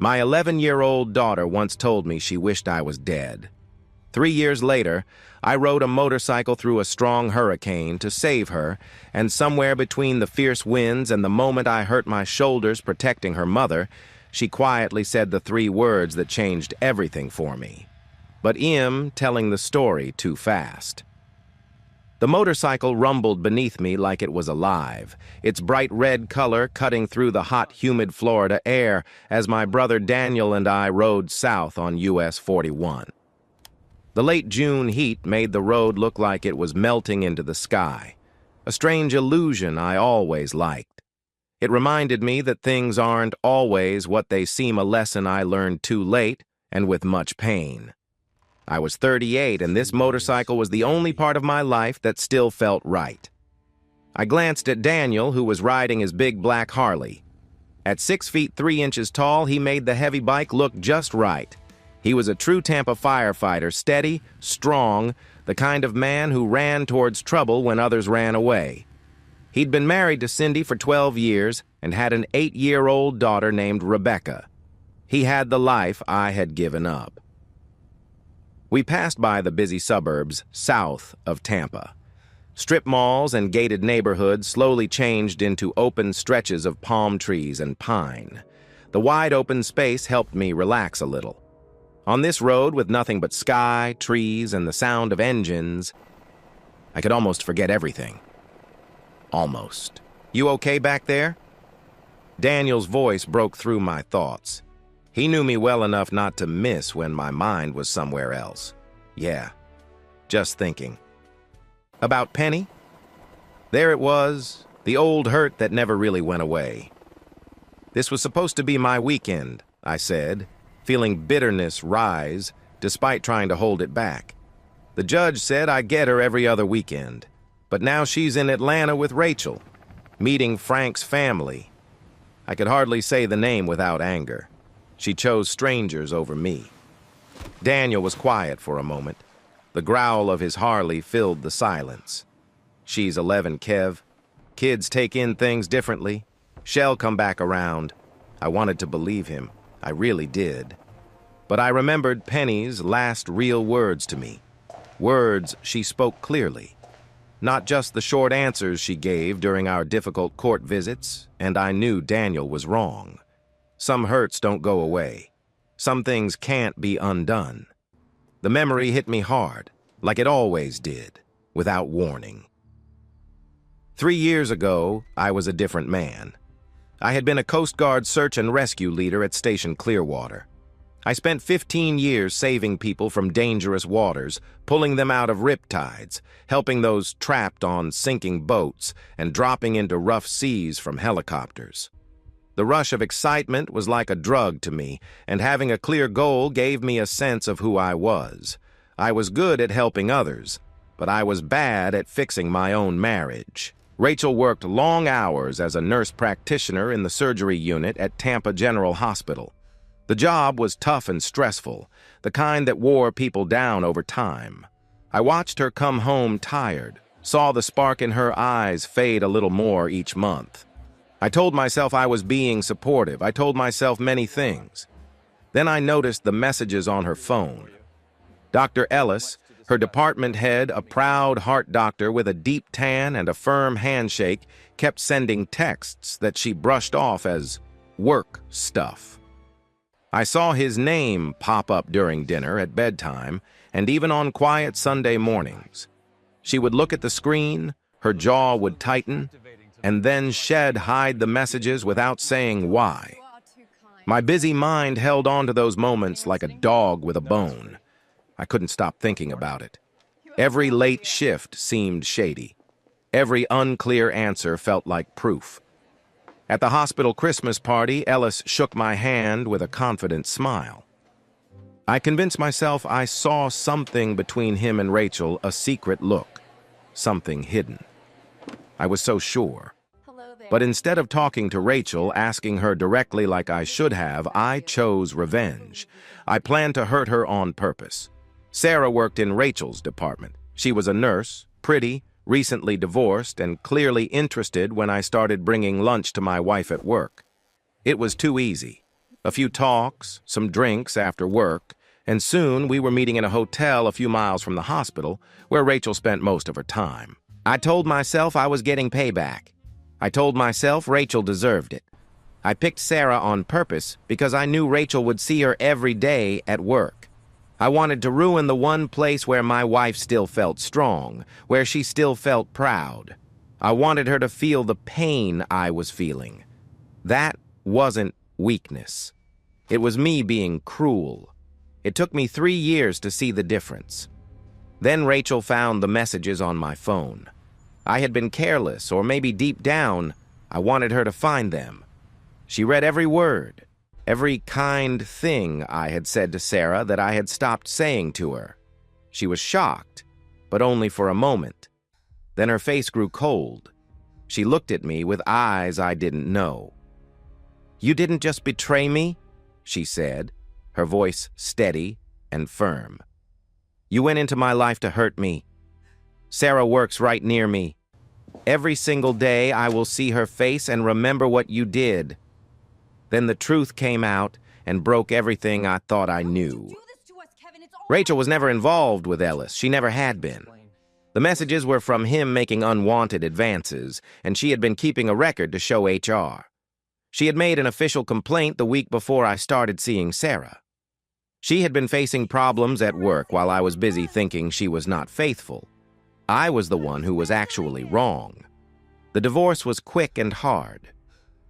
My 11-year-old daughter once told me she wished I was dead. 3 years later, I rode a motorcycle through a strong hurricane to save her, and somewhere between the fierce winds and the moment I hurt my shoulders protecting her mother, she quietly said the 3 words that changed everything for me. But telling the story too fast. The motorcycle rumbled beneath me like it was alive, its bright red color cutting through the hot, humid Florida air as my brother Daniel and I rode south on US 41. The late June heat made the road look like it was melting into the sky, a strange illusion I always liked. It reminded me that things aren't always what they seem, a lesson I learned too late and with much pain. I was 38, and this motorcycle was the only part of my life that still felt right. I glanced at Daniel, who was riding his big black Harley. At 6 feet 3 inches tall, he made the heavy bike look just right. He was a true Tampa firefighter, steady, strong, the kind of man who ran towards trouble when others ran away. He'd been married to Cindy for 12 years and had an 8-year-old daughter named Rebecca. He had the life I had given up. We passed by the busy suburbs south of Tampa. Strip malls and gated neighborhoods slowly changed into open stretches of palm trees and pine. The wide open space helped me relax a little. On this road with nothing but sky, trees, and the sound of engines, I could almost forget everything. Almost. "You okay back there?" Daniel's voice broke through my thoughts. He knew me well enough not to miss when my mind was somewhere else. Yeah, just thinking. About Penny? There it was, the old hurt that never really went away. "This was supposed to be my weekend," I said, feeling bitterness rise despite trying to hold it back. "The judge said I get her every other weekend, but now she's in Atlanta with Rachel, meeting Frank's family." I could hardly say the name without anger. She chose strangers over me. Daniel was quiet for a moment. The growl of his Harley filled the silence. "She's 11, Kev. Kids take in things differently. She'll come back around." I wanted to believe him. I really did. But I remembered Penny's last real words to me. Words she spoke clearly. Not just the short answers she gave during our difficult court visits, and I knew Daniel was wrong. Some hurts don't go away. Some things can't be undone. The memory hit me hard, like it always did, without warning. 3 years ago, I was a different man. I had been a Coast Guard search and rescue leader at Station Clearwater. I spent 15 years saving people from dangerous waters, pulling them out of riptides, helping those trapped on sinking boats, and dropping into rough seas from helicopters. The rush of excitement was like a drug to me, and having a clear goal gave me a sense of who I was. I was good at helping others, but I was bad at fixing my own marriage. Rachel worked long hours as a nurse practitioner in the surgery unit at Tampa General Hospital. The job was tough and stressful, the kind that wore people down over time. I watched her come home tired, saw the spark in her eyes fade a little more each month. I told myself I was being supportive. I told myself many things. Then I noticed the messages on her phone. Dr. Ellis, her department head, a proud heart doctor with a deep tan and a firm handshake, kept sending texts that she brushed off as work stuff. I saw his name pop up during dinner, at bedtime, and even on quiet Sunday mornings. She would look at the screen, her jaw would tighten, and then she'd hide the messages without saying why. My busy mind held on to those moments like a dog with a bone. I couldn't stop thinking about it. Every late shift seemed shady. Every unclear answer felt like proof. At the hospital Christmas party, Ellis shook my hand with a confident smile. I convinced myself I saw something between him and Rachel, a secret look, something hidden. I was so sure. But instead of talking to Rachel, asking her directly like I should have, I chose revenge. I planned to hurt her on purpose. Sarah worked in Rachel's department. She was a nurse, pretty, recently divorced, and clearly interested when I started bringing lunch to my wife at work. It was too easy. A few talks, some drinks after work, and soon we were meeting in a hotel a few miles from the hospital where Rachel spent most of her time. I told myself I was getting payback. I told myself Rachel deserved it. I picked Sarah on purpose because I knew Rachel would see her every day at work. I wanted to ruin the one place where my wife still felt strong, where she still felt proud. I wanted her to feel the pain I was feeling. That wasn't weakness. It was me being cruel. It took me 3 years to see the difference. Then Rachel found the messages on my phone. I had been careless, or maybe deep down, I wanted her to find them. She read every word, every kind thing I had said to Sarah that I had stopped saying to her. She was shocked, but only for a moment. Then her face grew cold. She looked at me with eyes I didn't know. "You didn't just betray me," she said, her voice steady and firm. "You went into my life to hurt me. Sarah works right near me. Every single day I will see her face and remember what you did." Then the truth came out and broke everything I thought I knew. Rachel was never involved with Ellis. She never had been. The messages were from him making unwanted advances, and she had been keeping a record to show HR. She had made an official complaint the week before I started seeing Sarah. She had been facing problems at work while I was busy thinking she was not faithful. I was the one who was actually wrong. The divorce was quick and hard.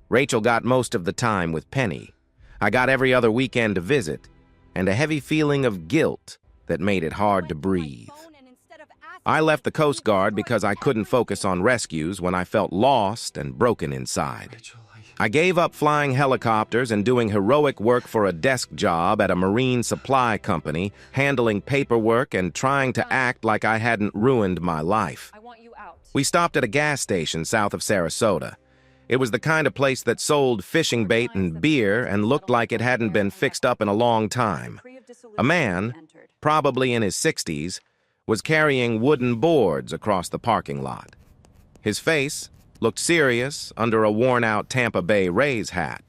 Rachel got most of the time with Penny. I got every other weekend to visit, and a heavy feeling of guilt that made it hard to breathe. I left the Coast Guard because I couldn't focus on rescues when I felt lost and broken inside. I gave up flying helicopters and doing heroic work for a desk job at a marine supply company, handling paperwork and trying to act like I hadn't ruined my life. We stopped at a gas station south of Sarasota. It was the kind of place that sold fishing bait and beer and looked like it hadn't been fixed up in a long time. A man, probably in his 60s, was carrying wooden boards across the parking lot. His face looked serious under a worn-out Tampa Bay Rays hat.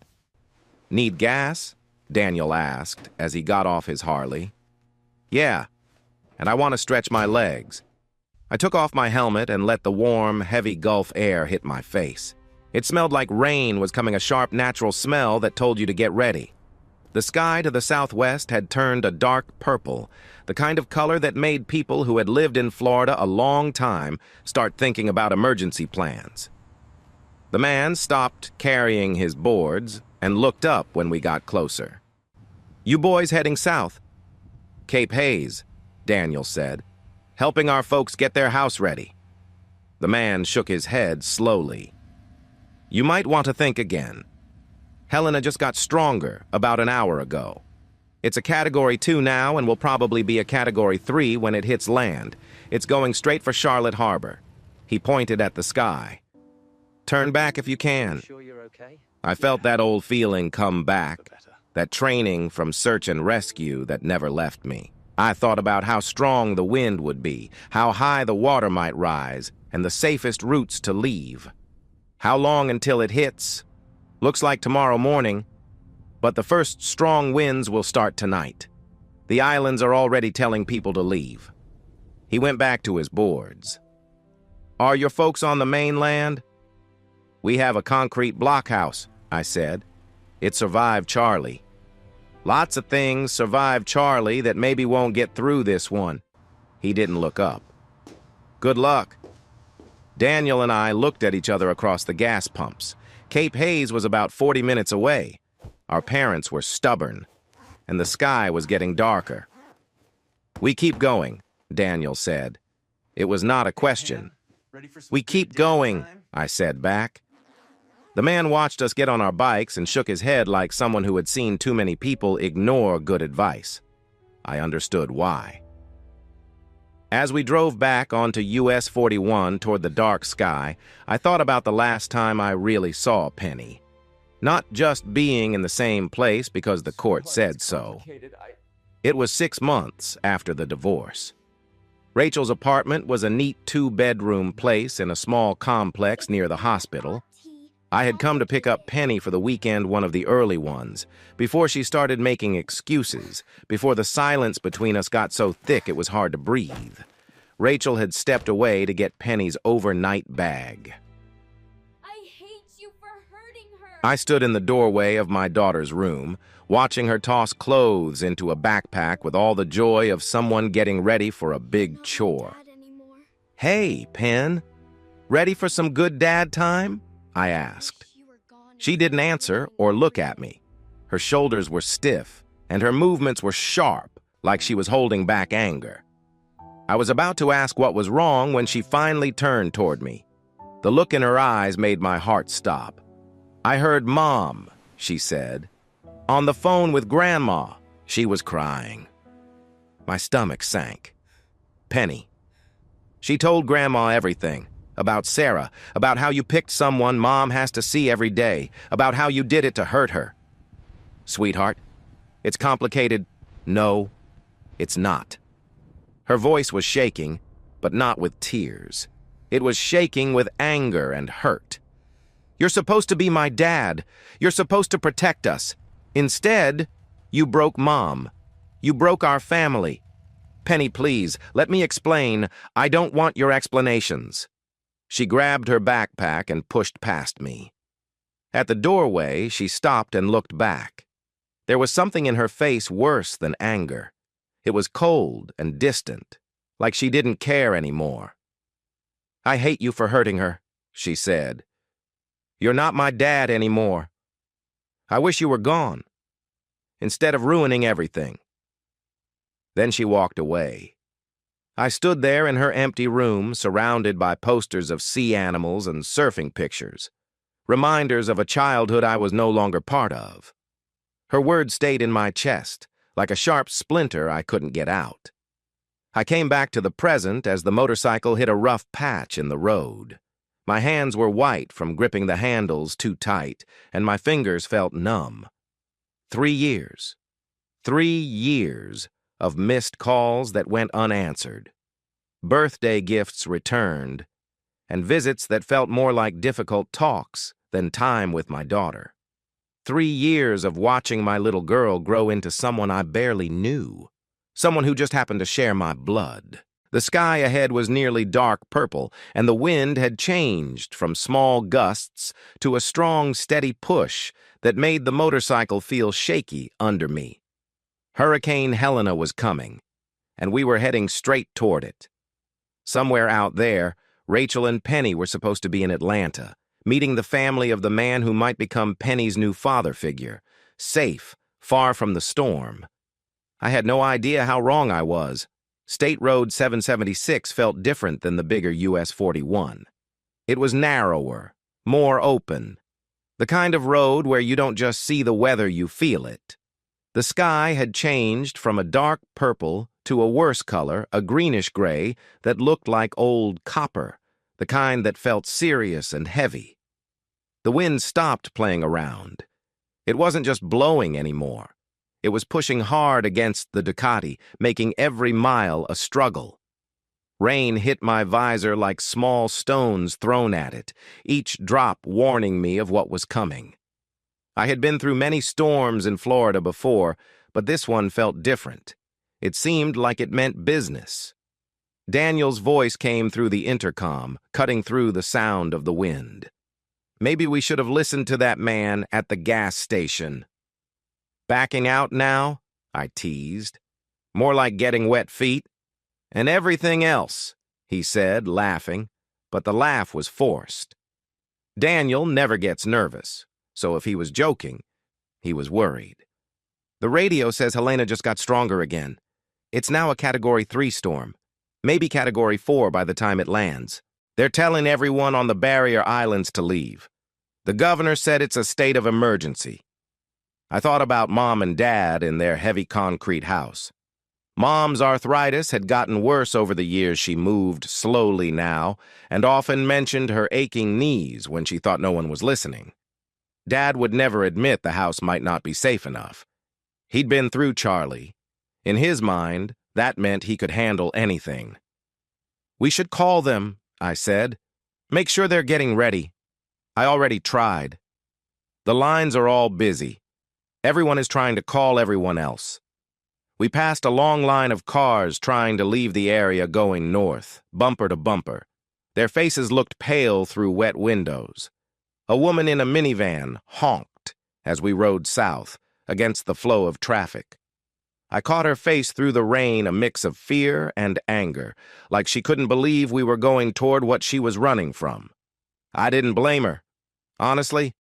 "Need gas?" Daniel asked as he got off his Harley. "Yeah, and I want to stretch my legs." I took off my helmet and let the warm, heavy Gulf air hit my face. It smelled like rain was coming, a sharp natural smell that told you to get ready. The sky to the southwest had turned a dark purple, the kind of color that made people who had lived in Florida a long time start thinking about emergency plans. The man stopped carrying his boards and looked up when we got closer. "You boys heading south?" "Cape Hayes," Daniel said, "helping our folks get their house ready." The man shook his head slowly. "You might want to think again. Helena just got stronger about an hour ago. It's a Category 2 now and will probably be a Category 3 when it hits land. It's going straight for Charlotte Harbor." He pointed at the sky. "Turn back if you can." Sure you're okay? I felt that old feeling come back, that training from search and rescue that never left me. I thought about how strong the wind would be, how high the water might rise, and the safest routes to leave. How long until it hits? Looks like tomorrow morning, but the first strong winds will start tonight. The islands are already telling people to leave. He went back to his boards. "Are your folks on the mainland?" "We have a concrete blockhouse," I said. "It survived Charlie." "Lots of things survived Charlie that maybe won't get through this one." He didn't look up. "Good luck." Daniel and I looked at each other across the gas pumps. Cape Hayes was about 40 minutes away. Our parents were stubborn, and the sky was getting darker. "We keep going," Daniel said. It was not a question. "We keep going," I said back. The man watched us get on our bikes and shook his head like someone who had seen too many people ignore good advice. I understood why. As we drove back onto US 41 toward the dark sky, I thought about the last time I really saw Penny. Not just being in the same place because the court said so. It was 6 months after the divorce. Rachel's apartment was a neat 2-bedroom place in a small complex near the hospital. I had come to pick up Penny for the weekend, one of the early ones, before she started making excuses, before the silence between us got so thick it was hard to breathe. Rachel had stepped away to get Penny's overnight bag. I hate you for hurting her. I stood in the doorway of my daughter's room, watching her toss clothes into a backpack with all the joy of someone getting ready for a big chore. "Hey, Pen, ready for some good dad time?" I asked. She didn't answer or look at me. Her shoulders were stiff, and her movements were sharp, like she was holding back anger. I was about to ask what was wrong when she finally turned toward me. The look in her eyes made my heart stop. "I heard Mom," she said. "On the phone with Grandma." She was crying. My stomach sank. Penny. She told Grandma everything. About Sarah, about how you picked someone Mom has to see every day, about how you did it to hurt her. "Sweetheart, it's complicated." "No, it's not." Her voice was shaking, but not with tears. It was shaking with anger and hurt. "You're supposed to be my dad. You're supposed to protect us. Instead, you broke Mom. You broke our family. Penny, please, let me explain. I don't want your explanations." She grabbed her backpack and pushed past me. At the doorway, she stopped and looked back. There was something in her face worse than anger. It was cold and distant, like she didn't care anymore. "I hate you for hurting her," she said. "You're not my dad anymore. I wish you were gone, instead of ruining everything." Then she walked away. I stood there in her empty room, surrounded by posters of sea animals and surfing pictures, reminders of a childhood I was no longer part of. Her words stayed in my chest, like a sharp splinter I couldn't get out. I came back to the present as the motorcycle hit a rough patch in the road. My hands were white from gripping the handles too tight, and my fingers felt numb. 3 years. 3 years of missed calls that went unanswered. Birthday gifts returned, and visits that felt more like difficult talks than time with my daughter. 3 years of watching my little girl grow into someone I barely knew, someone who just happened to share my blood. The sky ahead was nearly dark purple, and the wind had changed from small gusts to a strong, steady push that made the motorcycle feel shaky under me. Hurricane Helena was coming, and we were heading straight toward it. Somewhere out there, Rachel and Penny were supposed to be in Atlanta, meeting the family of the man who might become Penny's new father figure, safe, far from the storm. I had no idea how wrong I was. State Road 776 felt different than the bigger US 41. It was narrower, more open, the kind of road where you don't just see the weather, you feel it. The sky had changed from a dark purple to a worse color, a greenish gray that looked like old copper, the kind that felt serious and heavy. The wind stopped playing around. It wasn't just blowing anymore. It was pushing hard against the Ducati, making every mile a struggle. Rain hit my visor like small stones thrown at it, each drop warning me of what was coming. I had been through many storms in Florida before, but this one felt different. It seemed like it meant business. Daniel's voice came through the intercom, cutting through the sound of the wind. "Maybe we should have listened to that man at the gas station." "Backing out now?" I teased. "More like getting wet feet." "And everything else," he said, laughing, but the laugh was forced. Daniel never gets nervous, so if he was joking, he was worried. "The radio says Helena just got stronger again. It's now a Category 3 storm, maybe Category 4 by the time it lands. They're telling everyone on the barrier islands to leave. The governor said it's a state of emergency." I thought about Mom and Dad in their heavy concrete house. Mom's arthritis had gotten worse over the years. She moved slowly now, and often mentioned her aching knees when she thought no one was listening. Dad would never admit the house might not be safe enough. He'd been through Charlie. In his mind, that meant he could handle anything. "We should call them," I said. "Make sure they're getting ready." I already tried. The lines are all busy. Everyone is trying to call everyone else. We passed a long line of cars trying to leave the area going north, bumper to bumper. Their faces looked pale through wet windows. A woman in a minivan honked as we rode south against the flow of traffic. I caught her face through the rain, a mix of fear and anger, like she couldn't believe we were going toward what she was running from. I didn't blame her. Honestly,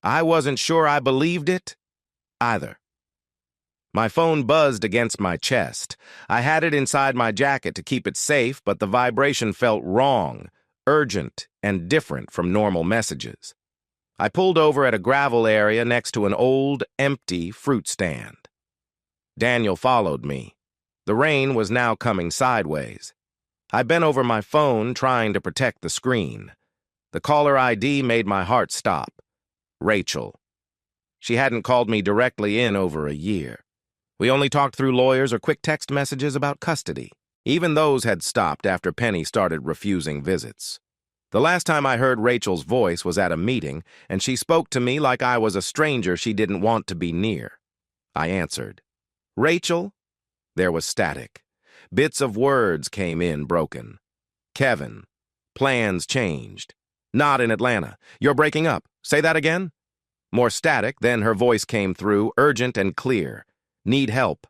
I wasn't sure I believed it either. My phone buzzed against my chest. I had it inside my jacket to keep it safe, but the vibration felt wrong, urgent, and different from normal messages. I pulled over at a gravel area next to an old, empty fruit stand. Daniel followed me. The rain was now coming sideways. I bent over my phone, trying to protect the screen. The caller ID made my heart stop. Rachel. She hadn't called me directly in over a year. We only talked through lawyers or quick text messages about custody. Even those had stopped after Penny started refusing visits. The last time I heard Rachel's voice was at a meeting, and she spoke to me like I was a stranger she didn't want to be near. I answered. Rachel? There was static. Bits of words came in broken. Kevin. Plans changed. Not in Atlanta. You're breaking up. Say that again? More static, then her voice came through, urgent and clear. Need help.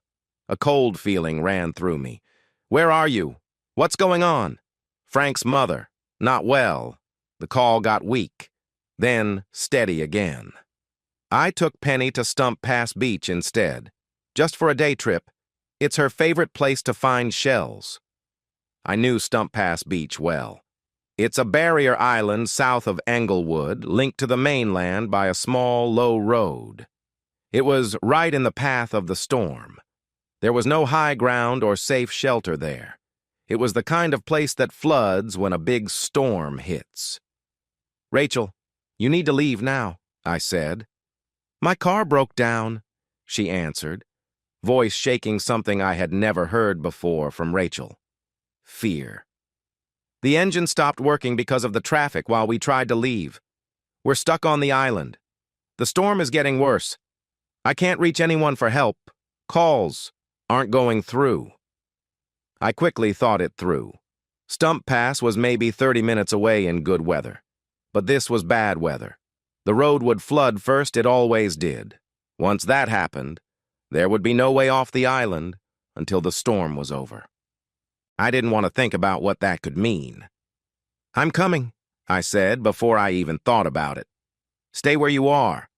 A cold feeling ran through me. Where are you? What's going on? Frank's mother. Not well. The call got weak. Then steady again. I took Penny to Stump Pass Beach instead. Just for a day trip. It's her favorite place to find shells. I knew Stump Pass Beach well. It's a barrier island south of Englewood, linked to the mainland by a small, low road. It was right in the path of the storm. There was no high ground or safe shelter there. It was the kind of place that floods when a big storm hits. Rachel, you need to leave now, I said. My car broke down, she answered, voice shaking something I had never heard before from Rachel. Fear. The engine stopped working because of the traffic while we tried to leave. We're stuck on the island. The storm is getting worse. I can't reach anyone for help. Calls aren't going through. I quickly thought it through. Stump Pass was maybe 30 minutes away in good weather. But this was bad weather. The road would flood first, it always did. Once that happened, there would be no way off the island until the storm was over. I didn't want to think about what that could mean. I'm coming, I said before I even thought about it. Stay where you are.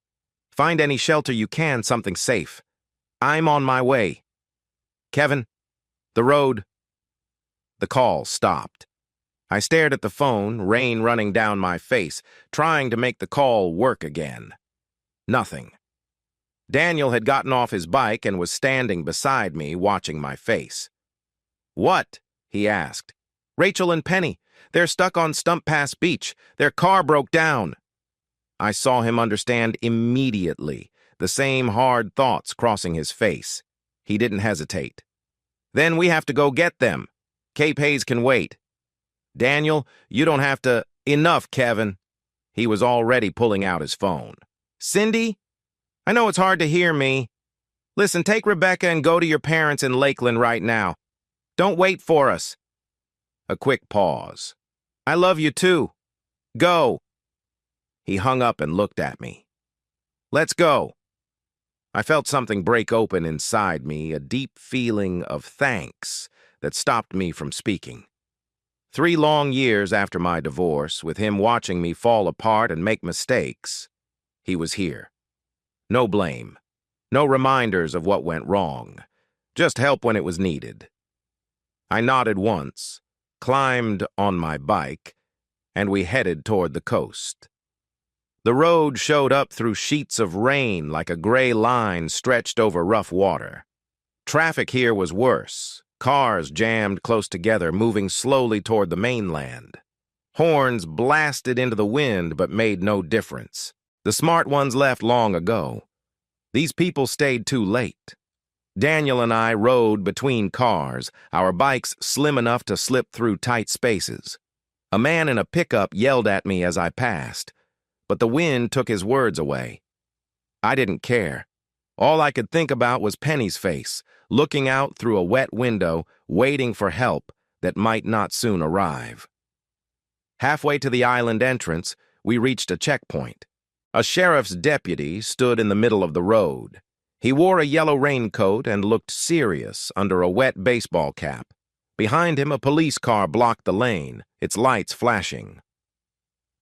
Find any shelter you can, something safe. I'm on my way. Kevin, the road. The call stopped. I stared at the phone, rain running down my face, trying to make the call work again. Nothing. Daniel had gotten off his bike and was standing beside me, watching my face. What? He asked. Rachel and Penny. They're stuck on Stump Pass Beach. Their car broke down. I saw him understand immediately, the same hard thoughts crossing his face. He didn't hesitate. Then we have to go get them. Cape Hayes can wait. Daniel, you don't have to... Enough, Kevin. He was already pulling out his phone. Cindy? I know it's hard to hear me. Listen, take Rebecca and go to your parents in Lakeland right now. Don't wait for us. A quick pause. I love you too. Go. He hung up and looked at me. Let's go. I felt something break open inside me, a deep feeling of thanks that stopped me from speaking. 3 long years after my divorce, with him watching me fall apart and make mistakes, he was here. No blame. No reminders of what went wrong. Just help when it was needed. I nodded once, climbed on my bike, and we headed toward the coast. The road showed up through sheets of rain like a gray line stretched over rough water. Traffic here was worse. Cars jammed close together, moving slowly toward the mainland. Horns blasted into the wind but made no difference. The smart ones left long ago. These people stayed too late. Daniel and I rode between cars, our bikes slim enough to slip through tight spaces. A man in a pickup yelled at me as I passed. but the wind took his words away. I didn't care. All I could think about was Penny's face, looking out through a wet window, waiting for help that might not soon arrive. Halfway to the island entrance, we reached a checkpoint. A sheriff's deputy stood in the middle of the road. He wore a yellow raincoat and looked serious under a wet baseball cap. Behind him, a police car blocked the lane, its lights flashing.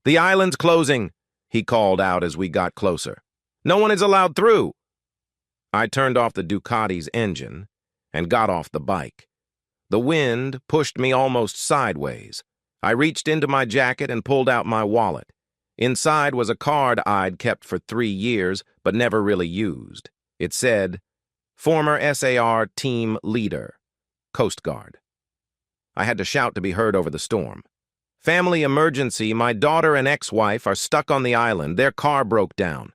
"The island's closing," he called out as we got closer. "No one is allowed through." I turned off the Ducati's engine and got off the bike. The wind pushed me almost sideways. I reached into my jacket and pulled out my wallet. Inside was a card I'd kept for 3 years but never really used. It said, "Former SAR Team Leader, Coast Guard." I had to shout to be heard over the storm. "Family emergency, my daughter and ex-wife are stuck on the island. Their car broke down."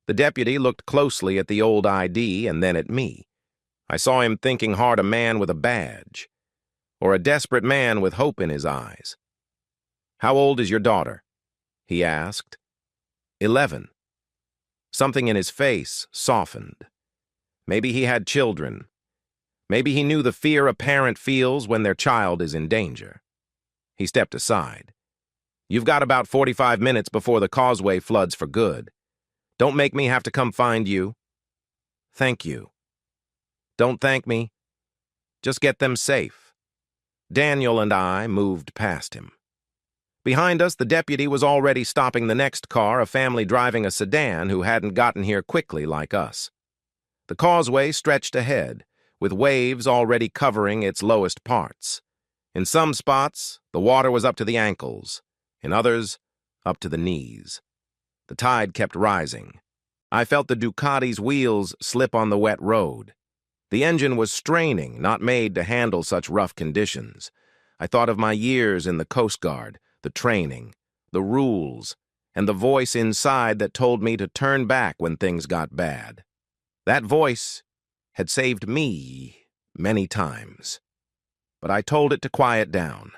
The deputy looked closely at the old ID and then at me. I saw him thinking hard, a man with a badge, or a desperate man with hope in his eyes. "How old is your daughter?" he asked. 11. Something in his face softened. Maybe he had children. Maybe he knew the fear a parent feels when their child is in danger. He stepped aside. "You've got about 45 minutes before the causeway floods for good. Don't make me have to come find you." "Thank you." "Don't thank me. Just get them safe." Daniel and I moved past him. Behind us, the deputy was already stopping the next car, a family driving a sedan who hadn't gotten here quickly like us. The causeway stretched ahead, with waves already covering its lowest parts. In some spots, the water was up to the ankles. In others, up to the knees. The tide kept rising. I felt the Ducati's wheels slip on the wet road. The engine was straining, not made to handle such rough conditions. I thought of my years in the Coast Guard, the training, the rules, and the voice inside that told me to turn back when things got bad. That voice had saved me many times. But I told it to quiet down.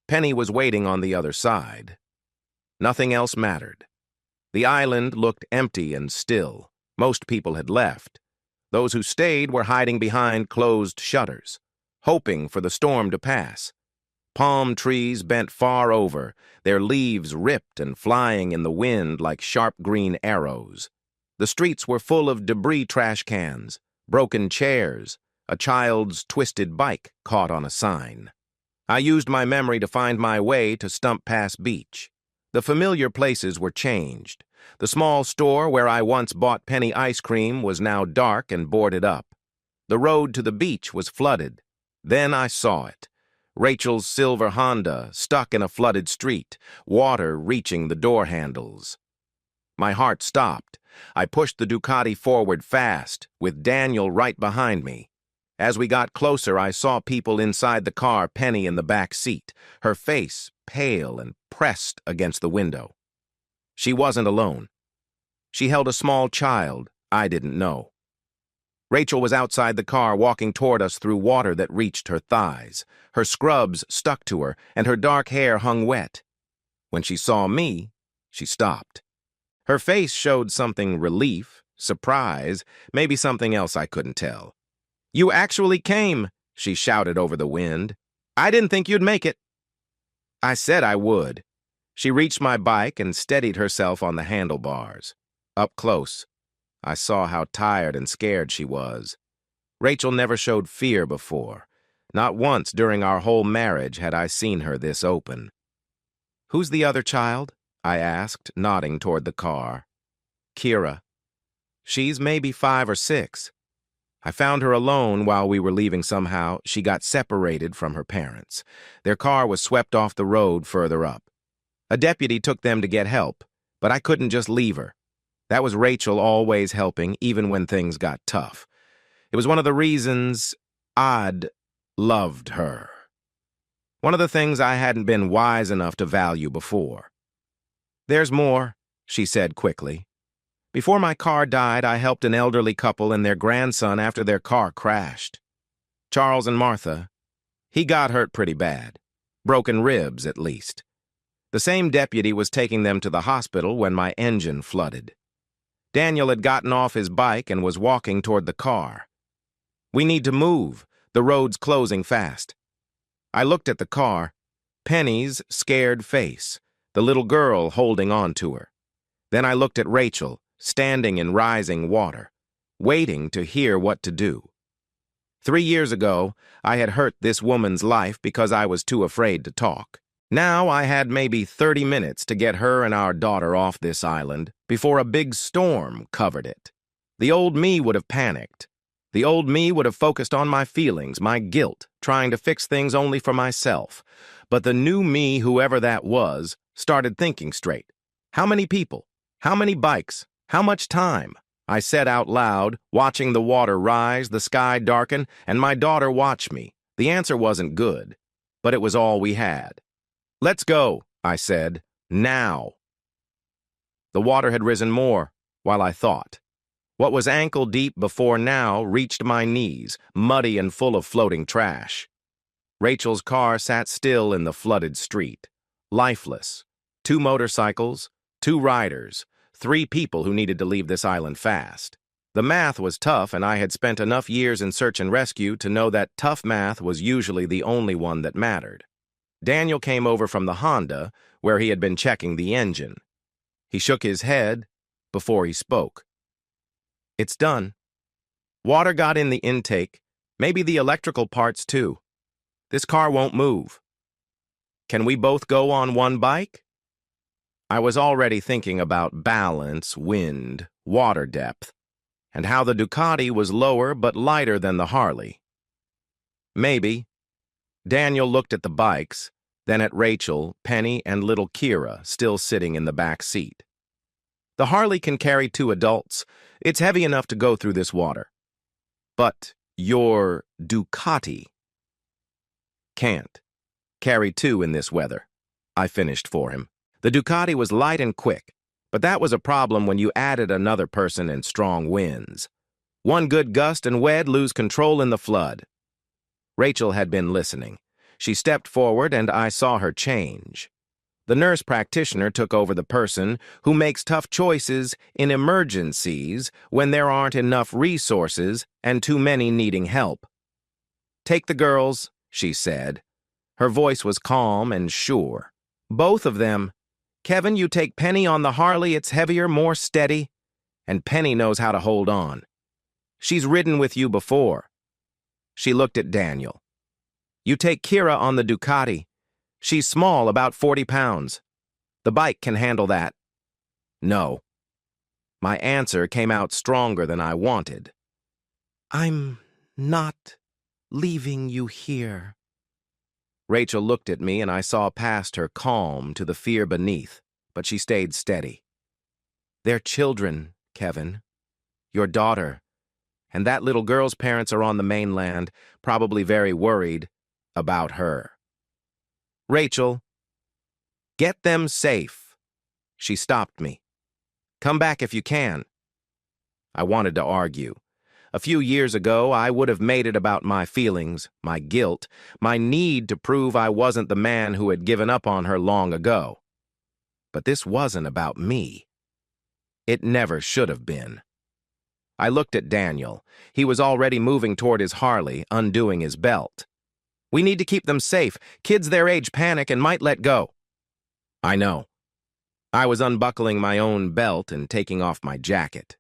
Penny was waiting on the other side. Nothing else mattered. The island looked empty and still. Most people had left. Those who stayed were hiding behind closed shutters, hoping for the storm to pass. Palm trees bent far over, their leaves ripped and flying in the wind like sharp green arrows. The streets were full of debris trash cans, broken chairs, a child's twisted bike caught on a sign. I used my memory to find my way to Stump Pass Beach. The familiar places were changed. The small store where I once bought Penny ice cream was now dark and boarded up. The road to the beach was flooded. Then I saw it. Rachel's silver Honda stuck in a flooded street, water reaching the door handles. My heart stopped. I pushed the Ducati forward fast, with Daniel right behind me. As we got closer, I saw people inside the car, Penny in the back seat, her face pale and pressed against the window. She wasn't alone. She held a small child I didn't know. Rachel was outside the car, walking toward us through water that reached her thighs. Her scrubs stuck to her, and her dark hair hung wet. When she saw me, she stopped. Her face showed something: relief, surprise, maybe something else I couldn't tell. "You actually came," she shouted over the wind. "I didn't think you'd make it." I said I would. She reached my bike and steadied herself on the handlebars. Up close, I saw how tired and scared she was. Rachel never showed fear before. Not once during our whole marriage had I seen her this open. "Who's the other child?" I asked, nodding toward the car. "Kira. She's maybe 5 or 6. I found her alone while we were leaving somehow. She got separated from her parents. Their car was swept off the road further up. A deputy took them to get help, but I couldn't just leave her. That was Rachel, always helping, even when things got tough. It was one of the reasons I'd loved her. One of the things I hadn't been wise enough to value before. "There's more," she said quickly. "Before my car died, I helped an elderly couple and their grandson after their car crashed. Charles and Martha. He got hurt pretty bad. Broken ribs, at least. The same deputy was taking them to the hospital when my engine flooded. Daniel had gotten off his bike and was walking toward the car. "We need to move. The road's closing fast." I looked at the car, Penny's scared face, the little girl holding on to her. Then I looked at Rachel, standing in rising water, waiting to hear what to do. 3 years ago, I had hurt this woman's life because I was too afraid to talk. Now I had maybe 30 minutes to get her and our daughter off this island before a big storm covered it. The old me would have panicked. The old me would have focused on my feelings, my guilt, trying to fix things only for myself. But the new me, whoever that was, started thinking straight. How many people? How many bikes? How much time? I said out loud, watching the water rise, the sky darken, and my daughter watch me. The answer wasn't good, but it was all we had. "Let's go," I said, "now." The water had risen more, while I thought. What was ankle deep before now reached my knees, muddy and full of floating trash. Rachel's car sat still in the flooded street, lifeless. 2 motorcycles, 2 riders, 3 people who needed to leave this island fast. The math was tough, and I had spent enough years in search and rescue to know that tough math was usually the only one that mattered. Daniel came over from the Honda, where he had been checking the engine. He shook his head before he spoke. "It's done. Water got in the intake, maybe the electrical parts too. This car won't move. Can we both go on one bike?" I was already thinking about balance, wind, water depth, and how the Ducati was lower but lighter than the Harley. "Maybe." Daniel looked at the bikes, then at Rachel, Penny, and little Kira still sitting in the back seat. "The Harley can carry 2 adults. It's heavy enough to go through this water. But your Ducati can't carry 2 in this weather," I finished for him. The Ducati was light and quick, but that was a problem when you added another person and strong winds. One good gust and we'd lose control in the flood. Rachel had been listening. She stepped forward and I saw her change. The nurse practitioner took over the person who makes tough choices in emergencies when there aren't enough resources and too many needing help. "Take the girls," she said. Her voice was calm and sure. "Both of them. Kevin, you take Penny on the Harley. It's heavier, more steady. And Penny knows how to hold on. She's ridden with you before." She looked at Daniel. "You take Kira on the Ducati. She's small, about 40 pounds. The bike can handle that." "No." My answer came out stronger than I wanted. "I'm not leaving you here." Rachel looked at me and I saw past her calm to the fear beneath, but she stayed steady. "They're children, Kevin. Your daughter. And that little girl's parents are on the mainland, probably very worried about her." "Rachel, get them safe." She stopped me. "Come back if you can." I wanted to argue. A few years ago, I would have made it about my feelings, my guilt, my need to prove I wasn't the man who had given up on her long ago. But this wasn't about me. It never should have been. I looked at Daniel. He was already moving toward his Harley, undoing his belt. "We need to keep them safe. Kids their age panic and might let go." "I know." I was unbuckling my own belt and taking off my jacket.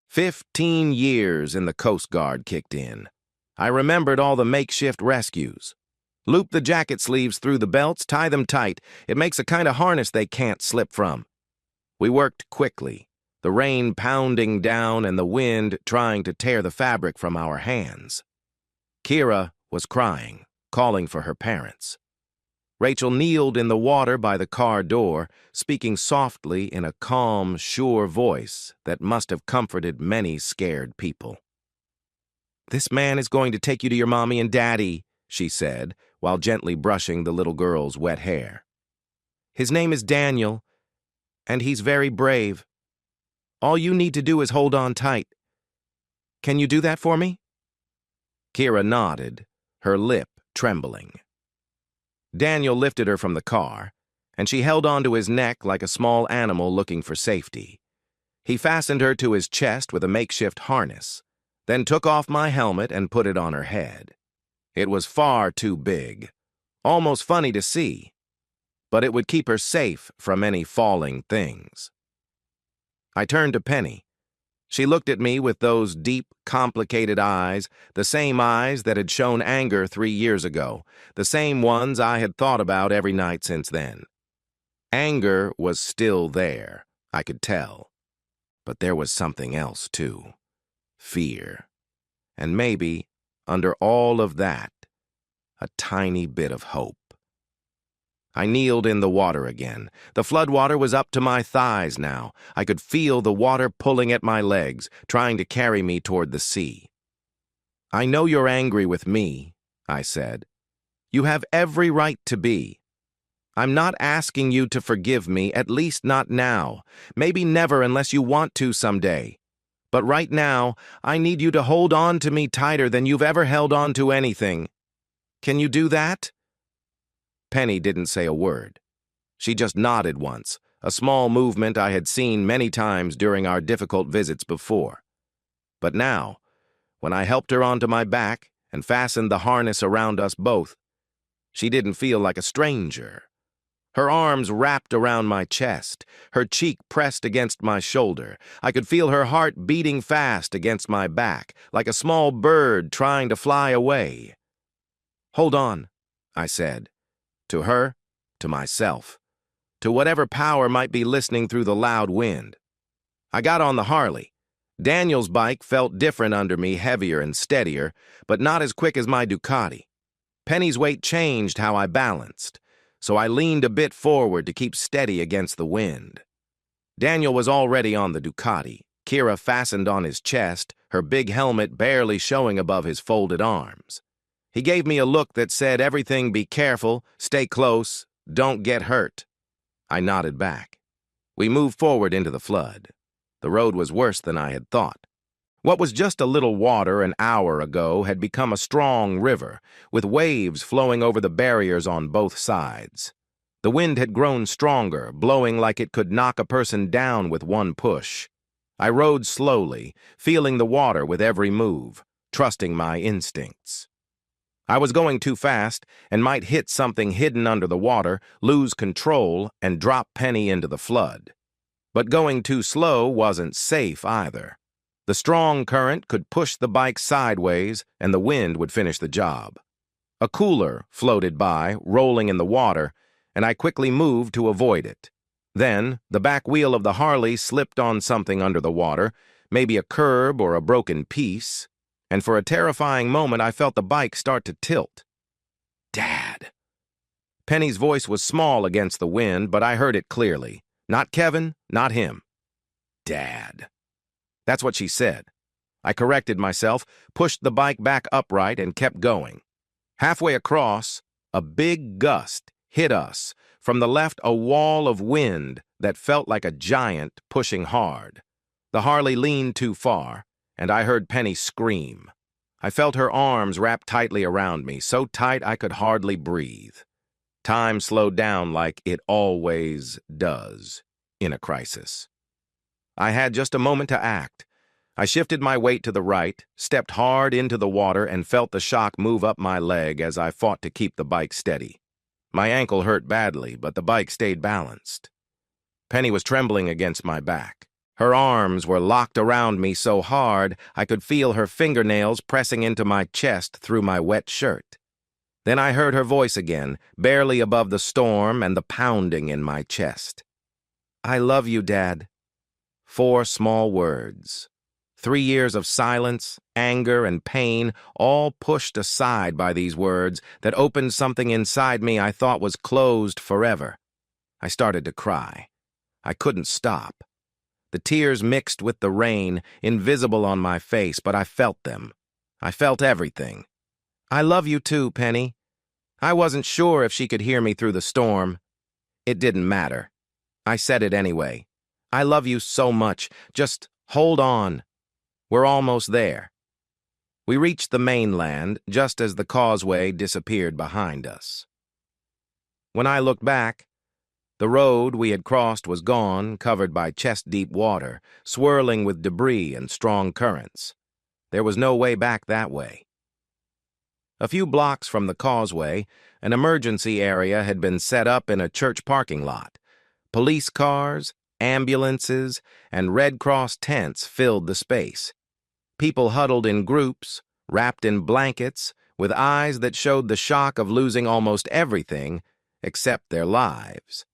15 years in the Coast Guard kicked in. I remembered all the makeshift rescues. Loop the jacket sleeves through the belts, tie them tight. It makes a kind of harness they can't slip from. We worked quickly, the rain pounding down and the wind trying to tear the fabric from our hands. Kira was crying, calling for her parents. Rachel kneeled in the water by the car door, speaking softly in a calm, sure voice that must have comforted many scared people. "This man is going to take you to your mommy and daddy," she said, while gently brushing the little girl's wet hair. "His name is Daniel, and he's very brave. All you need to do is hold on tight. Can you do that for me?" Kira nodded, her lip trembling. Daniel lifted her from the car. and she held onto his neck like a small animal looking for safety. He fastened her to his chest with a makeshift harness, then took off my helmet and put it on her head. It was far too big, almost funny to see, but it would keep her safe from any falling things. I turned to Penny. She looked at me with those deep, complicated eyes, the same eyes that had shown anger 3 years ago, the same ones I had thought about every night since then. Anger was still there, I could tell. But there was something else, too. Fear. And maybe, under all of that, a tiny bit of hope. I kneeled in the water again. The floodwater was up to my thighs now. I could feel the water pulling at my legs, trying to carry me toward the sea. "I know you're angry with me," I said. "You have every right to be. I'm not asking you to forgive me, at least not now. Maybe never unless you want to someday. But right now, I need you to hold on to me tighter than you've ever held on to anything. Can you do that?" Penny didn't say a word. She just nodded once, a small movement I had seen many times during our difficult visits before. But now, when I helped her onto my back and fastened the harness around us both, she didn't feel like a stranger. Her arms wrapped around my chest, her cheek pressed against my shoulder. I could feel her heart beating fast against my back, like a small bird trying to fly away. "Hold on," I said. To her, to myself, to whatever power might be listening through the loud wind. I got on the Harley. Daniel's bike felt different under me, heavier and steadier, but not as quick as my Ducati. Penny's weight changed how I balanced, so I leaned a bit forward to keep steady against the wind. Daniel was already on the Ducati, Kira fastened on his chest, her big helmet barely showing above his folded arms. He gave me a look that said everything be careful, stay close, don't get hurt. I nodded back. We moved forward into the flood. The road was worse than I had thought. What was just a little water an hour ago had become a strong river, with waves flowing over the barriers on both sides. The wind had grown stronger, blowing like it could knock a person down with one push. I rode slowly, feeling the water with every move, trusting my instincts. I was going too fast and might hit something hidden under the water, lose control, and drop Penny into the flood. But going too slow wasn't safe either. The strong current could push the bike sideways, and the wind would finish the job. A cooler floated by, rolling in the water, and I quickly moved to avoid it. Then, the back wheel of the Harley slipped on something under the water, maybe a curb or a broken piece, and for a terrifying moment I felt the bike start to tilt. "Dad." Penny's voice was small against the wind, but I heard it clearly. Not Kevin, not him. "Dad." That's what she said. I corrected myself, pushed the bike back upright, and kept going. Halfway across, a big gust hit us. From the left, a wall of wind that felt like a giant pushing hard. The Harley leaned too far, and I heard Penny scream. I felt her arms wrapped tightly around me, so tight I could hardly breathe. Time slowed down like it always does in a crisis. I had just a moment to act. I shifted my weight to the right, stepped hard into the water, and felt the shock move up my leg as I fought to keep the bike steady. My ankle hurt badly, but the bike stayed balanced. Penny was trembling against my back. Her arms were locked around me so hard I could feel her fingernails pressing into my chest through my wet shirt. Then I heard her voice again, barely above the storm and the pounding in my chest. "I love you, Dad." 4 small words. 3 years of silence, anger, and pain, all pushed aside by these words that opened something inside me I thought was closed forever. I started to cry. I couldn't stop. The tears mixed with the rain, invisible on my face, but I felt them. I felt everything. "I love you too, Penny." I wasn't sure if she could hear me through the storm. It didn't matter. I said it anyway. "I love you so much. Just hold on. We're almost there." We reached the mainland just as the causeway disappeared behind us. When I looked back, The road we had crossed was gone, covered by chest-deep water, swirling with debris and strong currents. There was no way back that way. A few blocks from the causeway, an emergency area had been set up in a church parking lot. Police cars, ambulances, and Red Cross tents filled the space. People huddled in groups, wrapped in blankets, with eyes that showed the shock of losing almost everything except their lives.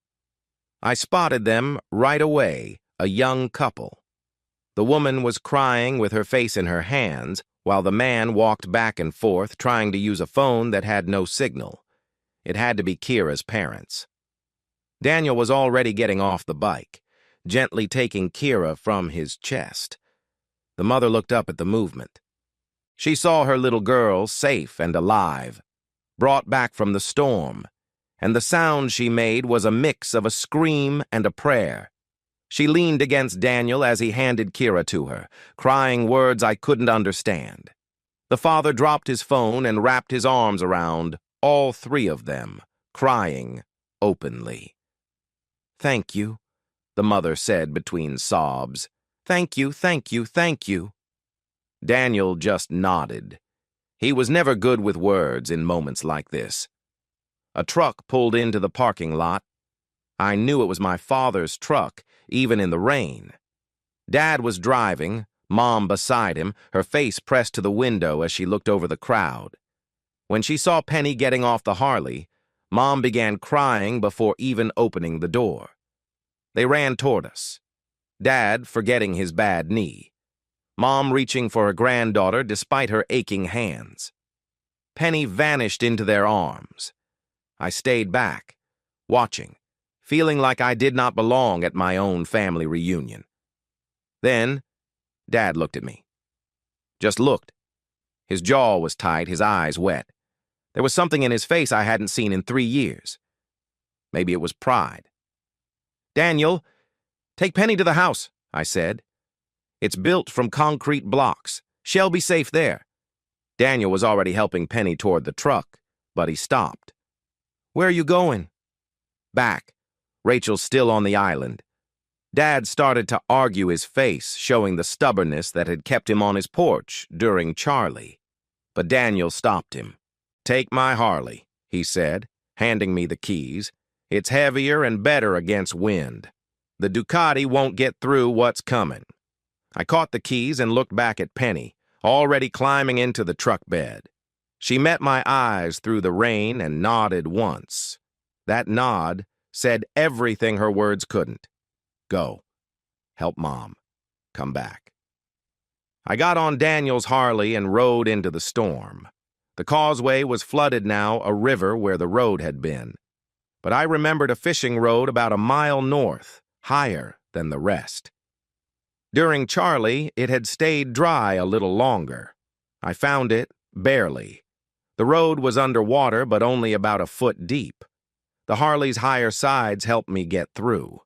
I spotted them right away, a young couple. The woman was crying with her face in her hands, while the man walked back and forth trying to use a phone that had no signal. It had to be Kira's parents. Daniel was already getting off the bike, gently taking Kira from his chest. The mother looked up at the movement. She saw her little girl safe and alive, brought back from the storm, and the sound she made was a mix of a scream and a prayer. She leaned against Daniel as he handed Kira to her, crying words I couldn't understand. The father dropped his phone and wrapped his arms around all three of them, crying openly. "Thank you," the mother said between sobs. "Thank you, thank you, thank you." Daniel just nodded. He was never good with words in moments like this. A truck pulled into the parking lot. I knew it was my father's truck, even in the rain. Dad was driving, Mom beside him, her face pressed to the window as she looked over the crowd. When she saw Penny getting off the Harley, Mom began crying before even opening the door. They ran toward us. Dad forgetting his bad knee. Mom reaching for her granddaughter despite her aching hands. Penny vanished into their arms. I stayed back, watching, feeling like I did not belong at my own family reunion. Then, Dad looked at me. Just looked. His jaw was tight, his eyes wet. There was something in his face I hadn't seen in 3 years. Maybe it was pride. "Daniel, take Penny to the house," I said. "It's built from concrete blocks. She'll be safe there." Daniel was already helping Penny toward the truck, but he stopped. "Where are you going?" "Back. Rachel's still on the island." Dad started to argue his face, showing the stubbornness that had kept him on his porch during Charlie. But Daniel stopped him. "Take my Harley," he said, handing me the keys. "It's heavier and better against wind. The Ducati won't get through what's coming." I caught the keys and looked back at Penny, already climbing into the truck bed. She met my eyes through the rain and nodded once. That nod said everything her words couldn't. Go. Help Mom. Come back. I got on Daniel's Harley and rode into the storm. The causeway was flooded now, a river where the road had been. But I remembered a fishing road about a mile north, higher than the rest. During Charlie, it had stayed dry a little longer. I found it, barely. The road was underwater, but only about a foot deep. The Harley's higher sides helped me get through.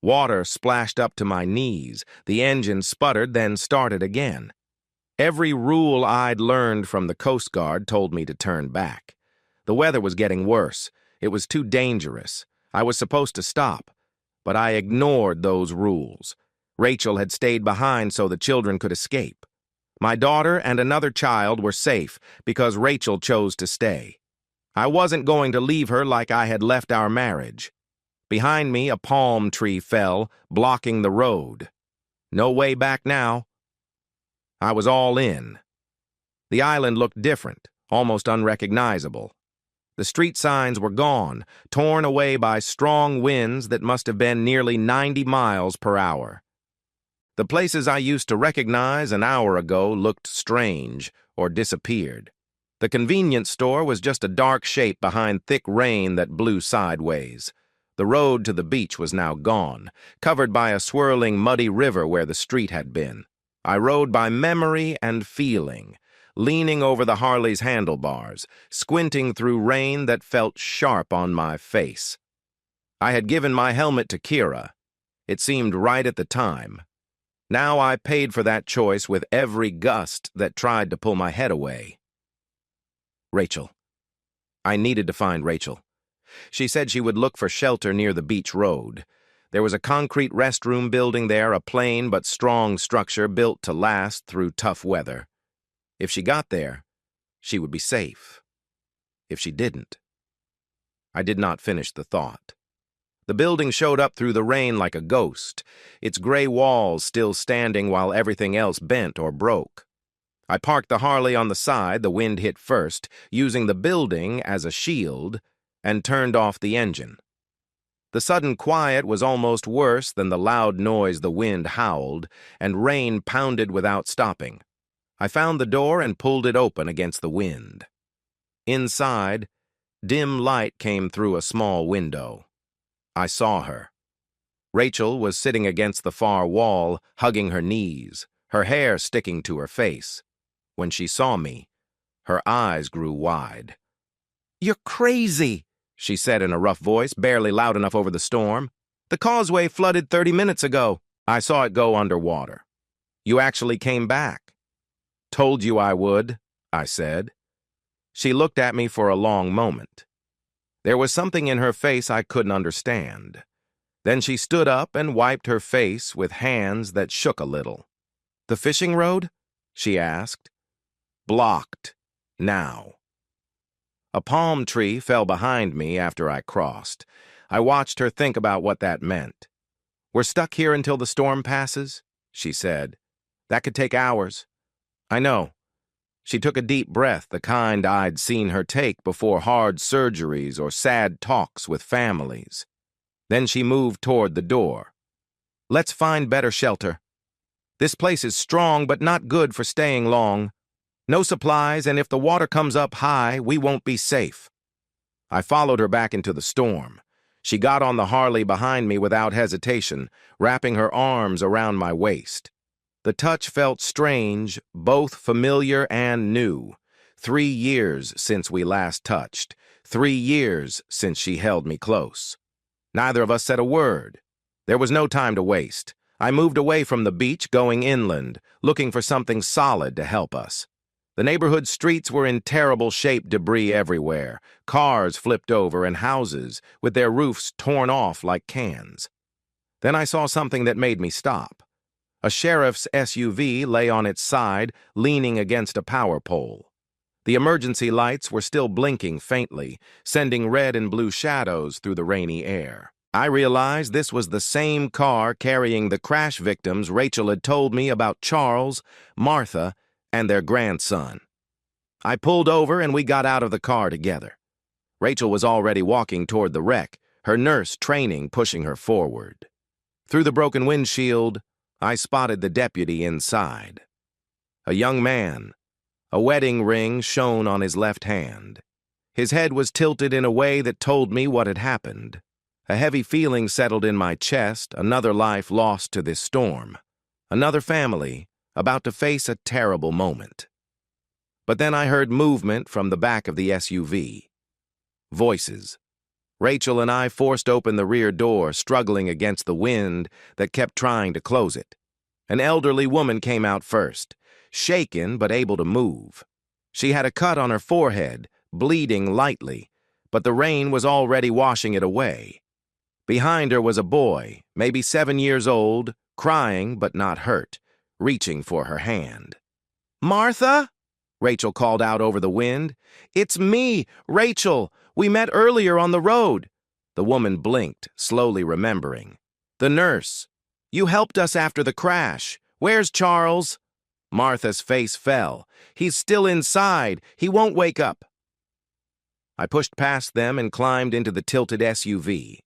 Water splashed up to my knees. The engine sputtered, then started again. Every rule I'd learned from the Coast Guard told me to turn back. The weather was getting worse. It was too dangerous. I was supposed to stop, but I ignored those rules. Rachel had stayed behind so the children could escape. My daughter and another child were safe because Rachel chose to stay. I wasn't going to leave her like I had left our marriage. Behind me, a palm tree fell, blocking the road. No way back now. I was all in. The island looked different, almost unrecognizable. The street signs were gone, torn away by strong winds that must have been nearly 90 miles per hour. The places I used to recognize an hour ago looked strange or disappeared. The convenience store was just a dark shape behind thick rain that blew sideways. The road to the beach was now gone, covered by a swirling, muddy river where the street had been. I rode by memory and feeling, leaning over the Harley's handlebars, squinting through rain that felt sharp on my face. I had given my helmet to Kira. It seemed right at the time. Now I paid for that choice with every gust that tried to pull my head away. Rachel. I needed to find Rachel. She said she would look for shelter near the beach road. There was a concrete restroom building there, a plain but strong structure built to last through tough weather. If she got there, she would be safe. If she didn't. I did not finish the thought. The building showed up through the rain like a ghost, its gray walls still standing while everything else bent or broke. I parked the Harley on the side the wind hit first, using the building as a shield, and turned off the engine. The sudden quiet was almost worse than the loud noise the wind howled, and rain pounded without stopping. I found the door and pulled it open against the wind. Inside, dim light came through a small window. I saw her. Rachel was sitting against the far wall, hugging her knees, her hair sticking to her face. When she saw me, her eyes grew wide. "You're crazy," she said in a rough voice, barely loud enough over the storm. "The causeway flooded 30 minutes ago. I saw it go underwater. You actually came back." "Told you I would," I said. She looked at me for a long moment. There was something in her face I couldn't understand. Then she stood up and wiped her face with hands that shook a little. "The fishing road?" she asked. "Blocked. Now." A palm tree fell behind me after I crossed. I watched her think about what that meant. "We're stuck here until the storm passes," she said. "That could take hours." "I know." She took a deep breath, the kind I'd seen her take before hard surgeries or sad talks with families. Then she moved toward the door. "Let's find better shelter. This place is strong but not good for staying long. No supplies, and if the water comes up high, we won't be safe." I followed her back into the storm. She got on the Harley behind me without hesitation, wrapping her arms around my waist. The touch felt strange, both familiar and new. 3 years since we last touched. 3 years since she held me close. Neither of us said a word. There was no time to waste. I moved away from the beach, going inland, looking for something solid to help us. The neighborhood streets were in terrible shape, debris everywhere, cars flipped over, and houses with their roofs torn off like cans. Then I saw something that made me stop. A sheriff's SUV lay on its side, leaning against a power pole. The emergency lights were still blinking faintly, sending red and blue shadows through the rainy air. I realized this was the same car carrying the crash victims Rachel had told me about: Charles, Martha, and their grandson. I pulled over and we got out of the car together. Rachel was already walking toward the wreck, her nurse training pushing her forward. Through the broken windshield, I spotted the deputy inside. A young man. A wedding ring shone on his left hand. His head was tilted in a way that told me what had happened. A heavy feeling settled in my chest, another life lost to this storm. Another family about to face a terrible moment. But then I heard movement from the back of the SUV. Voices. Rachel and I forced open the rear door, struggling against the wind that kept trying to close it. An elderly woman came out first, shaken but able to move. She had a cut on her forehead, bleeding lightly, but the rain was already washing it away. Behind her was a boy, maybe 7 years old, crying but not hurt, reaching for her hand. "Martha?" Rachel called out over the wind. "It's me, Rachel. We met earlier on the road." The woman blinked, slowly remembering. "The nurse. You helped us after the crash. Where's Charles?" Martha's face fell. "He's still inside. He won't wake up." I pushed past them and climbed into the tilted SUV.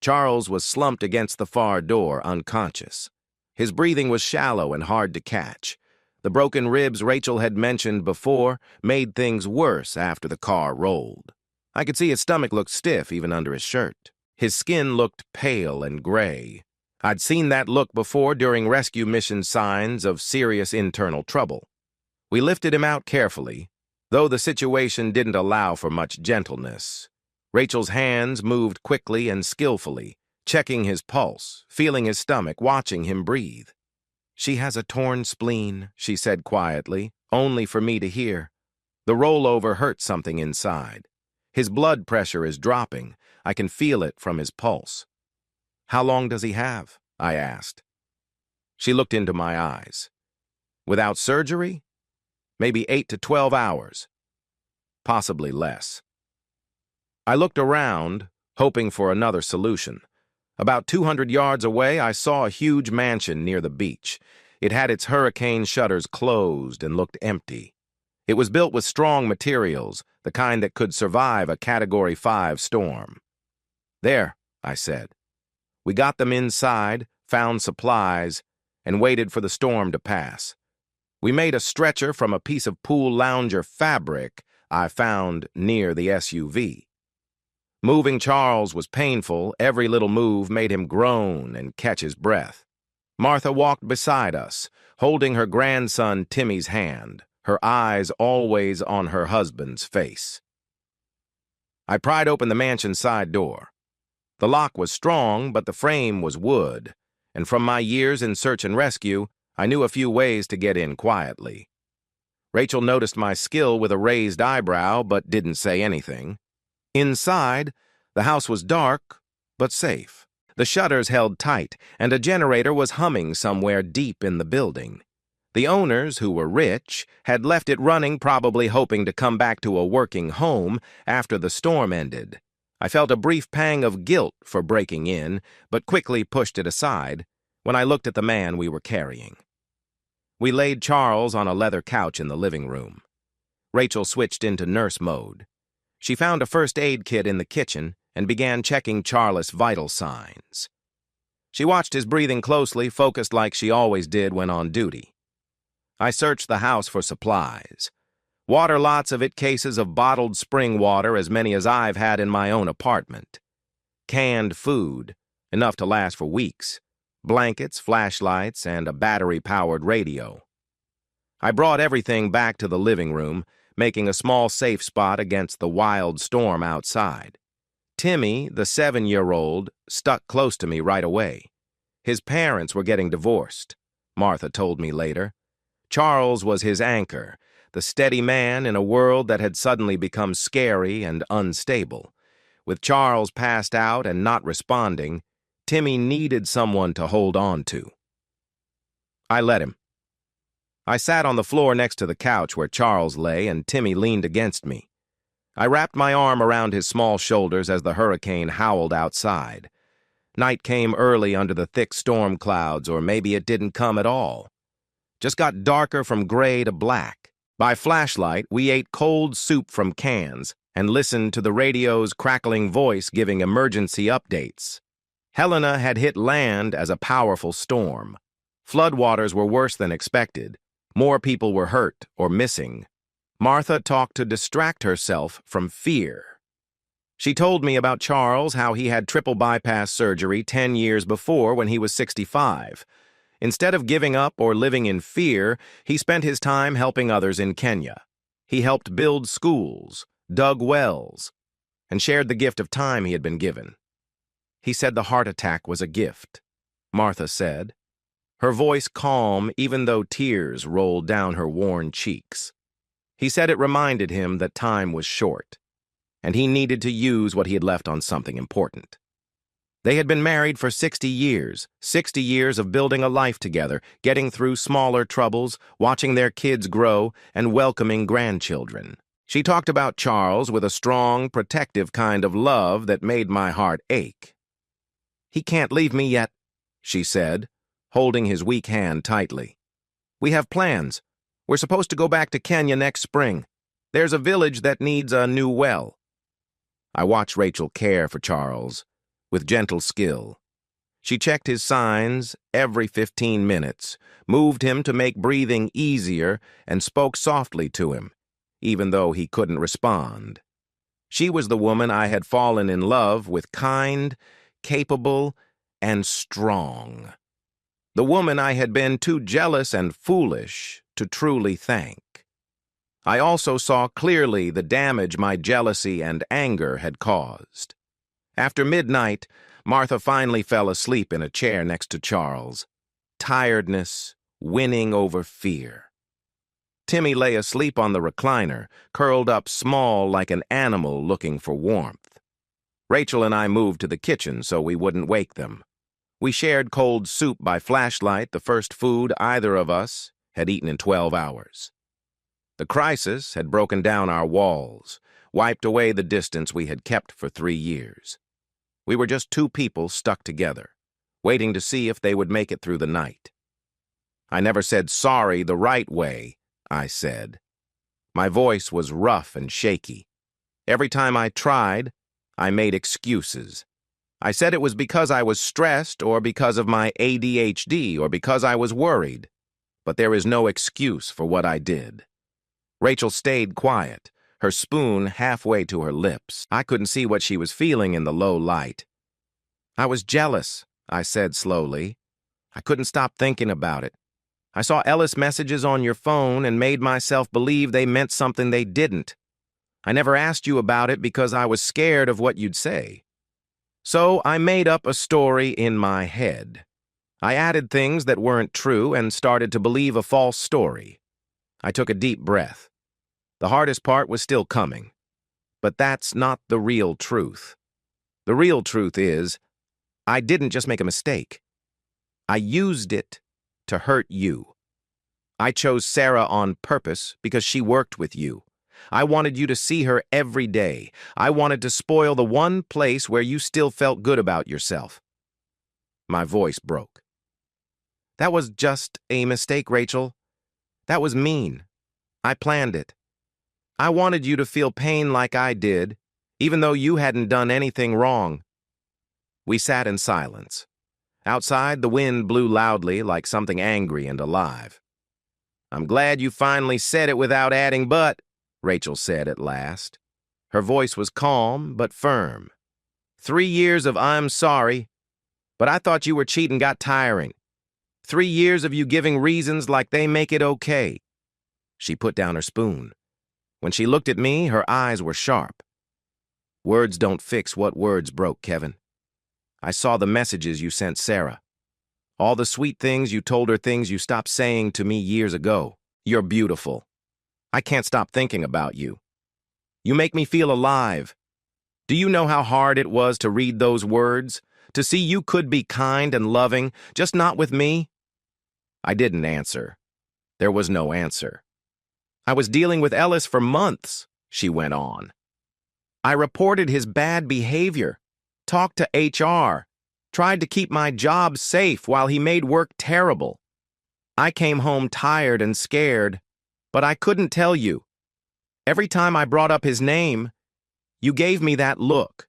Charles was slumped against the far door, unconscious. His breathing was shallow and hard to catch. The broken ribs Rachel had mentioned before made things worse after the car rolled. I could see his stomach looked stiff even under his shirt. His skin looked pale and gray. I'd seen that look before during rescue mission, signs of serious internal trouble. We lifted him out carefully, though the situation didn't allow for much gentleness. Rachel's hands moved quickly and skillfully, checking his pulse, feeling his stomach, watching him breathe. "She has a torn spleen," she said quietly, only for me to hear. The rollover hurt something inside. His blood pressure is dropping. I can feel it from his pulse. How long does he have? I asked. She looked into my eyes. Without surgery? Maybe 8 to 12 hours. Possibly less. I looked around, hoping for another solution. About 200 yards away, I saw a huge mansion near the beach. It had its hurricane shutters closed and looked empty. It was built with strong materials, the kind that could survive a Category 5 storm. There, I said. We got them inside, found supplies, and waited for the storm to pass. We made a stretcher from a piece of pool lounger fabric I found near the SUV. Moving Charles was painful. Every little move made him groan and catch his breath. Martha walked beside us, holding her grandson Timmy's hand, her eyes always on her husband's face. I pried open the mansion's side door. The lock was strong, but the frame was wood, and from my years in search and rescue, I knew a few ways to get in quietly. Rachel noticed my skill with a raised eyebrow, but didn't say anything. Inside, the house was dark, but safe. The shutters held tight, and a generator was humming somewhere deep in the building. The owners, who were rich, had left it running, probably hoping to come back to a working home after the storm ended. I felt a brief pang of guilt for breaking in, but quickly pushed it aside when I looked at the man we were carrying. We laid Charles on a leather couch in the living room. Rachel switched into nurse mode. She found a first aid kit in the kitchen and began checking Charles' vital signs. She watched his breathing closely, focused like she always did when on duty. I searched the house for supplies. Water, lots of it, cases of bottled spring water, as many as I've had in my own apartment. Canned food, enough to last for weeks. Blankets, flashlights, and a battery-powered radio. I brought everything back to the living room, making a small safe spot against the wild storm outside. Timmy, the 7-year-old, stuck close to me right away. His parents were getting divorced, Martha told me later. Charles was his anchor, the steady man in a world that had suddenly become scary and unstable. With Charles passed out and not responding, Timmy needed someone to hold on to. I let him. I sat on the floor next to the couch where Charles lay, and Timmy leaned against me. I wrapped my arm around his small shoulders as the hurricane howled outside. Night came early under the thick storm clouds, or maybe it didn't come at all. Just got darker from gray to black. By flashlight, we ate cold soup from cans and listened to the radio's crackling voice giving emergency updates. Helena had hit land as a powerful storm. Floodwaters were worse than expected. More people were hurt or missing. Martha talked to distract herself from fear. She told me about Charles, how he had triple bypass surgery 10 years before when he was 65. Instead of giving up or living in fear, he spent his time helping others in Kenya. He helped build schools, dug wells, and shared the gift of time he had been given. He said the heart attack was a gift, Martha said, her voice calm even though tears rolled down her worn cheeks. He said it reminded him that time was short, and he needed to use what he had left on something important. They had been married for 60 years of building a life together, getting through smaller troubles, watching their kids grow, and welcoming grandchildren. She talked about Charles with a strong, protective kind of love that made my heart ache. "He can't leave me yet," she said, holding his weak hand tightly. "We have plans. We're supposed to go back to Kenya next spring. There's a village that needs a new well." I watched Rachel care for Charles with gentle skill. She checked his signs every 15 minutes, moved him to make breathing easier, and spoke softly to him, even though he couldn't respond. She was the woman I had fallen in love with, kind, capable, and strong. The woman I had been too jealous and foolish to truly thank. I also saw clearly the damage my jealousy and anger had caused. After midnight, Martha finally fell asleep in a chair next to Charles, tiredness winning over fear. Timmy lay asleep on the recliner, curled up small like an animal looking for warmth. Rachel and I moved to the kitchen so we wouldn't wake them. We shared cold soup by flashlight, the first food either of us had eaten in 12 hours. The crisis had broken down our walls, wiped away the distance we had kept for 3 years. We were just two people stuck together, waiting to see if they would make it through the night. I never said sorry the right way, I said. My voice was rough and shaky. Every time I tried, I made excuses. I said it was because I was stressed or because of my ADHD or because I was worried. But there is no excuse for what I did. Rachel stayed quiet, her spoon halfway to her lips. I couldn't see what she was feeling in the low light. I was jealous, I said slowly. I couldn't stop thinking about it. I saw Ellis messages on your phone and made myself believe they meant something they didn't. I never asked you about it because I was scared of what you'd say. So I made up a story in my head. I added things that weren't true and started to believe a false story. I took a deep breath. The hardest part was still coming. But that's not the real truth. The real truth is, I didn't just make a mistake. I used it to hurt you. I chose Sarah on purpose because she worked with you. I wanted you to see her every day. I wanted to spoil the one place where you still felt good about yourself. My voice broke. That was just a mistake, Rachel. That was mean. I planned it. I wanted you to feel pain like I did, even though you hadn't done anything wrong. We sat in silence. Outside, the wind blew loudly like something angry and alive. I'm glad you finally said it without adding but, Rachel said at last. Her voice was calm but firm. 3 years of I'm sorry, but I thought you were cheating got tiring. 3 years of you giving reasons like they make it okay. She put down her spoon. When she looked at me, her eyes were sharp. Words don't fix what words broke, Kevin. I saw the messages you sent Sarah. All the sweet things you told her, things you stopped saying to me years ago. You're beautiful. I can't stop thinking about you. You make me feel alive. Do you know how hard it was to read those words? To see you could be kind and loving, just not with me? I didn't answer. There was no answer. I was dealing with Ellis for months, she went on. I reported his bad behavior, talked to HR, tried to keep my job safe while he made work terrible. I came home tired and scared, but I couldn't tell you. Every time I brought up his name, you gave me that look,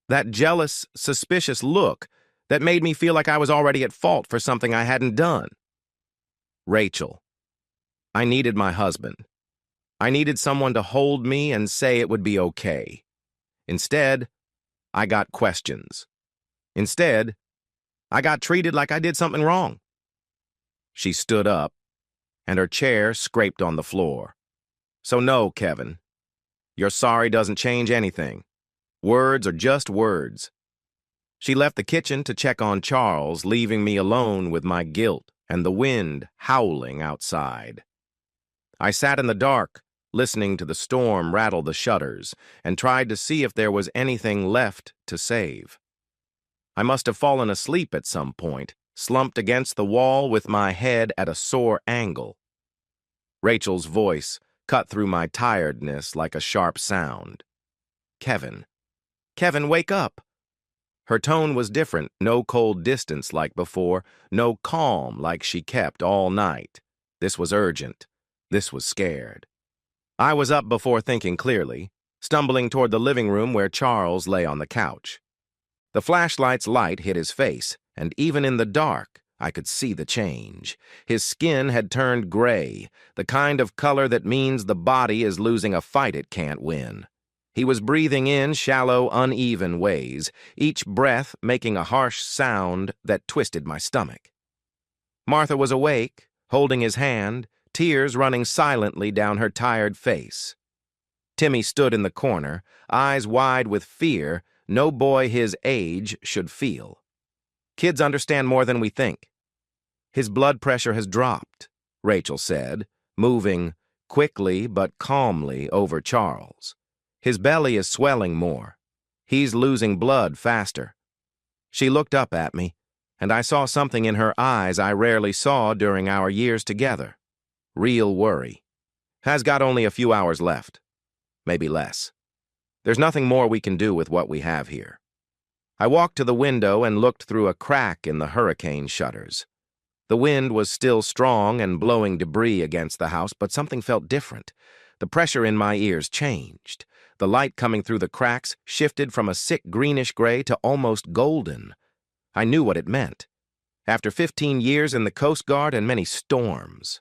that jealous, suspicious look that made me feel like I was already at fault for something I hadn't done. Rachel, I needed my husband. I needed someone to hold me and say it would be okay. Instead, I got questions. Instead, I got treated like I did something wrong. She stood up, and her chair scraped on the floor. So no, Kevin, your sorry doesn't change anything. Words are just words. She left the kitchen to check on Charles, leaving me alone with my guilt and the wind howling outside. I sat in the dark, listening to the storm rattle the shutters, and tried to see if there was anything left to save. I must have fallen asleep at some point, slumped against the wall with my head at a sore angle. Rachel's voice cut through my tiredness like a sharp sound. Kevin. Kevin, wake up. Her tone was different, no cold distance like before, no calm like she kept all night. This was urgent. This was scared. I was up before thinking clearly, stumbling toward the living room where Charles lay on the couch. The flashlight's light hit his face, and even in the dark, I could see the change. His skin had turned gray, the kind of color that means the body is losing a fight it can't win. He was breathing in shallow, uneven ways, each breath making a harsh sound that twisted my stomach. Martha was awake, holding his hand, tears running silently down her tired face. Timmy stood in the corner, eyes wide with fear no boy his age should feel. Kids understand more than we think. His blood pressure has dropped, Rachel said, moving quickly but calmly over Charles. His belly is swelling more. He's losing blood faster. She looked up at me, and I saw something in her eyes I rarely saw during our years together. Real worry. Has got only a few hours left. Maybe less. There's nothing more we can do with what we have here. I walked to the window and looked through a crack in the hurricane shutters. The wind was still strong and blowing debris against the house, but something felt different. The pressure in my ears changed. The light coming through the cracks shifted from a sick greenish gray to almost golden. I knew what it meant. After 15 years in the Coast Guard and many storms,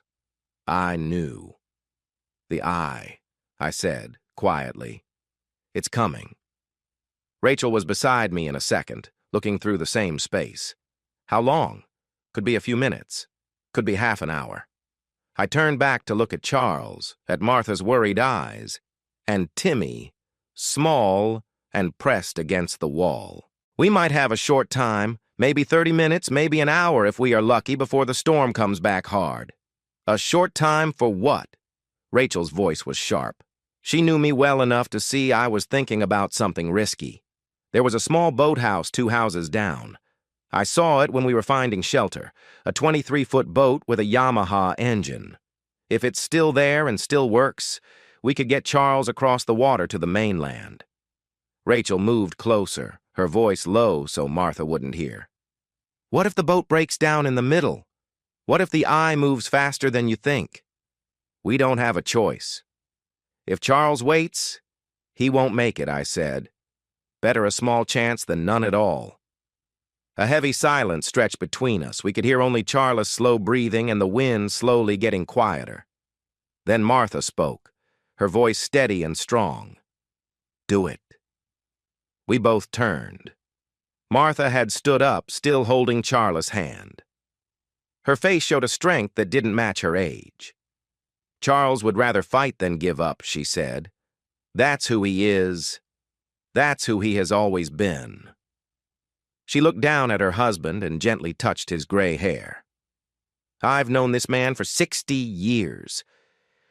I knew. The eye, I said, quietly. It's coming. Rachel was beside me in a second, looking through the same space. How long? Could be a few minutes. Could be half an hour. I turned back to look at Charles, at Martha's worried eyes, and Timmy, small and pressed against the wall. We might have a short time, maybe 30 minutes, maybe an hour if we are lucky before the storm comes back hard. A short time for what? Rachel's voice was sharp. She knew me well enough to see I was thinking about something risky. There was a small boathouse 2 houses down. I saw it when we were finding shelter, a 23-foot boat with a Yamaha engine. If it's still there and still works, we could get Charles across the water to the mainland. Rachel moved closer, her voice low so Martha wouldn't hear. What if the boat breaks down in the middle? What if the eye moves faster than you think? We don't have a choice. If Charles waits, he won't make it, I said. Better a small chance than none at all. A heavy silence stretched between us. We could hear only Charles' slow breathing and the wind slowly getting quieter. Then Martha spoke, her voice steady and strong. Do it. We both turned. Martha had stood up, still holding Charles' hand. Her face showed a strength that didn't match her age. Charles would rather fight than give up, she said. That's who he is. That's who he has always been. She looked down at her husband and gently touched his gray hair. I've known this man for 60 years.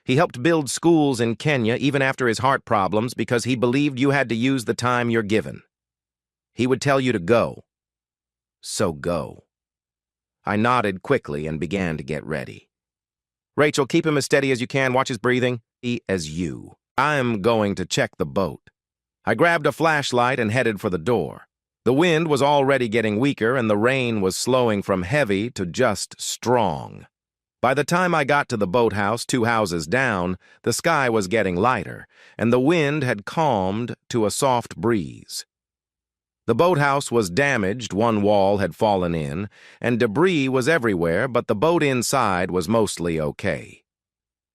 He helped build schools in Kenya even after his heart problems because he believed you had to use the time you're given. He would tell you to go. So go. I nodded quickly and began to get ready. Rachel, keep him as steady as you can. Watch his breathing. He as you. I'm going to check the boat. I grabbed a flashlight and headed for the door. The wind was already getting weaker and the rain was slowing from heavy to just strong. By the time I got to the boathouse 2 houses down, the sky was getting lighter, and the wind had calmed to a soft breeze. The boathouse was damaged, one wall had fallen in, and debris was everywhere, but the boat inside was mostly okay.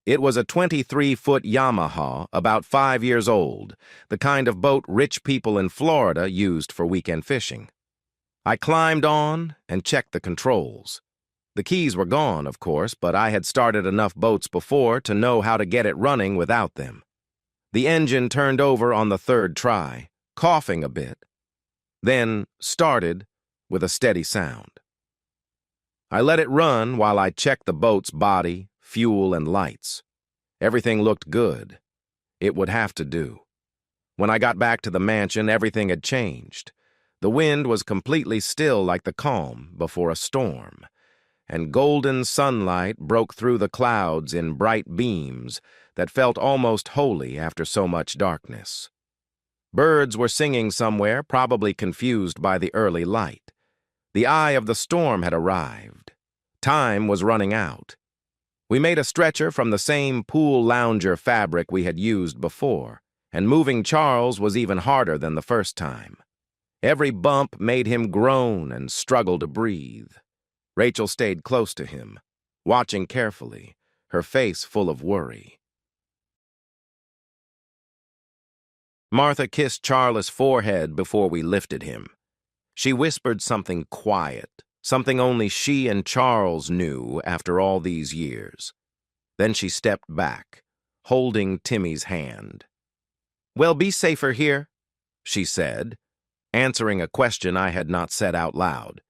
It was a 23-foot Yamaha, about 5 years old, the kind of boat rich people in Florida used for weekend fishing. I climbed on and checked the controls. The keys were gone, of course, but I had started enough boats before to know how to get it running without them. The engine turned over on the 3rd try, coughing a bit, then started with a steady sound. I let it run while I checked the boat's body, fuel, and lights. Everything looked good. It would have to do. When I got back to the mansion, everything had changed. The wind was completely still like the calm before a storm, and golden sunlight broke through the clouds in bright beams that felt almost holy after so much darkness. Birds were singing somewhere, probably confused by the early light. The eye of the storm had arrived. Time was running out. We made a stretcher from the same pool lounger fabric we had used before, and moving Charles was even harder than the first time. Every bump made him groan and struggle to breathe. Rachel stayed close to him, watching carefully, her face full of worry. Martha kissed Charles' forehead before we lifted him. She whispered something quiet, something only she and Charles knew after all these years. Then she stepped back, holding Timmy's hand. "Well, be safer here," she said, answering a question I had not said out loud.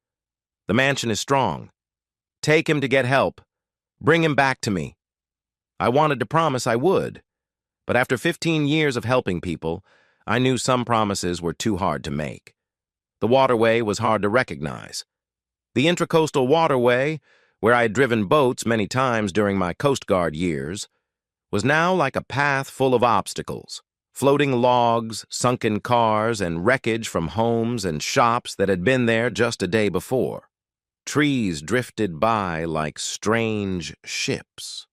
"The mansion is strong. Take him to get help. Bring him back to me." I wanted to promise I would. But after 15 years of helping people, I knew some promises were too hard to make. The waterway was hard to recognize. The Intracoastal Waterway, where I had driven boats many times during my Coast Guard years, was now like a path full of obstacles. Floating logs, sunken cars, and wreckage from homes and shops that had been there just a day before. Trees drifted by like strange ships.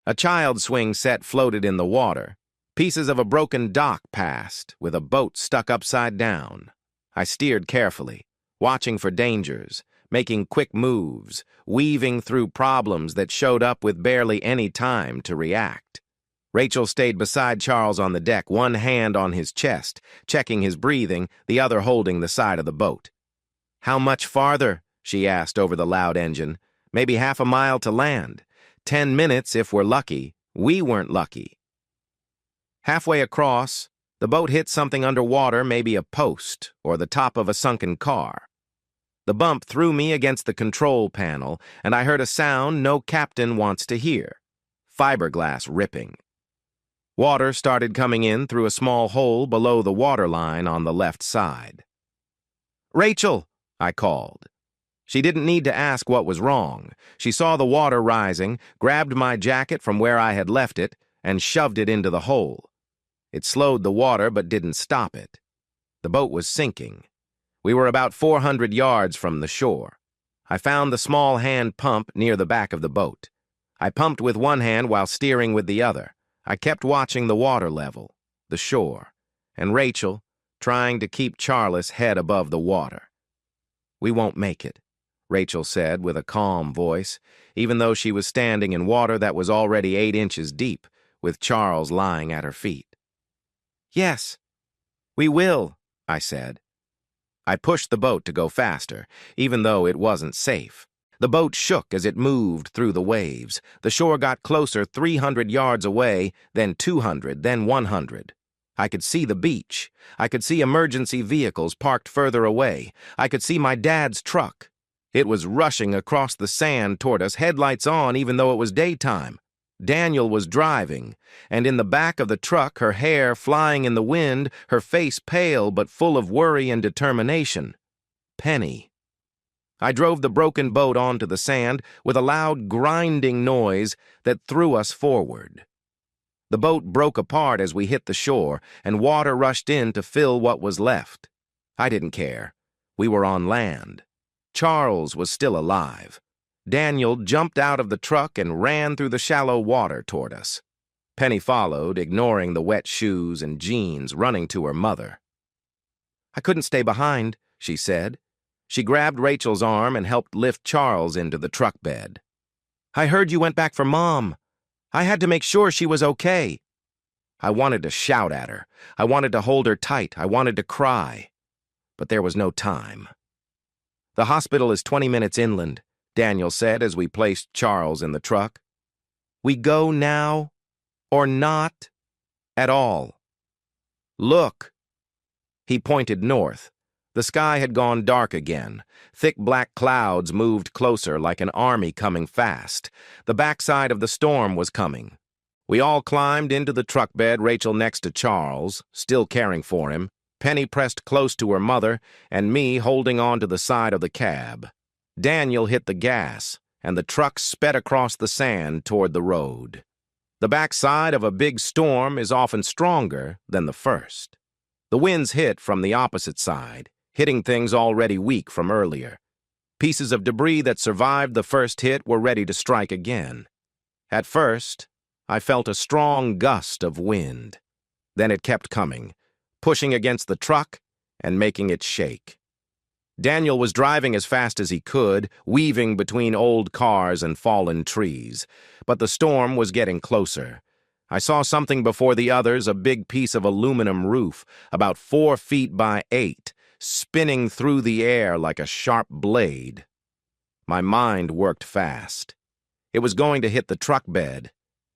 A child swing set floated in the water. Pieces of a broken dock passed, with a boat stuck upside down. I steered carefully, watching for dangers, making quick moves, weaving through problems that showed up with barely any time to react. Rachel stayed beside Charles on the deck, one hand on his chest, checking his breathing, the other holding the side of the boat. "How much farther?" she asked over the loud engine. "Maybe half a mile to land. 10 minutes if we're lucky." We weren't lucky. Halfway across, the boat hit something underwater, maybe a post or the top of a sunken car. The bump threw me against the control panel, and I heard a sound no captain wants to hear: fiberglass ripping. Water started coming in through a small hole below the waterline on the left side. "Rachel!" I called. She didn't need to ask what was wrong. She saw the water rising, grabbed my jacket from where I had left it, and shoved it into the hole. It slowed the water but didn't stop it. The boat was sinking. We were about 400 yards from the shore. I found the small hand pump near the back of the boat. I pumped with one hand while steering with the other. I kept watching the water level, the shore, and Rachel, trying to keep Charles' head above the water. "We won't make it," Rachel said with a calm voice, even though she was standing in water that was already 8 inches deep, with Charles lying at her feet. "Yes, we will," I said. I pushed the boat to go faster, even though it wasn't safe. The boat shook as it moved through the waves. The shore got closer, 300 yards away, then 200, then 100. I could see the beach. I could see emergency vehicles parked further away. I could see my dad's truck. It was rushing across the sand toward us, headlights on even though it was daytime. Daniel was driving, and in the back of the truck, her hair flying in the wind, her face pale but full of worry and determination. Penny. I drove the broken boat onto the sand with a loud grinding noise that threw us forward. The boat broke apart as we hit the shore, and water rushed in to fill what was left. I didn't care. We were on land. Charles was still alive. Daniel jumped out of the truck and ran through the shallow water toward us. Penny followed, ignoring the wet shoes and jeans, running to her mother. "I couldn't stay behind," she said. She grabbed Rachel's arm and helped lift Charles into the truck bed. "I heard you went back for Mom. I had to make sure she was okay." I wanted to shout at her. I wanted to hold her tight. I wanted to cry. But there was no time. "The hospital is 20 minutes inland," Daniel said as we placed Charles in the truck. "We go now, or not at all. Look." He pointed north. The sky had gone dark again. Thick black clouds moved closer like an army coming fast. The backside of the storm was coming. We all climbed into the truck bed, Rachel next to Charles, still caring for him, Penny pressed close to her mother, and me holding on to the side of the cab. Daniel hit the gas, and the truck sped across the sand toward the road. The backside of a big storm is often stronger than the first. The winds hit from the opposite side, hitting things already weak from earlier. Pieces of debris that survived the first hit were ready to strike again. At first, I felt a strong gust of wind. Then it kept coming, pushing against the truck and making it shake. Daniel was driving as fast as he could, weaving between old cars and fallen trees. But the storm was getting closer. I saw something before the others, a big piece of aluminum roof, about 4 feet by 8, spinning through the air like a sharp blade. My mind worked fast. It was going to hit the truck bed.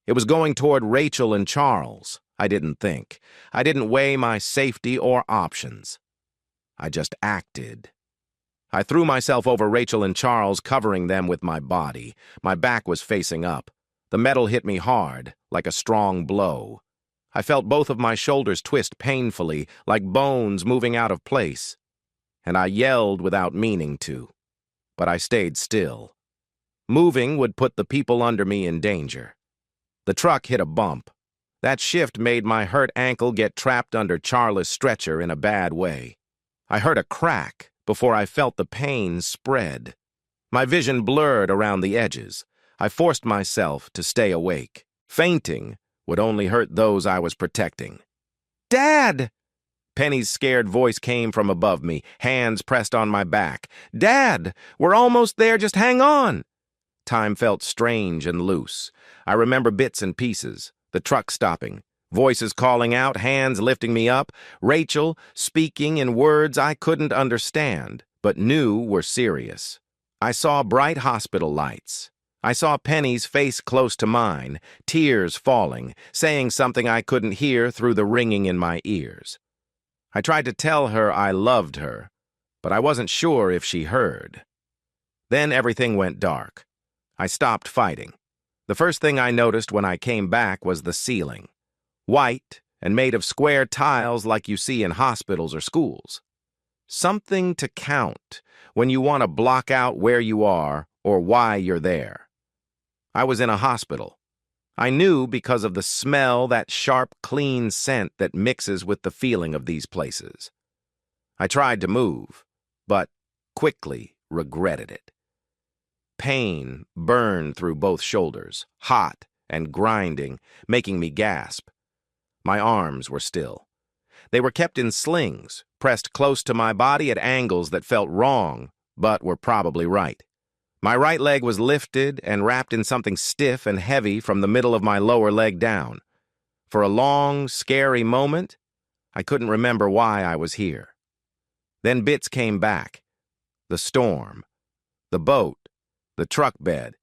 It was going toward Rachel and Charles. I didn't think. I didn't weigh my safety or options. I just acted. I threw myself over Rachel and Charles, covering them with my body. My back was facing up. The metal hit me hard, like a strong blow. I felt both of my shoulders twist painfully, like bones moving out of place. And I yelled without meaning to. But I stayed still. Moving would put the people under me in danger. The truck hit a bump. That shift made my hurt ankle get trapped under Charlie's stretcher in a bad way. I heard a crack before I felt the pain spread. My vision blurred around the edges. I forced myself to stay awake. Fainting would only hurt those I was protecting. "Dad!" Penny's scared voice came from above me, hands pressed on my back. "Dad, we're almost there, just hang on!" Time felt strange and loose. I remember bits and pieces, the truck stopping, voices calling out, hands lifting me up, Rachel speaking in words I couldn't understand, but knew were serious. I saw bright hospital lights. I saw Penny's face close to mine, tears falling, saying something I couldn't hear through the ringing in my ears. I tried to tell her I loved her, but I wasn't sure if she heard. Then everything went dark. I stopped fighting. The first thing I noticed when I came back was the ceiling. White and made of square tiles like you see in hospitals or schools. Something to count when you want to block out where you are or why you're there. I was in a hospital. I knew because of the smell, that sharp, clean scent that mixes with the feeling of these places. I tried to move, but quickly regretted it. Pain burned through both shoulders, hot and grinding, making me gasp. My arms were still. They were kept in slings, pressed close to my body at angles that felt wrong, but were probably right. My right leg was lifted and wrapped in something stiff and heavy from the middle of my lower leg down. For a long, scary moment, I couldn't remember why I was here. Then bits came back. The storm, the boat, the truck bed,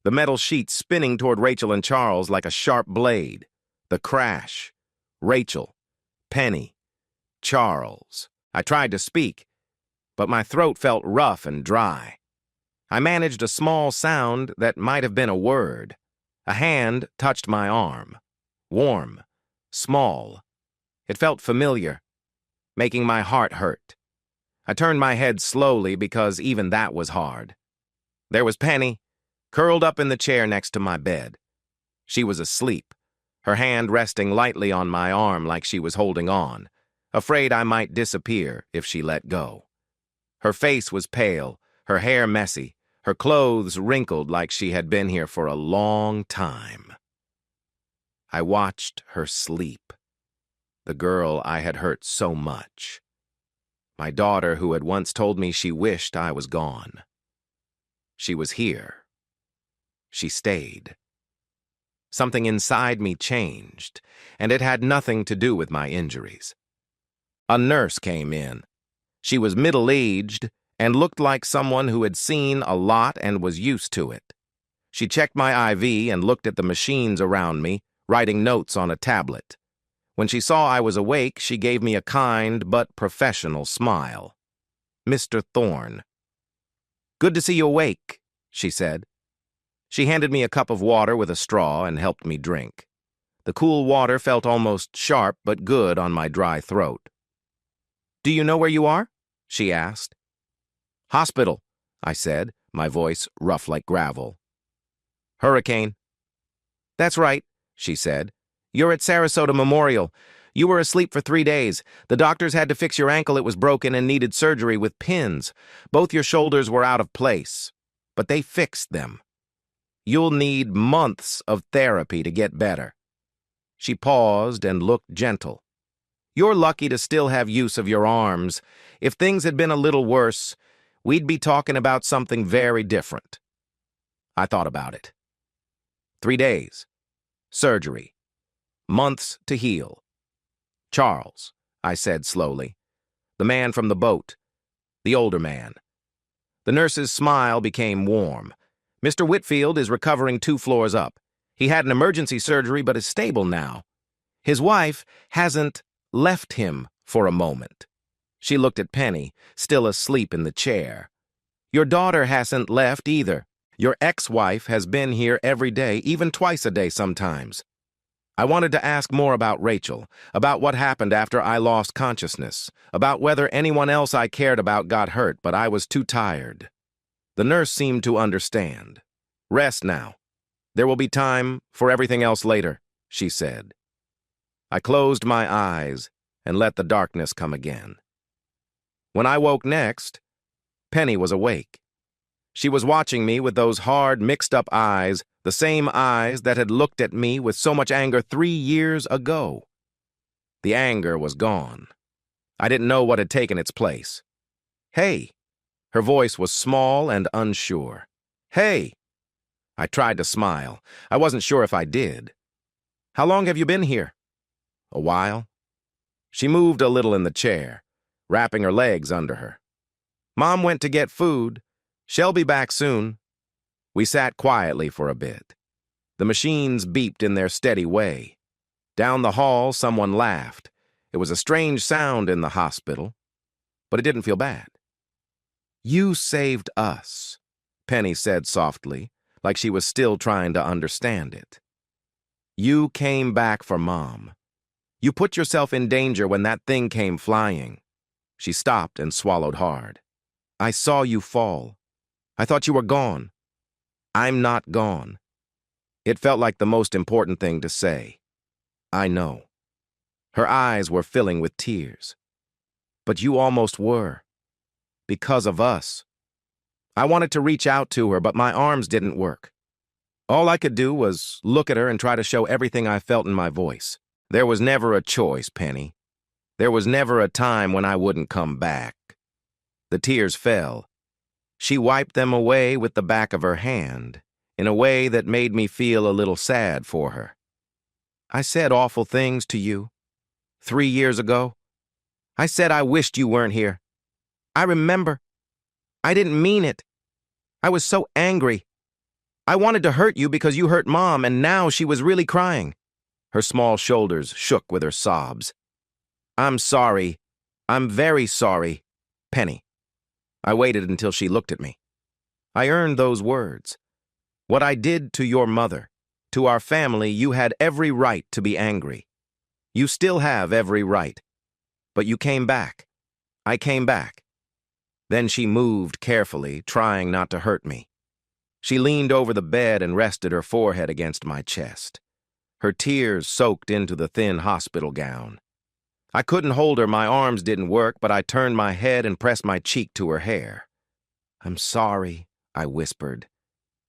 the metal sheet spinning toward Rachel and Charles like a sharp blade, the crash, Rachel, Penny, Charles. I tried to speak, but my throat felt rough and dry. I managed a small sound that might have been a word. A hand touched my arm. Warm, small. It felt familiar, making my heart hurt. I turned my head slowly because even that was hard. There was Penny, curled up in the chair next to my bed. She was asleep, her hand resting lightly on my arm like she was holding on, afraid I might disappear if she let go. Her face was pale, her hair messy, her clothes wrinkled like she had been here for a long time. I watched her sleep, the girl I had hurt so much. My daughter who had once told me she wished I was gone. She was here. She stayed. Something inside me changed, and it had nothing to do with my injuries. A nurse came in. She was middle-aged and looked like someone who had seen a lot and was used to it. She checked my IV and looked at the machines around me, writing notes on a tablet. When she saw I was awake, she gave me a kind but professional smile. "Mr. Thorne." "Good to see you awake," she said. She handed me a cup of water with a straw and helped me drink. The cool water felt almost sharp but good on my dry throat. "Do you know where you are?" she asked. "Hospital," I said, my voice rough like gravel. "Hurricane." "That's right," she said. "You're at Sarasota Memorial. You were asleep for 3 days. The doctors had to fix your ankle. It was broken and needed surgery with pins. Both your shoulders were out of place, but they fixed them. You'll need months of therapy to get better." She paused and looked gentle. "You're lucky to still have use of your arms. If things had been a little worse, we'd be talking about something very different." I thought about it. 3 days. Surgery. Months to heal. "Charles," I said slowly. "The man from the boat. The older man." The nurse's smile became warm. "Mr. Whitfield is recovering 2 floors up. He had an emergency surgery but is stable now. His wife hasn't left him for a moment." She looked at Penny, still asleep in the chair. "Your daughter hasn't left either," Your ex-wife has been here every day, even twice a day sometimes. I wanted to ask more about Rachel, about what happened after I lost consciousness, about whether anyone else I cared about got hurt, but I was too tired. The nurse seemed to understand. Rest now. There will be time for everything else later, she said. I closed my eyes and let the darkness come again. When I woke next, Penny was awake. She was watching me with those hard, mixed-up eyes, the same eyes that had looked at me with so much anger 3 years ago. The anger was gone. I didn't know what had taken its place. Hey. Her voice was small and unsure. Hey. I tried to smile. I wasn't sure if I did. How long have you been here? A while. She moved a little in the chair, wrapping her legs under her. Mom went to get food. She'll be back soon. We sat quietly for a bit. The machines beeped in their steady way. Down the hall, someone laughed. It was a strange sound in the hospital, but it didn't feel bad. You saved us, Penny said softly, like she was still trying to understand it. You came back for Mom. You put yourself in danger when that thing came flying. She stopped and swallowed hard. I saw you fall. I thought you were gone. I'm not gone. It felt like the most important thing to say. I know. Her eyes were filling with tears. But you almost were. Because of us. I wanted to reach out to her, but my arms didn't work. All I could do was look at her and try to show everything I felt in my voice. There was never a choice, Penny. There was never a time when I wouldn't come back. The tears fell. She wiped them away with the back of her hand, in a way that made me feel a little sad for her. I said awful things to you. 3 years ago. I said I wished you weren't here. I remember. I didn't mean it. I was so angry. I wanted to hurt you because you hurt Mom, and now she was really crying. Her small shoulders shook with her sobs. I'm sorry. I'm very sorry, Penny. I waited until she looked at me. I earned those words. What I did to your mother, to our family, you had every right to be angry. You still have every right. But you came back. I came back. Then she moved carefully, trying not to hurt me. She leaned over the bed and rested her forehead against my chest. Her tears soaked into the thin hospital gown. I couldn't hold her, my arms didn't work, but I turned my head and pressed my cheek to her hair. I'm sorry, I whispered,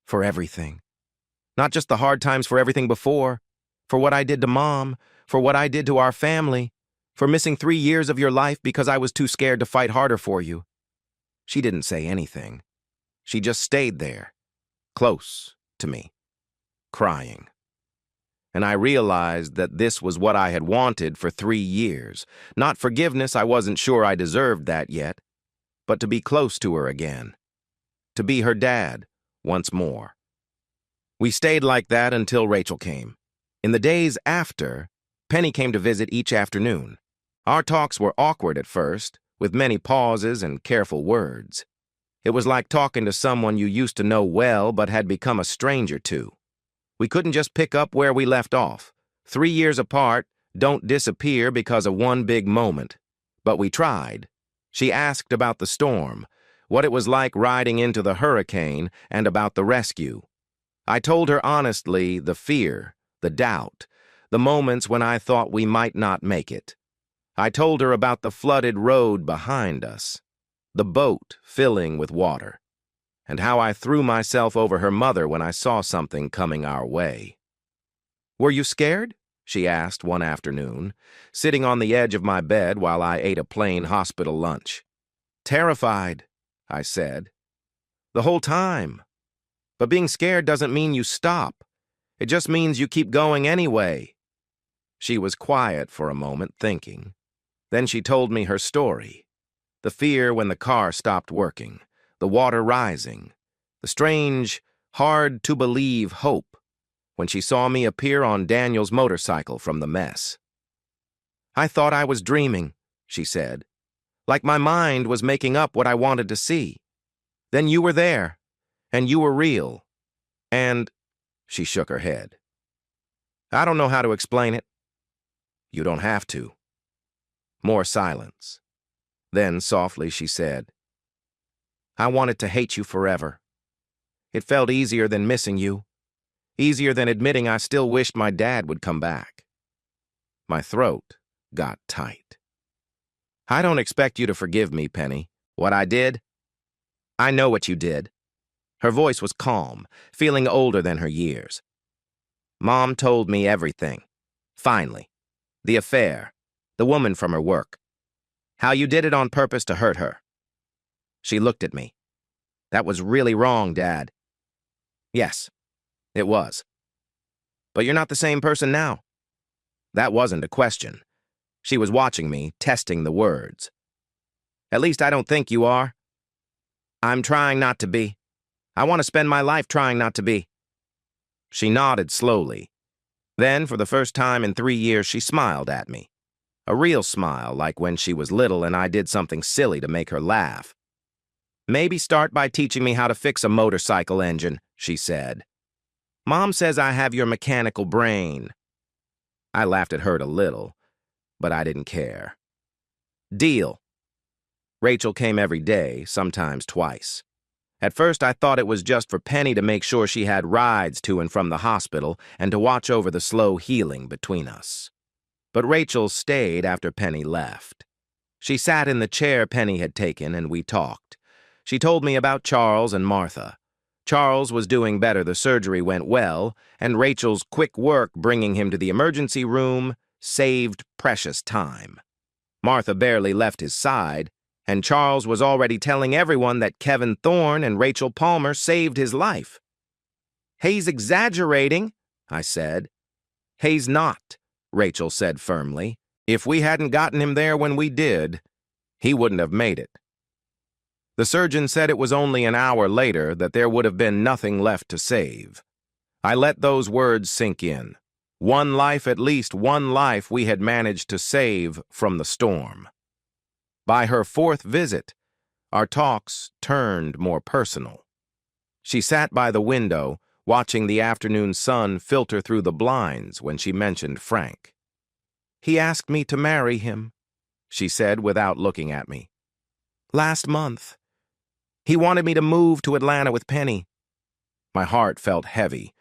for everything. Not just the hard times, for everything before, for what I did to Mom, for what I did to our family, for missing 3 years of your life because I was too scared to fight harder for you. She didn't say anything. She just stayed there, close to me, crying. And I realized that this was what I had wanted for 3 years. Not forgiveness, I wasn't sure I deserved that yet, but to be close to her again. To be her dad once more. We stayed like that until Rachel came. In the days after, Penny came to visit each afternoon. Our talks were awkward at first, with many pauses and careful words. It was like talking to someone you used to know well but had become a stranger to. We couldn't just pick up where we left off. 3 years apart don't disappear because of one big moment. But we tried. She asked about the storm, what it was like riding into the hurricane, and about the rescue. I told her honestly the fear, the doubt, the moments when I thought we might not make it. I told her about the flooded road behind us, the boat filling with water, and how I threw myself over her mother when I saw something coming our way. Were you scared? She asked one afternoon, sitting on the edge of my bed while I ate a plain hospital lunch. Terrified, I said. The whole time. But being scared doesn't mean you stop. It just means you keep going anyway. She was quiet for a moment, thinking. Then she told me her story. The fear when the car stopped working, the water rising, the strange, hard-to-believe hope when she saw me appear on Daniel's motorcycle from the mess. I thought I was dreaming, she said, like my mind was making up what I wanted to see. Then you were there, And you were real. And she shook her head. I don't know how to explain it. You don't have to. More silence. Then, softly, she said, I wanted to hate you forever. It felt easier than missing you. Easier than admitting I still wished my dad would come back. My throat got tight. I don't expect you to forgive me, Penny. What I did? I know what you did. Her voice was calm, feeling older than her years. Mom told me everything. Finally. The affair. The woman from her work. How you did it on purpose to hurt her. She looked at me. That was really wrong, Dad. Yes, it was. But you're not the same person now. That wasn't a question. She was watching me, testing the words. At least I don't think you are. I'm trying not to be. I want to spend my life trying not to be. She nodded slowly. Then, for the first time in 3 years, she smiled at me. A real smile, like when she was little and I did something silly to make her laugh. Maybe start by teaching me how to fix a motorcycle engine, she said. Mom says I have your mechanical brain. I laughed at her a little, but I didn't care. Deal. Rachel came every day, sometimes twice. At first, I thought it was just for Penny to make sure she had rides to and from the hospital and to watch over the slow healing between us. But Rachel stayed after Penny left. She sat in the chair Penny had taken and we talked. She told me about Charles and Martha. Charles was doing better, the surgery went well, and Rachel's quick work bringing him to the emergency room saved precious time. Martha barely left his side, and Charles was already telling everyone that Kevin Thorne and Rachel Palmer saved his life. He's exaggerating, I said. He's not, Rachel said firmly. If we hadn't gotten him there when we did, he wouldn't have made it. The surgeon said it was only an hour later that there would have been nothing left to save. I let those words sink in. One life, at least one life, we had managed to save from the storm. By her 4th visit, our talks turned more personal. She sat by the window, watching the afternoon sun filter through the blinds when she mentioned Frank. He asked me to marry him, she said without looking at me. Last month. He wanted me to move to Atlanta with Penny. My heart felt heavy.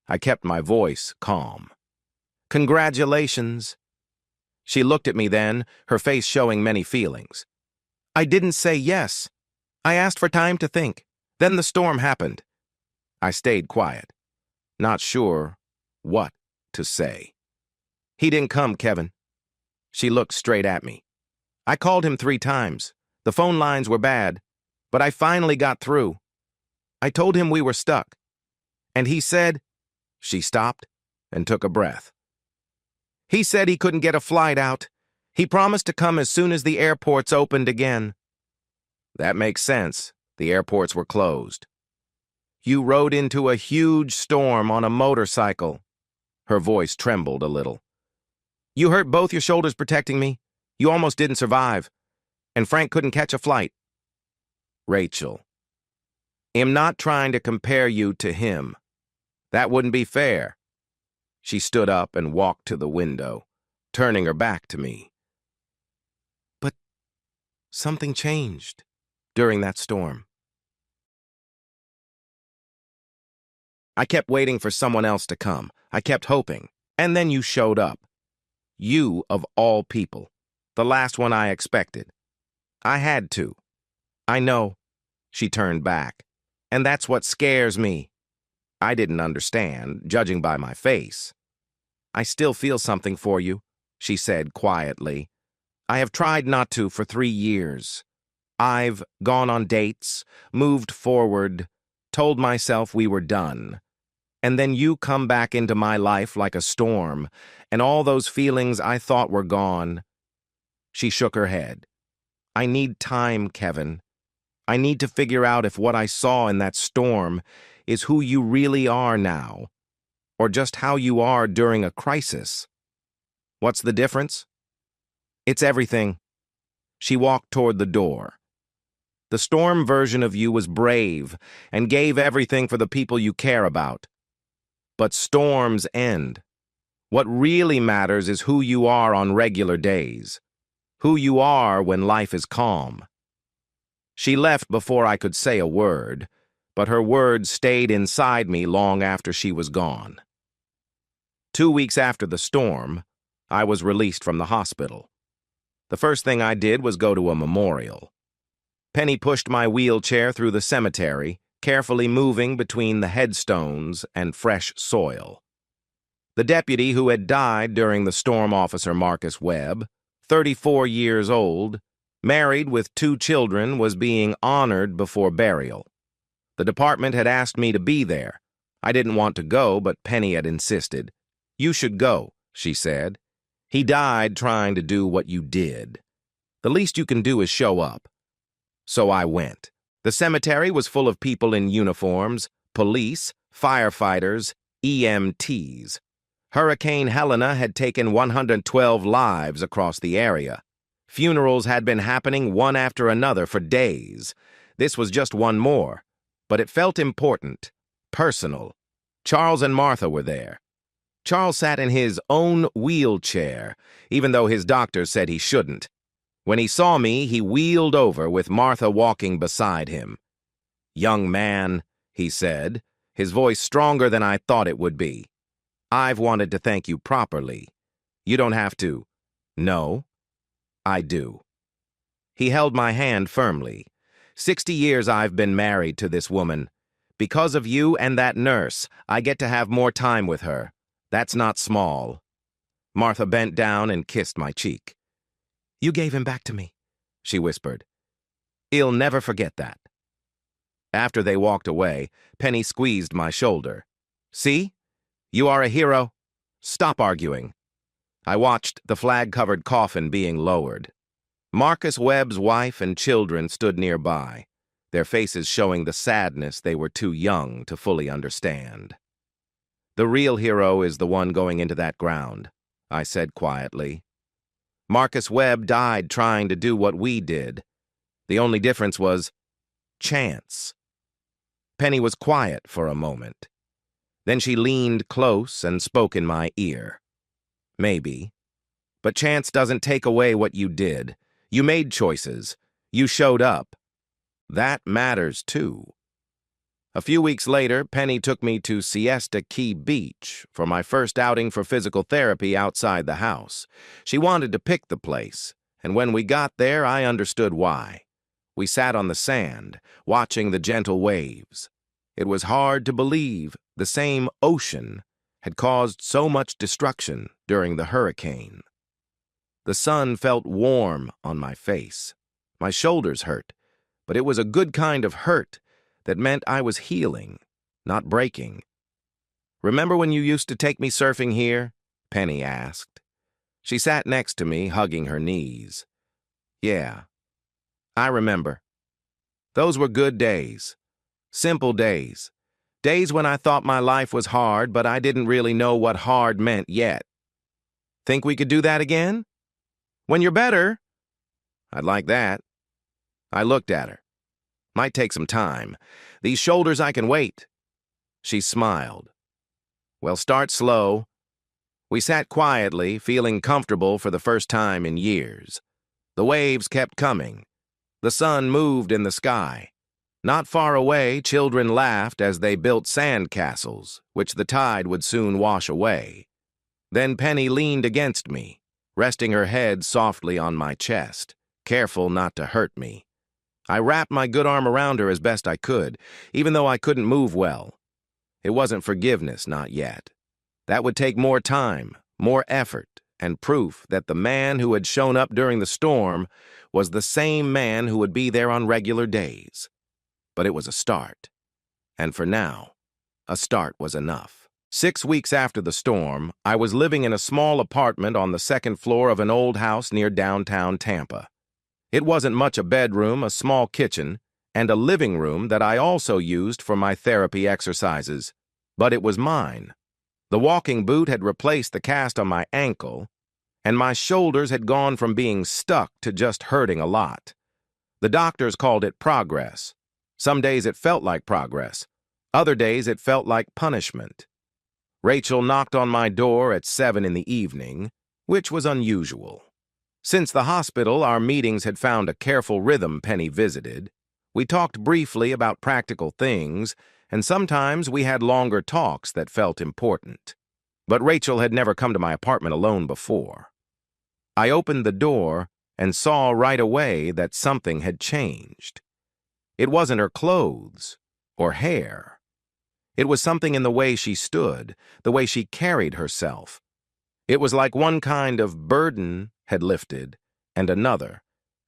I kept my voice calm. Congratulations. She looked at me then, her face showing many feelings. I didn't say yes. I asked for time to think. Then the storm happened. I stayed quiet, not sure what to say. He didn't come, Kevin. She looked straight at me. I called him 3 times. The phone lines were bad, but I finally got through. I told him we were stuck. And he said, she stopped and took a breath. He said he couldn't get a flight out. He promised to come as soon as the airports opened again. That makes sense. The airports were closed. You rode into a huge storm on a motorcycle. Her voice trembled a little. You hurt both your shoulders protecting me. You almost didn't survive. And Frank couldn't catch a flight. Rachel. I'm not trying to compare you to him. That wouldn't be fair. She stood up and walked to the window, turning her back to me. But something changed during that storm. I kept waiting for someone else to come. I kept hoping. And then you showed up. You, of all people. The last one I expected. I had to. I know. She turned back. And that's what scares me. I didn't understand, judging by my face. I still feel something for you, she said quietly. I have tried not to for 3 years. I've gone on dates, moved forward, told myself we were done. And then you come back into my life like a storm, and all those feelings I thought were gone. She shook her head. I need time, Kevin. I need to figure out if what I saw in that storm is who you really are now, or just how you are during a crisis. What's the difference? It's everything. She walked toward the door. The storm version of you was brave and gave everything for the people you care about. But storms end. What really matters is who you are on regular days, who you are when life is calm. She left before I could say a word, but her words stayed inside me long after she was gone. 2 weeks after the storm, I was released from the hospital. The first thing I did was go to a memorial. Penny pushed my wheelchair through the cemetery, carefully moving between the headstones and fresh soil. The deputy who had died during the storm, Officer Marcus Webb, 34 years old, married with 2 children, was being honored before burial. The department had asked me to be there. I didn't want to go, but Penny had insisted. "You should go," she said. "He died trying to do what you did. The least you can do is show up." So I went. The cemetery was full of people in uniforms, police, firefighters, EMTs. Hurricane Helena had taken 112 lives across the area. Funerals had been happening one after another for days. This was just one more, but it felt important, personal. Charles and Martha were there. Charles sat in his own wheelchair, even though his doctors said he shouldn't. When he saw me, he wheeled over with Martha walking beside him. "Young man," he said, his voice stronger than I thought it would be. "I've wanted to thank you properly. You don't have to." "No, I do." He held my hand firmly. 60 years I've been married to this woman. Because of you and that nurse, I get to have more time with her. That's not small. Martha bent down and kissed my cheek. "You gave him back to me," she whispered. "He'll never forget that." After they walked away, Penny squeezed my shoulder. "See? You are a hero. Stop arguing." I watched the flag-covered coffin being lowered. Marcus Webb's wife and children stood nearby, their faces showing the sadness they were too young to fully understand. "The real hero is the one going into that ground," I said quietly. "Marcus Webb died trying to do what we did. The only difference was chance." Penny was quiet for a moment. Then she leaned close and spoke in my ear. "Maybe. But chance doesn't take away what you did. You made choices. You showed up. That matters, too." A few weeks later, Penny took me to Siesta Key Beach for my first outing for physical therapy outside the house. She wanted to pick the place, and when we got there, I understood why. We sat on the sand, watching the gentle waves. It was hard to believe the same ocean had caused so much destruction during the hurricane. The sun felt warm on my face. My shoulders hurt, but it was a good kind of hurt that meant I was healing, not breaking. "Remember when you used to take me surfing here?" Penny asked. She sat next to me, hugging her knees. "Yeah, I remember. Those were good days. Simple days. Days when I thought my life was hard, but I didn't really know what hard meant yet. Think we could do that again? When you're better?" "I'd like that." I looked at her. "Might take some time. These shoulders, I can wait." She smiled. "Well, start slow." We sat quietly, feeling comfortable for the first time in years. The waves kept coming. The sun moved in the sky. Not far away, children laughed as they built sand castles, which the tide would soon wash away. Then Penny leaned against me, resting her head softly on my chest, careful not to hurt me. I wrapped my good arm around her as best I could, even though I couldn't move well. It wasn't forgiveness, not yet. That would take more time, more effort, and proof that the man who had shown up during the storm was the same man who would be there on regular days. But it was a start. And for now, a start was enough. 6 weeks after the storm, I was living in a small apartment on the second floor of an old house near downtown Tampa. It wasn't much a bedroom, a small kitchen, and a living room that I also used for my therapy exercises. But it was mine. The walking boot had replaced the cast on my ankle, and my shoulders had gone from being stuck to just hurting a lot. The doctors called it progress. Some days it felt like progress. Other days it felt like punishment. Rachel knocked on my door at 7 in the evening, which was unusual. Since the hospital, our meetings had found a careful rhythm Penny visited. We talked briefly about practical things, and sometimes we had longer talks that felt important. But Rachel had never come to my apartment alone before. I opened the door and saw right away that something had changed. It wasn't her clothes or hair. It was something in the way she stood, the way she carried herself. It was like one kind of burden had lifted, and another,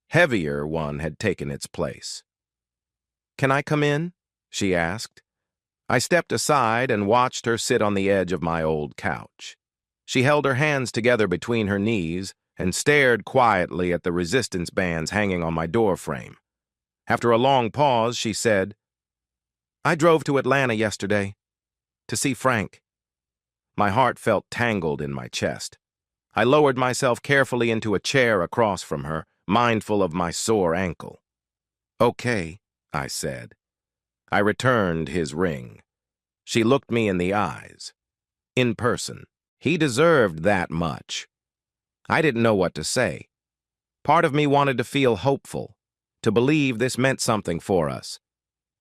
heavier one had taken its place. "Can I come in?" she asked. I stepped aside and watched her sit on the edge of my old couch. She held her hands together between her knees and stared quietly at the resistance bands hanging on my door frame. After a long pause, she said, "I drove to Atlanta yesterday to see Frank." My heart felt tangled in my chest. I lowered myself carefully into a chair across from her, mindful of my sore ankle. "Okay," I said. I returned his ring. She looked me in the eyes. In person. He deserved that much. I didn't know what to say. Part of me wanted to feel hopeful, to believe this meant something for us.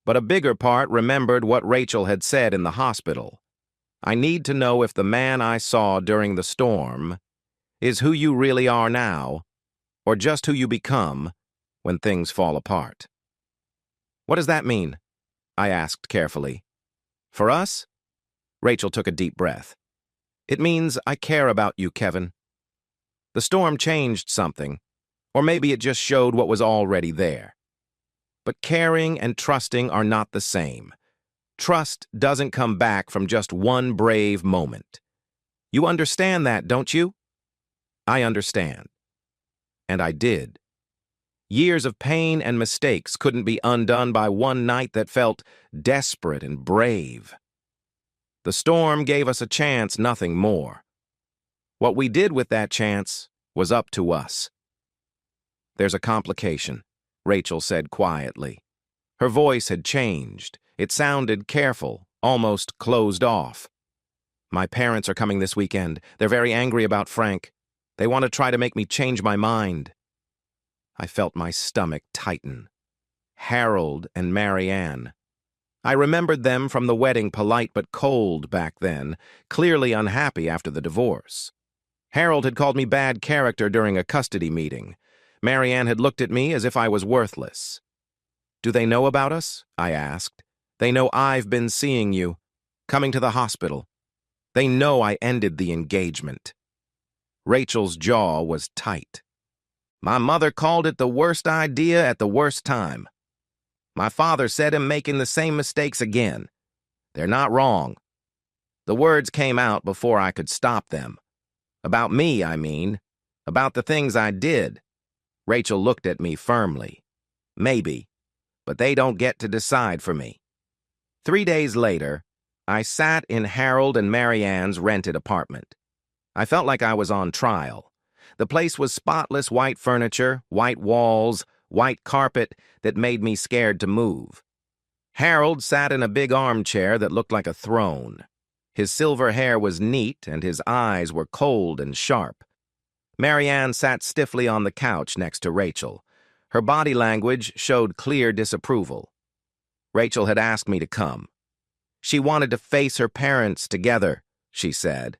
But a bigger part remembered what Rachel had said in the hospital. I need to know if the man I saw during the storm is who you really are now, or just who you become when things fall apart. "What does that mean?" I asked carefully. "For us?" Rachel took a deep breath. "It means I care about you, Kevin. The storm changed something, or maybe it just showed what was already there. But caring and trusting are not the same. Trust doesn't come back from just one brave moment. You understand that, don't you?" I understand. And I did. Years of pain and mistakes couldn't be undone by one night that felt desperate and brave. The storm gave us a chance, nothing more. What we did with that chance was up to us. "There's a complication," Rachel said quietly. Her voice had changed. It sounded careful, almost closed off. "My parents are coming this weekend. They're very angry about Frank. They want to try to make me change my mind." I felt my stomach tighten. Harold and Marianne. I remembered them from the wedding, polite but cold back then, clearly unhappy after the divorce. Harold had called me bad character during a custody meeting. Marianne had looked at me as if I was worthless. "Do they know about us?" I asked. "They know I've been seeing you, coming to the hospital. They know I ended the engagement." Rachel's jaw was tight. "My mother called it the worst idea at the worst time. My father said I'm making the same mistakes again. They're not wrong." The words came out before I could stop them. About me, I mean. About the things I did. Rachel looked at me firmly. "Maybe, but they don't get to decide for me." 3 days later, I sat in Harold and Marianne's rented apartment. I felt like I was on trial. The place was spotless white furniture, white walls, white carpet that made me scared to move. Harold sat in a big armchair that looked like a throne. His silver hair was neat and his eyes were cold and sharp. Marianne sat stiffly on the couch next to Rachel. Her body language showed clear disapproval. Rachel had asked me to come. She wanted to face her parents together, she said.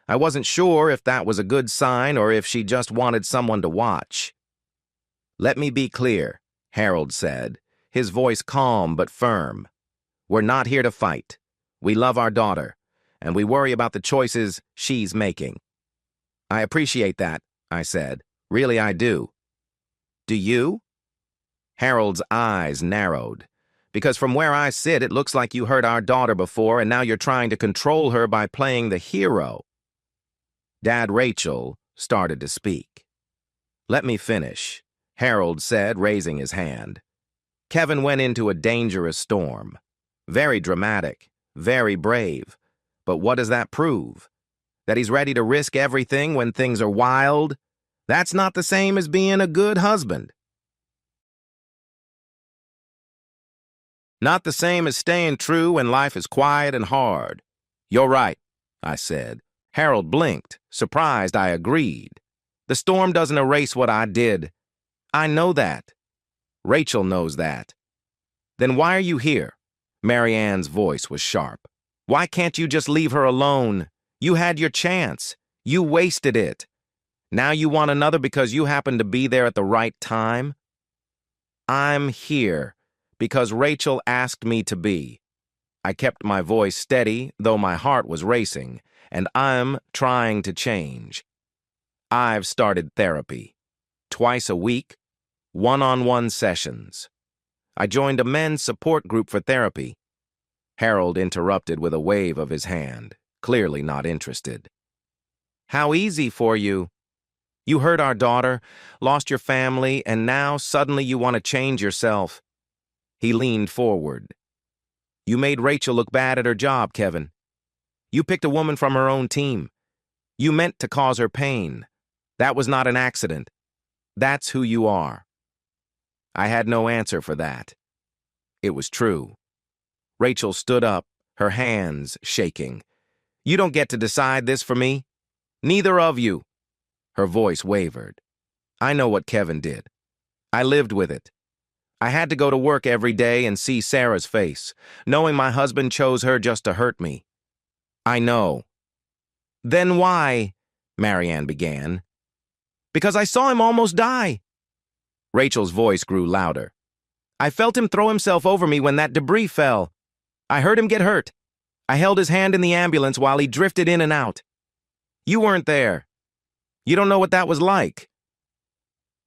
I wasn't sure if that was a good sign or if she just wanted someone to watch. "Let me be clear," Harold said, his voice calm but firm. "We're not here to fight. We love our daughter, and we worry about the choices she's making." "I appreciate that," I said. "Really, I do." "Do you?" Harold's eyes narrowed. "Because from where I sit, it looks like you hurt our daughter before, and now you're trying to control her by playing the hero." Dad Rachel started to speak. "Let me finish," Harold said, raising his hand. "Kevin went into a dangerous storm. Very dramatic, very brave. But what does that prove? That he's ready to risk everything when things are wild? That's not the same as being a good husband." Not the same as staying true when life is quiet and hard. You're right, I said. Harold blinked, surprised I agreed. The storm doesn't erase what I did. I know that. Rachel knows that. Then why are you here? Mary Ann's voice was sharp. Why can't you just leave her alone? You had your chance. You wasted it. Now you want another because you happened to be there at the right time? I'm here because Rachel asked me to be. I kept my voice steady, though my heart was racing, and I'm trying to change. I've started therapy. Twice a week, one-on-one sessions. I joined a men's support group for therapy. Harold interrupted with a wave of his hand, clearly not interested. How easy for you. You hurt our daughter, lost your family, and now suddenly you want to change yourself. He leaned forward. You made Rachel look bad at her job, Kevin. You picked a woman from her own team. You meant to cause her pain. That was not an accident. That's who you are. I had no answer for that. It was true. Rachel stood up, her hands shaking. You don't get to decide this for me. Neither of you. Her voice wavered. I know what Kevin did. I lived with it. I had to go to work every day and see Sarah's face, knowing my husband chose her just to hurt me. I know. Then why? Mary Ann began. Because I saw him almost die. Rachel's voice grew louder. I felt him throw himself over me when that debris fell. I heard him get hurt. I held his hand in the ambulance while he drifted in and out. You weren't there. You don't know what that was like.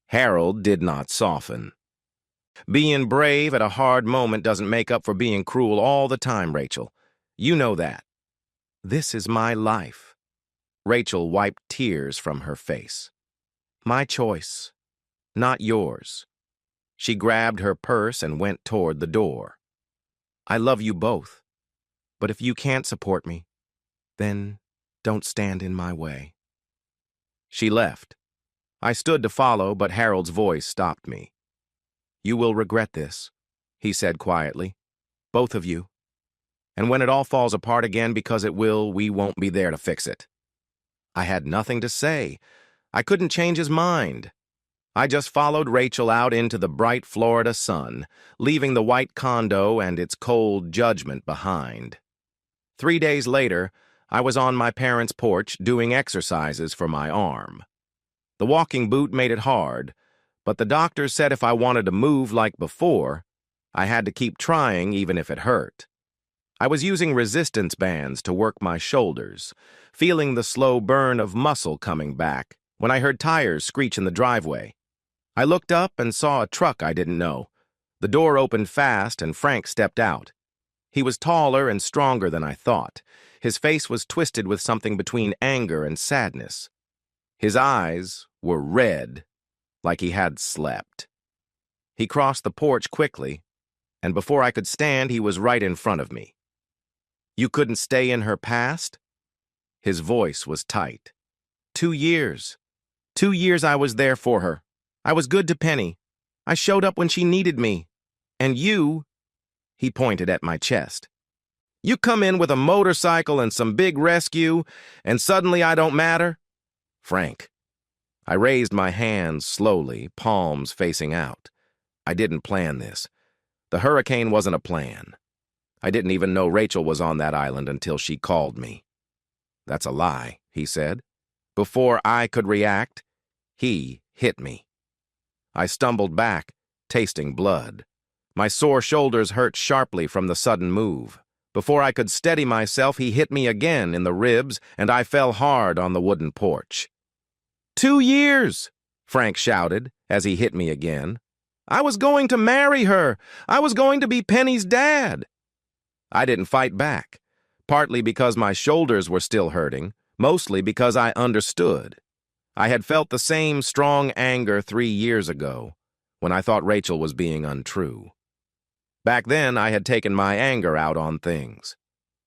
Harold did not soften. Being brave at a hard moment doesn't make up for being cruel all the time, Rachel. You know that. This is my life. Rachel wiped tears from her face. My choice, not yours. She grabbed her purse and went toward the door. I love you both, but if you can't support me, then don't stand in my way. She left. I stood to follow, but Harold's voice stopped me. You will regret this, he said quietly. Both of you. And when it all falls apart again, because it will, we won't be there to fix it. I had nothing to say. I couldn't change his mind. I just followed Rachel out into the bright Florida sun, leaving the white condo and its cold judgment behind. 3 days later, I was on my parents' porch doing exercises for my arm. The walking boot made it hard, but the doctor said if I wanted to move like before, I had to keep trying even if it hurt. I was using resistance bands to work my shoulders, feeling the slow burn of muscle coming back when I heard tires screech in the driveway. I looked up and saw a truck I didn't know. The door opened fast and Frank stepped out. He was taller and stronger than I thought. His face was twisted with something between anger and sadness. His eyes were red, like he had slept. He crossed the porch quickly, and before I could stand, he was right in front of me. You couldn't stay in her past? His voice was tight. 2 years. 2 years I was there for her. I was good to Penny. I showed up when she needed me. And you, he pointed at my chest. You come in with a motorcycle and some big rescue, and suddenly I don't matter? Frank. I raised my hands slowly, palms facing out. I didn't plan this. The hurricane wasn't a plan. I didn't even know Rachel was on that island until she called me. That's a lie, he said. Before I could react, he hit me. I stumbled back, tasting blood. My sore shoulders hurt sharply from the sudden move. Before I could steady myself, he hit me again in the ribs, and I fell hard on the wooden porch. 2 years, Frank shouted as he hit me again. I was going to marry her. I was going to be Penny's dad. I didn't fight back, partly because my shoulders were still hurting, mostly because I understood. I had felt the same strong anger 3 years ago, when I thought Rachel was being untrue. Back then, I had taken my anger out on things.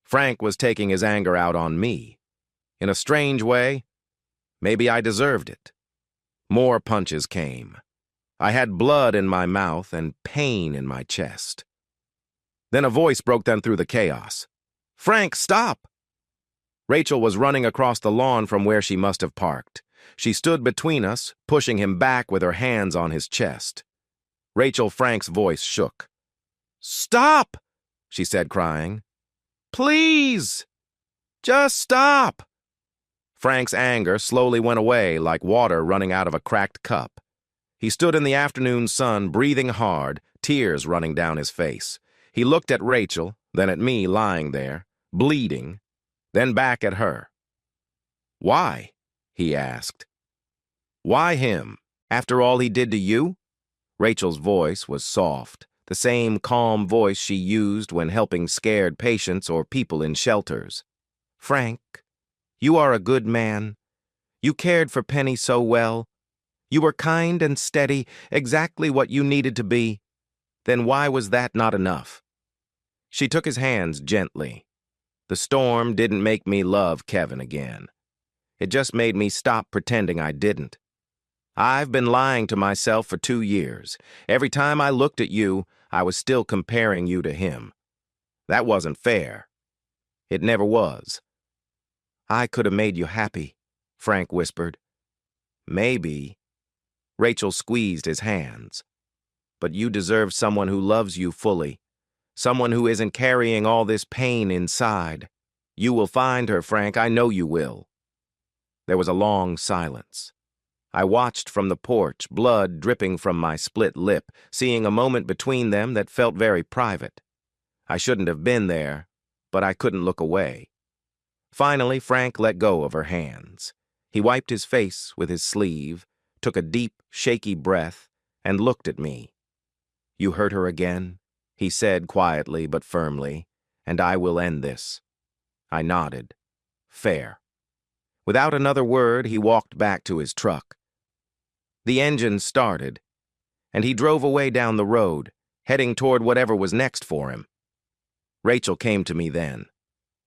Frank was taking his anger out on me. In a strange way, maybe I deserved it. More punches came. I had blood in my mouth and pain in my chest. Then a voice broke then through the chaos. "Frank, stop!" Rachel was running across the lawn from where she must have parked. She stood between us, pushing him back with her hands on his chest. Frank's voice shook. "Stop!" she said, crying. "Please! Just stop!" Frank's anger slowly went away like water running out of a cracked cup. He stood in the afternoon sun, breathing hard, tears running down his face. He looked at Rachel, then at me lying there, bleeding, then back at her. "Why?" he asked. "Why him? After all he did to you?" Rachel's voice was soft, the same calm voice she used when helping scared patients or people in shelters. "Frank, you are a good man. You cared for Penny so well. You were kind and steady, exactly what you needed to be. Then why was that not enough?" She took his hands gently. The storm didn't make me love Kevin again. It just made me stop pretending I didn't. I've been lying to myself for 2 years. Every time I looked at you, I was still comparing you to him. That wasn't fair. It never was. "I could have made you happy," Frank whispered. "Maybe." Rachel squeezed his hands. "But you deserve someone who loves you fully. Someone who isn't carrying all this pain inside. You will find her, Frank. I know you will." There was a long silence. I watched from the porch, blood dripping from my split lip, seeing a moment between them that felt very private. I shouldn't have been there, but I couldn't look away. Finally, Frank let go of her hands. He wiped his face with his sleeve, took a deep, shaky breath, and looked at me. "You hurt her again?" he said quietly but firmly, "and I will end this." I nodded. "Fair." Without another word, he walked back to his truck. The engine started, and he drove away down the road, heading toward whatever was next for him. Rachel came to me then.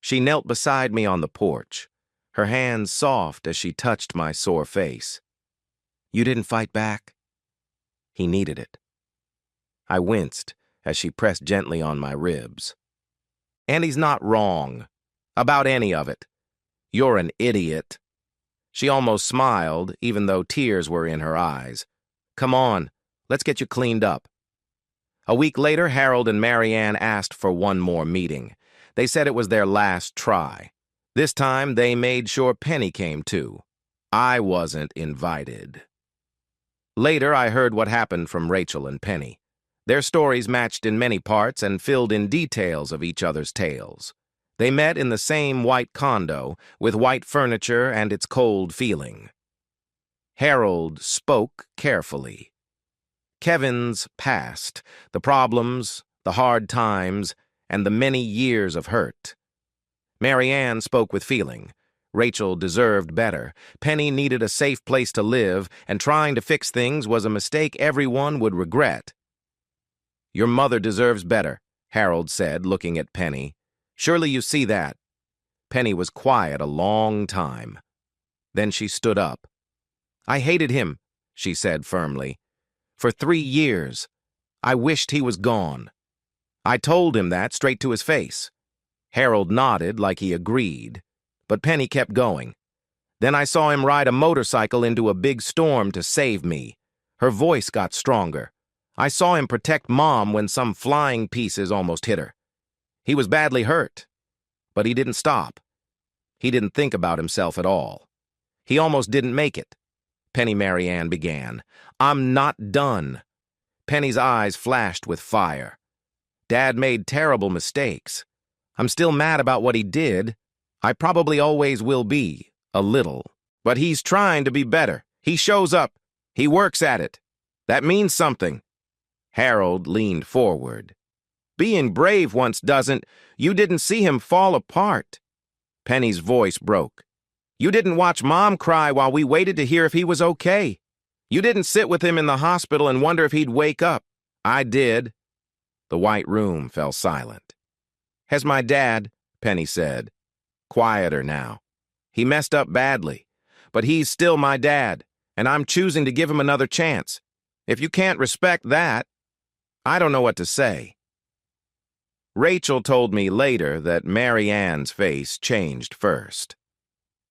She knelt beside me on the porch, her hands soft as she touched my sore face. "You didn't fight back?" He needed it. I winced as she pressed gently on my ribs. "And he's not wrong about any of it. You're an idiot." She almost smiled, even though tears were in her eyes. "Come on, let's get you cleaned up." A week later, Harold and Marianne asked for one more meeting. They said it was their last try. This time, they made sure Penny came too. I wasn't invited. Later, I heard what happened from Rachel and Penny. Their stories matched in many parts and filled in details of each other's tales. They met in the same white condo, with white furniture and its cold feeling. Harold spoke carefully. Kevin's past, the problems, the hard times, and the many years of hurt. Marianne spoke with feeling. Rachel deserved better. Penny needed a safe place to live, and trying to fix things was a mistake everyone would regret. "Your mother deserves better," Harold said, looking at Penny. "Surely you see that." Penny was quiet a long time. Then she stood up. "I hated him," she said firmly. "For 3 years. I wished he was gone. I told him that straight to his face." Harold nodded like he agreed, but Penny kept going. "Then I saw him ride a motorcycle into a big storm to save me." Her voice got stronger. "I saw him protect Mom when some flying pieces almost hit her. He was badly hurt, but he didn't stop. He didn't think about himself at all. He almost didn't make it." Penny Marianne began. "I'm not done." Penny's eyes flashed with fire. "Dad made terrible mistakes. I'm still mad about what he did. I probably always will be, a little. But he's trying to be better. He shows up. He works at it. That means something." Harold leaned forward. "Being brave once doesn't. You didn't see him fall apart." Penny's voice broke. "You didn't watch Mom cry while we waited to hear if he was okay. You didn't sit with him in the hospital and wonder if he'd wake up. I did." The white room fell silent. "Has my dad," Penny said. Quieter now. "He messed up badly, but he's still my dad, and I'm choosing to give him another chance. If you can't respect that, I don't know what to say." Rachel told me later that Mary Ann's face changed first.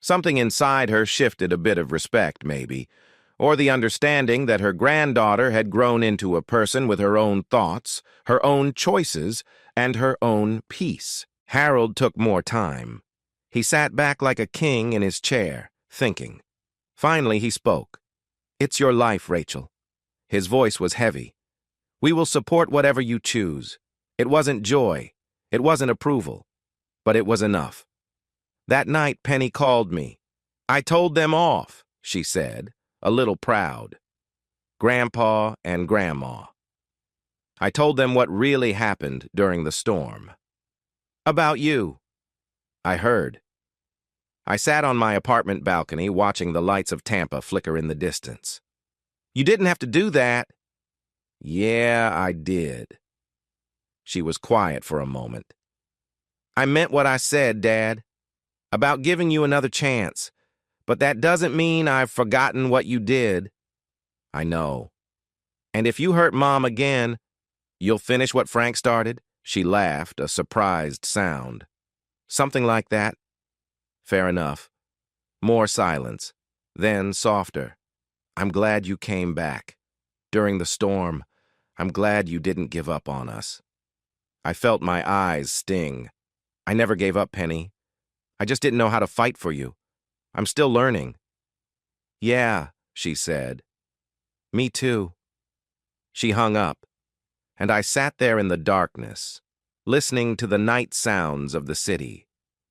Something inside her shifted a bit of respect, maybe, or the understanding that her granddaughter had grown into a person with her own thoughts, her own choices, and her own peace. Harold took more time. He sat back like a king in his chair, thinking. Finally, he spoke. "It's your life, Rachel." His voice was heavy. "We will support whatever you choose." It wasn't joy. It wasn't approval. But it was enough. That night, Penny called me. "I told them off," she said, a little proud. Grandpa and Grandma. I told them what really happened during the storm. "About you." I heard. I sat on my apartment balcony watching the lights of Tampa flicker in the distance. "You didn't have to do that." "Yeah, I did." She was quiet for a moment. "I meant what I said, Dad, about giving you another chance, but that doesn't mean I've forgotten what you did." "I know. And if you hurt Mom again, you'll finish what Frank started?" She laughed, a surprised sound. "Something like that." "Fair enough." More silence, then softer. "I'm glad you came back. During the storm, I'm glad you didn't give up on us." I felt my eyes sting. "I never gave up, Penny. I just didn't know how to fight for you. I'm still learning." "Yeah," she said. "Me too." She hung up, and I sat there in the darkness, listening to the night sounds of the city,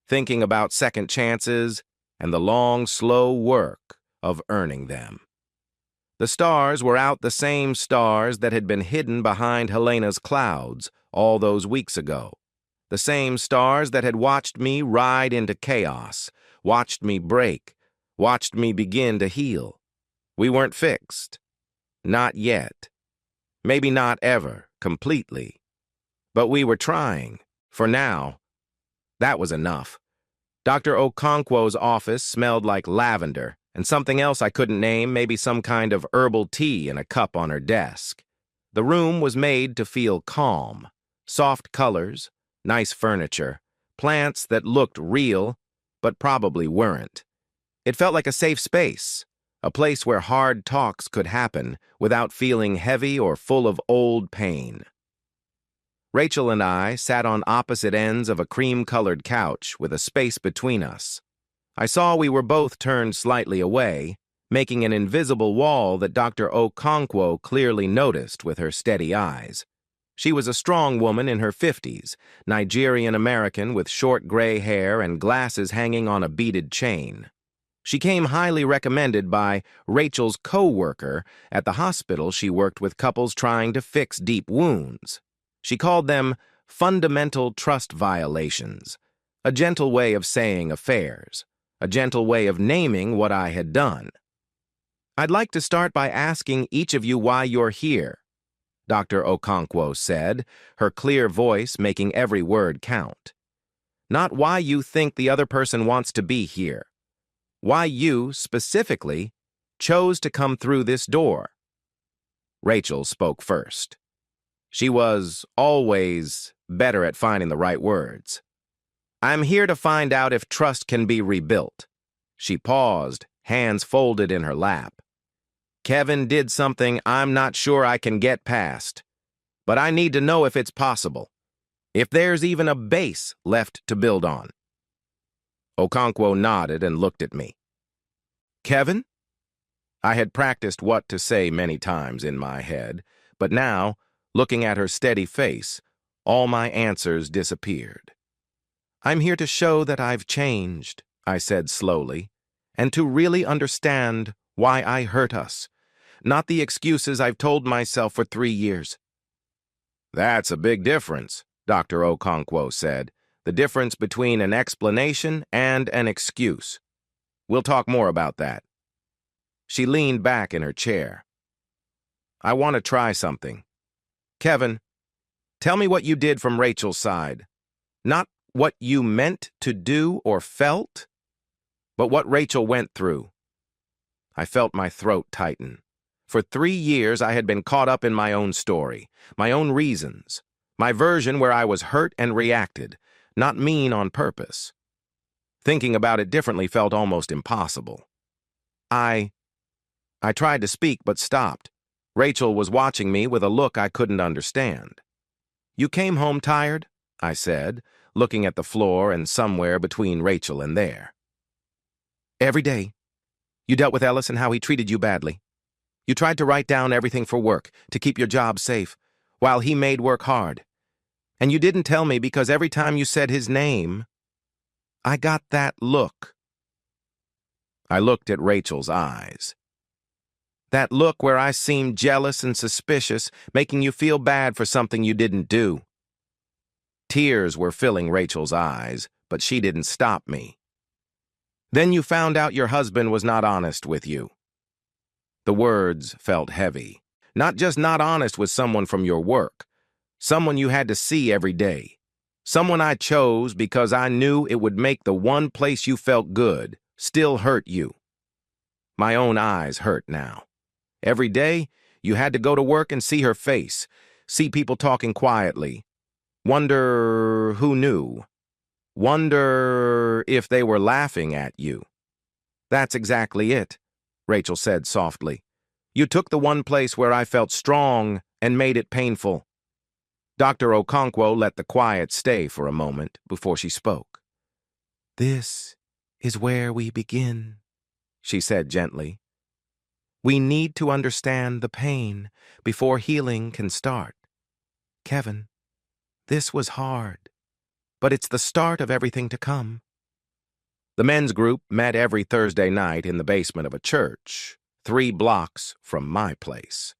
thinking about second chances and the long, slow work of earning them. The stars were out, the same stars that had been hidden behind Helena's clouds all those weeks ago. The same stars that had watched me ride into chaos, watched me break, watched me begin to heal. We weren't fixed. Not yet. Maybe not ever, completely. But we were trying. For now. That was enough. Dr. Okonkwo's office smelled like lavender, and something else I couldn't name, maybe some kind of herbal tea in a cup on her desk. The room was made to feel calm. Soft colors, nice furniture, plants that looked real, but probably weren't. It felt like a safe space, a place where hard talks could happen without feeling heavy or full of old pain. Rachel and I sat on opposite ends of a cream-colored couch with a space between us. I saw we were both turned slightly away, making an invisible wall that Dr. Okonkwo clearly noticed with her steady eyes. She was a strong woman in her 50s, Nigerian-American with short gray hair and glasses hanging on a beaded chain. She came highly recommended by Rachel's co-worker at the hospital she worked with couples trying to fix deep wounds. She called them fundamental trust violations, a gentle way of saying affairs, a gentle way of naming what I had done. "I'd like to start by asking each of you why you're here," Dr. Okonkwo said, her clear voice making every word count. "Not why you think the other person wants to be here. Why you, specifically, chose to come through this door." Rachel spoke first. She was always better at finding the right words. "I'm here to find out if trust can be rebuilt." She paused, hands folded in her lap. "Kevin did something I'm not sure I can get past, but I need to know if it's possible, if there's even a base left to build on." Okonkwo nodded and looked at me. "Kevin?" I had practiced what to say many times in my head, but now, looking at her steady face, all my answers disappeared. "I'm here to show that I've changed," I said slowly, "and to really understand why I hurt us, not the excuses I've told myself for 3 years. "That's a big difference," Dr. Okonkwo said, "the difference between an explanation and an excuse. We'll talk more about that." She leaned back in her chair. "I want to try something. Kevin, tell me what you did from Rachel's side. Not what you meant to do or felt, but what Rachel went through." I felt my throat tighten. For 3 years I had been caught up in my own story, my own reasons, My version where I was hurt and reacted, not mean on purpose. Thinking about it differently felt almost impossible. I tried to speak but stopped. Rachel was watching me with a look I couldn't understand. "You came home tired?" I said, looking at the floor and somewhere between Rachel and there. "Every day. You dealt with Ellis and how he treated you badly. You tried to write down everything for work, to keep your job safe, while he made work hard. And you didn't tell me because every time you said his name, I got that look." I looked at Rachel's eyes. That look where I seemed jealous and suspicious, making you feel bad for something you didn't do. Tears were filling Rachel's eyes, but she didn't stop me. "Then you found out your husband was not honest with you." The words felt heavy. Not just not honest with someone from your work, someone you had to see every day. Someone I chose because I knew it would make the one place you felt good still hurt you. My own eyes hurt now. Every day, you had to go to work and see her face, see people talking quietly. Wonder who knew. Wonder if they were laughing at you. "That's exactly it," Rachel said softly. "You took the one place where I felt strong and made it painful." Dr. Okonkwo let the quiet stay for a moment before she spoke. "This is where we begin," she said gently. "We need to understand the pain before healing can start. Kevin, this was hard, but it's the start of everything to come." The men's group met every Thursday night in the basement of a church, 3 blocks from my place.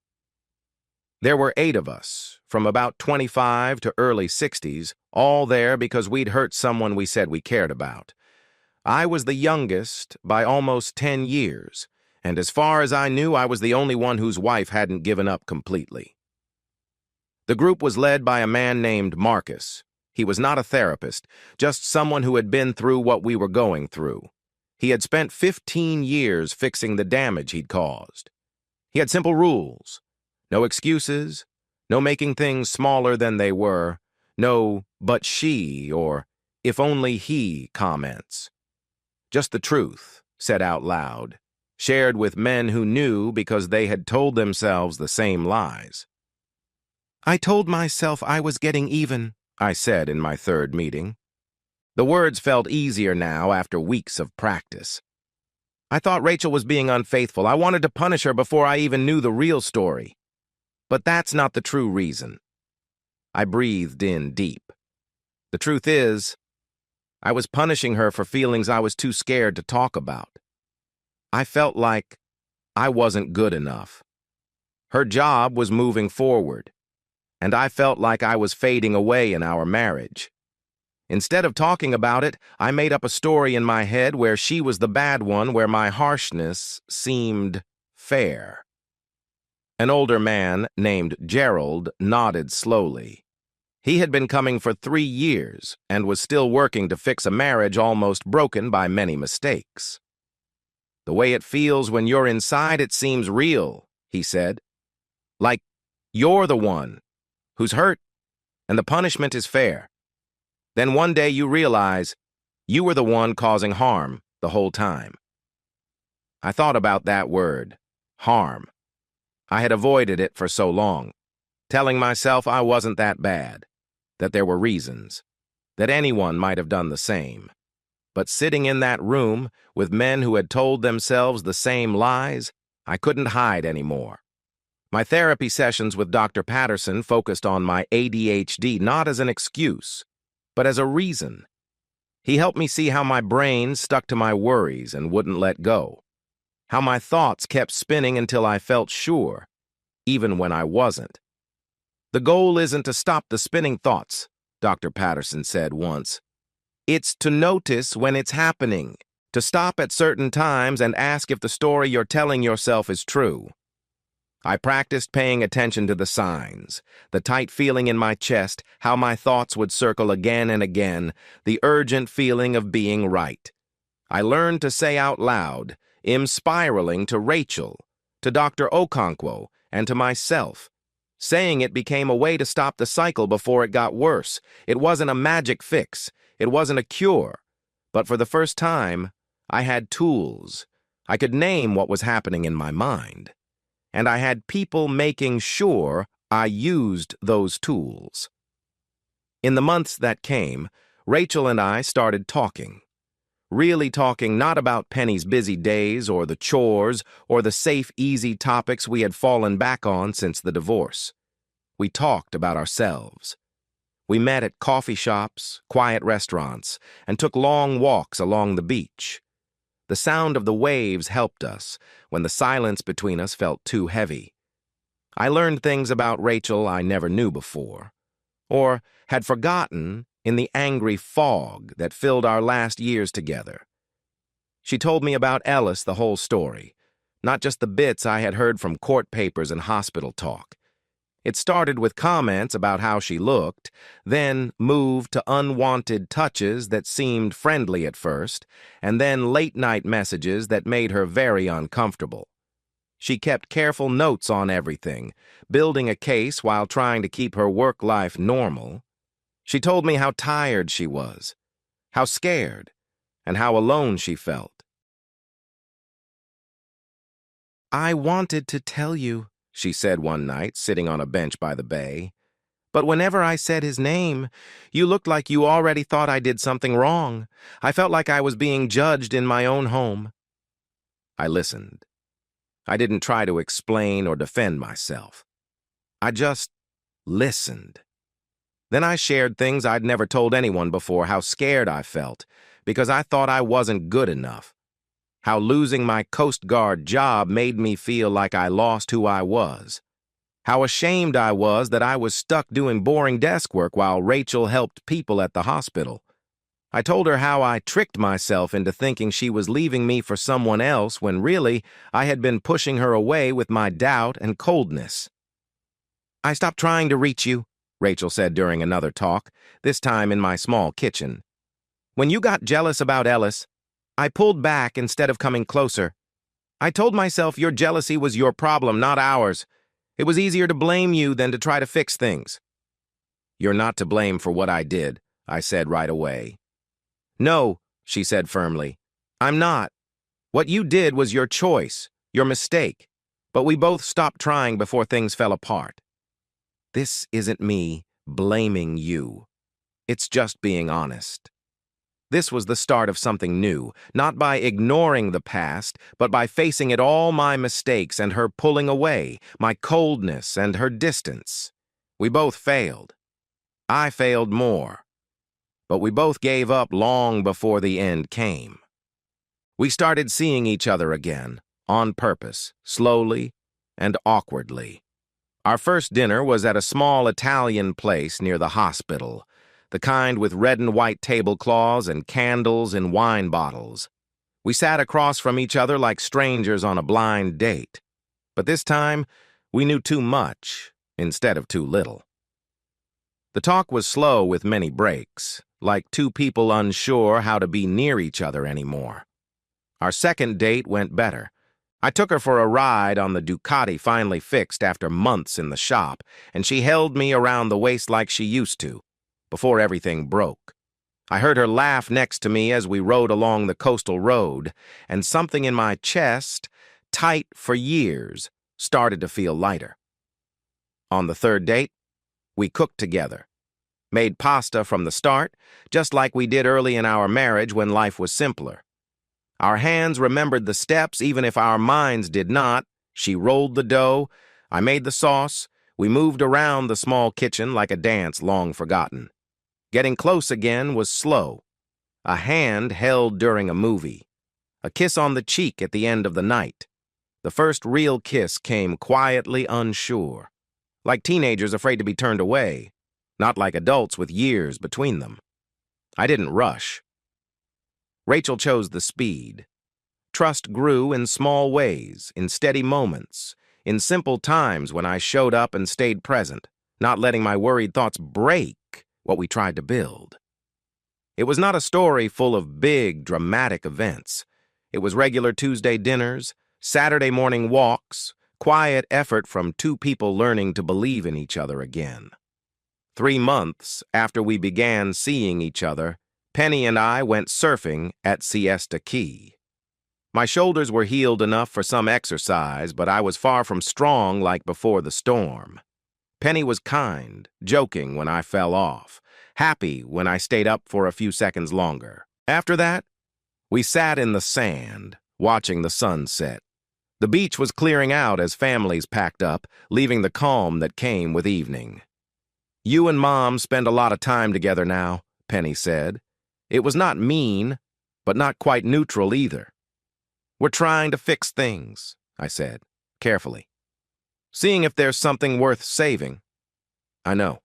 There were 8 of us, from about 25 to early 60s, all there because we'd hurt someone we said we cared about. I was the youngest by almost 10 years, and as far as I knew, I was the only one whose wife hadn't given up completely. The group was led by a man named Marcus. He was not a therapist, just someone who had been through what we were going through. He had spent 15 years fixing the damage he'd caused. He had simple rules. No excuses, no making things smaller than they were, no "but she" or "if only he" comments. Just the truth, said out loud, shared with men who knew because they had told themselves the same lies. "I told myself I was getting even," I said in my 3rd meeting. The words felt easier now after weeks of practice. "I thought Rachel was being unfaithful. I wanted to punish her before I even knew the real story. But that's not the true reason." I breathed in deep. The truth is, I was punishing her for feelings I was too scared to talk about. I felt like I wasn't good enough. Her job was moving forward, and I felt like I was fading away in our marriage. Instead of talking about it, I made up a story in my head where she was the bad one, where my harshness seemed fair. An older man named Gerald nodded slowly. He had been coming for 3 years and was still working to fix a marriage almost broken by many mistakes. "The way it feels when you're inside it seems real," he said. "Like you're the one who's hurt and the punishment is fair. Then one day you realize you were the one causing harm the whole time." I thought about that word, harm. I had avoided it for so long, telling myself I wasn't that bad, that there were reasons, that anyone might have done the same. But sitting in that room with men who had told themselves the same lies, I couldn't hide anymore. My therapy sessions with Dr. Patterson focused on my ADHD not as an excuse, but as a reason. He helped me see how my brain stuck to my worries and wouldn't let go, how my thoughts kept spinning until I felt sure, even when I wasn't. "The goal isn't to stop the spinning thoughts," Dr. Patterson said once. "It's to notice when it's happening, to stop at certain times and ask if the story you're telling yourself is true." I practiced paying attention to the signs, the tight feeling in my chest, how my thoughts would circle again and again, the urgent feeling of being right. I learned to say out loud, spiraling to Rachel, to Dr. Okonkwo, and to myself, Saying it became a way to stop the cycle before it got worse. It wasn't a magic fix. It wasn't a cure. But for the first time, I had tools. I could name what was happening in my mind. And I had people making sure I used those tools. In the months that came, Rachel and I started talking. Really talking not about Penny's busy days or the chores or the safe, easy topics we had fallen back on since the divorce. We talked about ourselves. We met at coffee shops, quiet restaurants, and took long walks along the beach. The sound of the waves helped us when the silence between us felt too heavy. I learned things about Rachel I never knew before, or had forgotten in the angry fog that filled our last years together. She told me about Ellis the whole story, not just the bits I had heard from court papers and hospital talk. It started with comments about how she looked, then moved to unwanted touches that seemed friendly at first, and then late-night messages that made her very uncomfortable. She kept careful notes on everything, building a case while trying to keep her work life normal. She told me how tired she was, how scared, and how alone she felt. "I wanted to tell you," she said one night, sitting on a bench by the bay. "But whenever I said his name, you looked like you already thought I did something wrong. I felt like I was being judged in my own home." I listened. I didn't try to explain or defend myself. I just listened. Then I shared things I'd never told anyone before, how scared I felt, because I thought I wasn't good enough. How losing my Coast Guard job made me feel like I lost who I was. How ashamed I was that I was stuck doing boring desk work while Rachel helped people at the hospital. I told her how I tricked myself into thinking she was leaving me for someone else when really I had been pushing her away with my doubt and coldness. "I stopped trying to reach you," Rachel said during another talk, this time in my small kitchen. "When you got jealous about Ellis, I pulled back instead of coming closer. I told myself your jealousy was your problem, not ours. It was easier to blame you than to try to fix things." "You're not to blame for what I did," I said right away. "No," she said firmly. "I'm not. What you did was your choice, your mistake. But we both stopped trying before things fell apart. This isn't me blaming you. It's just being honest." This was the start of something new, not by ignoring the past, but by facing it all, my mistakes and her pulling away, my coldness and her distance. We both failed. I failed more. But we both gave up long before the end came. We started seeing each other again, on purpose, slowly and awkwardly. Our first dinner was at a small Italian place near the hospital, the kind with red and white tablecloths and candles in wine bottles. We sat across from each other like strangers on a blind date. But this time, we knew too much instead of too little. The talk was slow with many breaks, like two people unsure how to be near each other anymore. Our second date went better. I took her for a ride on the Ducati finally fixed after months in the shop, and she held me around the waist like she used to, before everything broke. I heard her laugh next to me as we rode along the coastal road, and something in my chest, tight for years, started to feel lighter. On the third date, we cooked together. Made pasta from the start, just like we did early in our marriage when life was simpler. Our hands remembered the steps even if our minds did not. She rolled the dough, I made the sauce, we moved around the small kitchen like a dance long forgotten. Getting close again was slow. A hand held during a movie. A kiss on the cheek at the end of the night. The first real kiss came quietly unsure. Like teenagers afraid to be turned away. Not like adults with years between them. I didn't rush. Rachel chose the speed. Trust grew in small ways, in steady moments, in simple times when I showed up and stayed present, not letting my worried thoughts break what we tried to build. It was not a story full of big, dramatic events. It was regular Tuesday dinners, Saturday morning walks, quiet effort from two people learning to believe in each other again. 3 months after we began seeing each other, Penny and I went surfing at Siesta Key. My shoulders were healed enough for some exercise, but I was far from strong like before the storm. Penny was kind, joking when I fell off, happy when I stayed up for a few seconds longer. After that, we sat in the sand, watching the sun set. The beach was clearing out as families packed up, leaving the calm that came with evening. "You and Mom spend a lot of time together now," Penny said. It was not mean, but not quite neutral either. "We're trying to fix things," I said, carefully. "Seeing if there's something worth saving." "I know."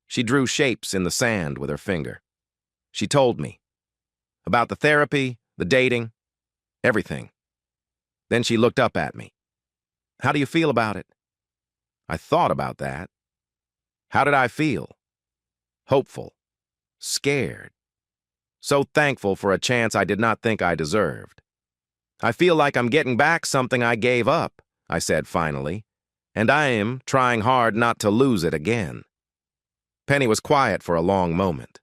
She drew shapes in the sand with her finger. She told me about the therapy, the dating, everything. Then she looked up at me. "How do you feel about it?" I thought about that. How did I feel? Hopeful. Scared. So thankful for a chance I did not think I deserved. "I feel like I'm getting back something I gave up," I said finally, "and I am trying hard not to lose it again." Penny was quiet for a long moment.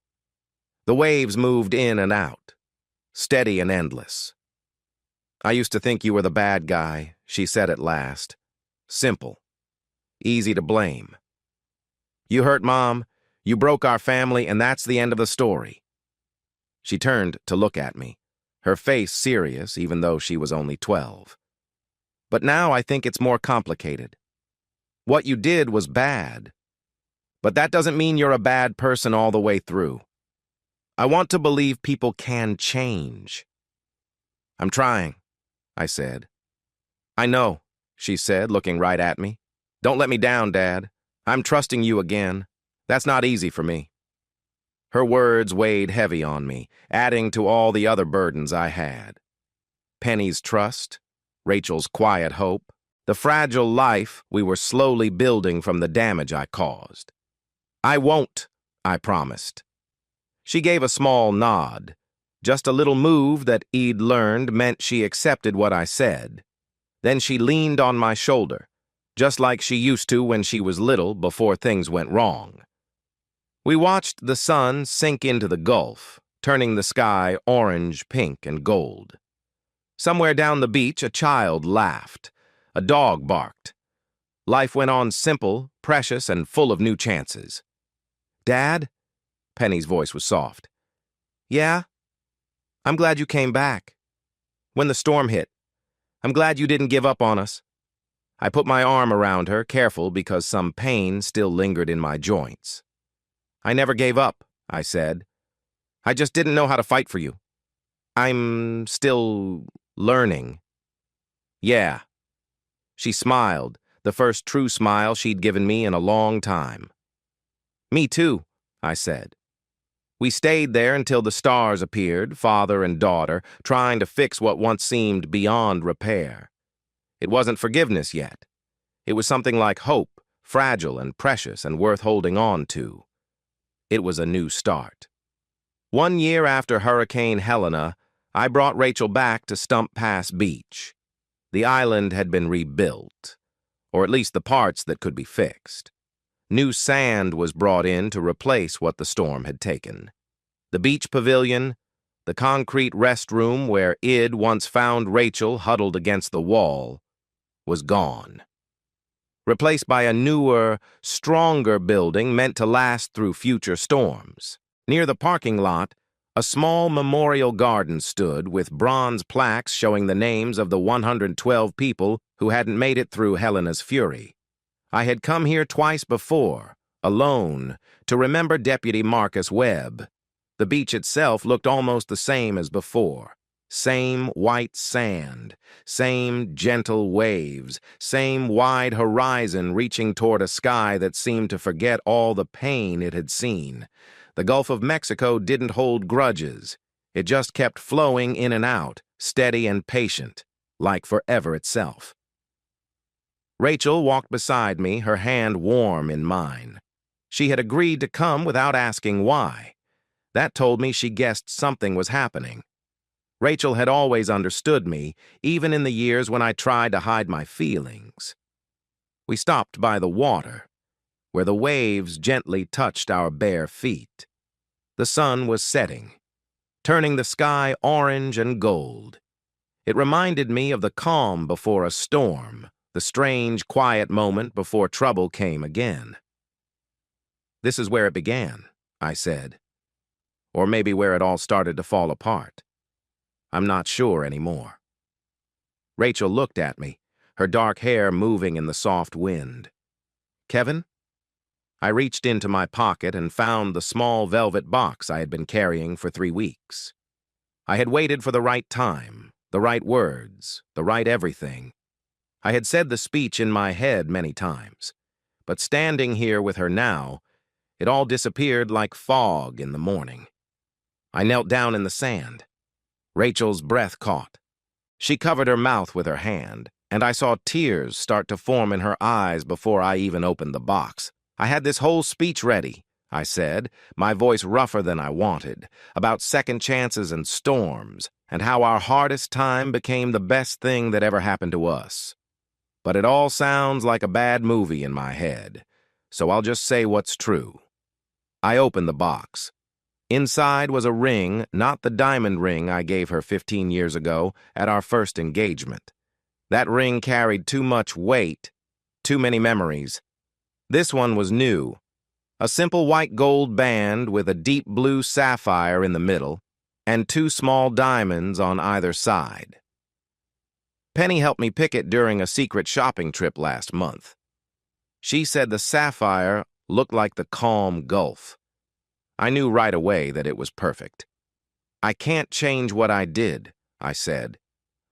The waves moved in and out, steady and endless. "I used to think you were the bad guy," she said at last. "Simple. Easy to blame. You hurt Mom, you broke our family, and that's the end of the story." She turned to look at me, her face serious even though she was only 12. "But now I think it's more complicated. What you did was bad. But that doesn't mean you're a bad person all the way through. I want to believe people can change." "I'm trying," I said. "I know," she said, looking right at me. "Don't let me down, Dad. I'm trusting you again. That's not easy for me." Her words weighed heavy on me, adding to all the other burdens I had. Penny's trust, Rachel's quiet hope, the fragile life we were slowly building from the damage I caused. "I won't," I promised. She gave a small nod. Just a little move that I'd learned meant she accepted what I said. Then she leaned on my shoulder, just like she used to when she was little before things went wrong. We watched the sun sink into the Gulf, turning the sky orange, pink, and gold. Somewhere down the beach, a child laughed. A dog barked. Life went on simple, precious, and full of new chances. "Dad?" Penny's voice was soft. "Yeah? I'm glad you came back. When the storm hit, I'm glad you didn't give up on us." I put my arm around her, careful because some pain still lingered in my joints. "I never gave up," I said. "I just didn't know how to fight for you. I'm still learning." "Yeah." She smiled, the first true smile she'd given me in a long time. "Me too," I said. We stayed there until the stars appeared, father and daughter, trying to fix what once seemed beyond repair. It wasn't forgiveness yet. It was something like hope, fragile and precious and worth holding on to. It was a new start. 1 year after Hurricane Helena, I brought Rachel back to Stump Pass Beach. The island had been rebuilt, or at least the parts that could be fixed. New sand was brought in to replace what the storm had taken. The beach pavilion, the concrete restroom where Id once found Rachel huddled against the wall, was gone. Replaced by a newer, stronger building meant to last through future storms. Near the parking lot, a small memorial garden stood with bronze plaques showing the names of the 112 people who hadn't made it through Helena's fury. I had come here twice before, alone, to remember Deputy Marcus Webb. The beach itself looked almost the same as before. Same white sand, same gentle waves, same wide horizon reaching toward a sky that seemed to forget all the pain it had seen. The Gulf of Mexico didn't hold grudges. It just kept flowing in and out, steady and patient, like forever itself. Rachel walked beside me, her hand warm in mine. She had agreed to come without asking why. That told me she guessed something was happening. Rachel had always understood me, even in the years when I tried to hide my feelings. We stopped by the water, where the waves gently touched our bare feet. The sun was setting, turning the sky orange and gold. It reminded me of the calm before a storm, the strange, quiet moment before trouble came again. "This is where it began," I said. "Or maybe where it all started to fall apart. I'm not sure anymore." Rachel looked at me, her dark hair moving in the soft wind. "Kevin?" I reached into my pocket and found the small velvet box I had been carrying for 3 weeks. I had waited for the right time, the right words, the right everything. I had said the speech in my head many times, but standing here with her now, it all disappeared like fog in the morning. I knelt down in the sand. Rachel's breath caught. She covered her mouth with her hand, and I saw tears start to form in her eyes before I even opened the box. "I had this whole speech ready," I said, my voice rougher than I wanted, about second chances and storms, and how our hardest time became the best thing that ever happened to us. But it all sounds like a bad movie in my head, so I'll just say what's true. I opened the box. Inside was a ring, not the diamond ring I gave her 15 years ago at our first engagement. That ring carried too much weight, too many memories. This one was new, a simple white gold band with a deep blue sapphire in the middle and 2 small diamonds on either side. Penny helped me pick it during a secret shopping trip last month. She said the sapphire looked like the calm Gulf. I knew right away that it was perfect. "I can't change what I did," I said.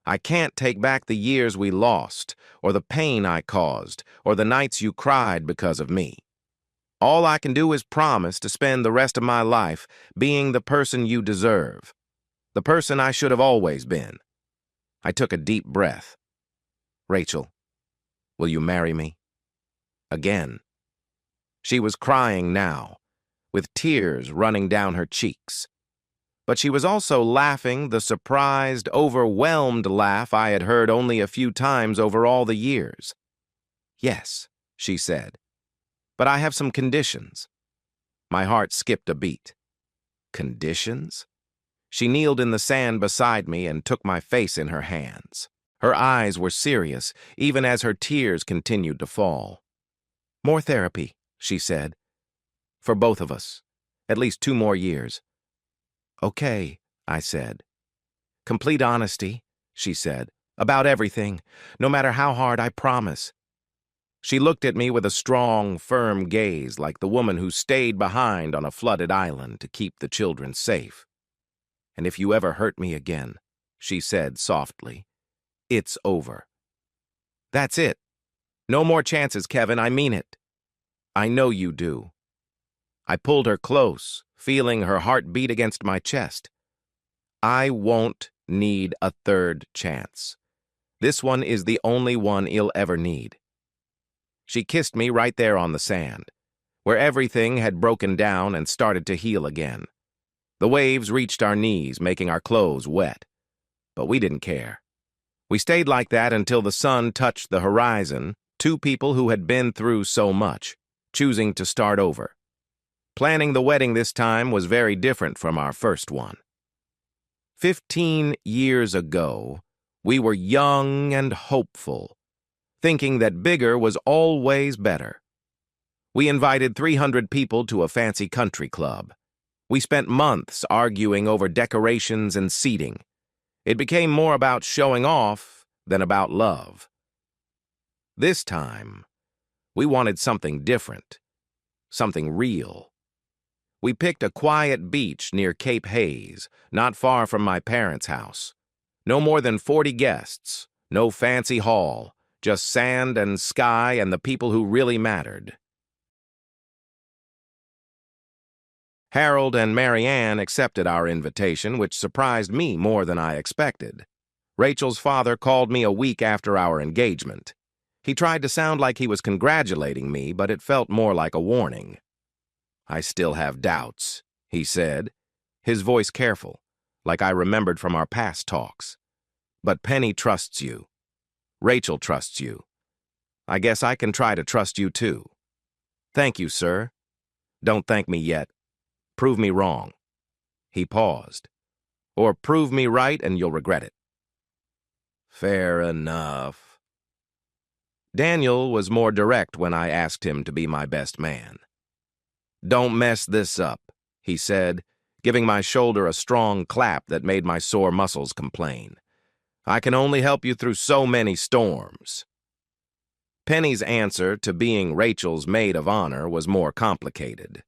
"I can't take back the years we lost, or the pain I caused, or the nights you cried because of me. All I can do is promise to spend the rest of my life being the person you deserve, the person I should have always been." I took a deep breath. "Rachel, will you marry me?" Again. She was crying now, with tears running down her cheeks. But she was also laughing the surprised, overwhelmed laugh I had heard only a few times over all the years. "Yes," she said, "but I have some conditions." My heart skipped a beat. Conditions? She kneeled in the sand beside me and took my face in her hands. Her eyes were serious, even as her tears continued to fall. "More therapy," she said. "For both of us. At least 2 more years." "Okay," I said. "Complete honesty," she said. "About everything. No matter how hard, I promise." She looked at me with a strong, firm gaze, like the woman who stayed behind on a flooded island to keep the children safe. "And if you ever hurt me again," she said softly, "it's over." "That's it. No more chances, Kevin, I mean it." "I know you do." I pulled her close, feeling her heart beat against my chest. "I won't need a 3rd chance. This one is the only one you'll ever need." She kissed me right there on the sand, where everything had broken down and started to heal again. The waves reached our knees, making our clothes wet. But we didn't care. We stayed like that until the sun touched the horizon, 2 people who had been through so much, choosing to start over. Planning the wedding this time was very different from our first one. 15 years ago, we were young and hopeful, thinking that bigger was always better. We invited 300 people to a fancy country club. We spent months arguing over decorations and seating. It became more about showing off than about love. This time, we wanted something different, something real. We picked a quiet beach near Cape Hayes, not far from my parents' house. No more than 40 guests, no fancy hall, just sand and sky and the people who really mattered. Harold and Mary Ann accepted our invitation, which surprised me more than I expected. Rachel's father called me a week after our engagement. He tried to sound like he was congratulating me, but it felt more like a warning. "I still have doubts," he said, his voice careful, like I remembered from our past talks. "But Penny trusts you. Rachel trusts you. I guess I can try to trust you too. Thank you, sir. Don't thank me yet. Prove me wrong. He paused. Or prove me right and you'll regret it. Fair enough. Daniel was more direct when I asked him to be my best man. Don't mess this up, he said, giving my shoulder a strong clap that made my sore muscles complain. I can only help you through so many storms. Penny's answer to being Rachel's maid of honor was more complicated.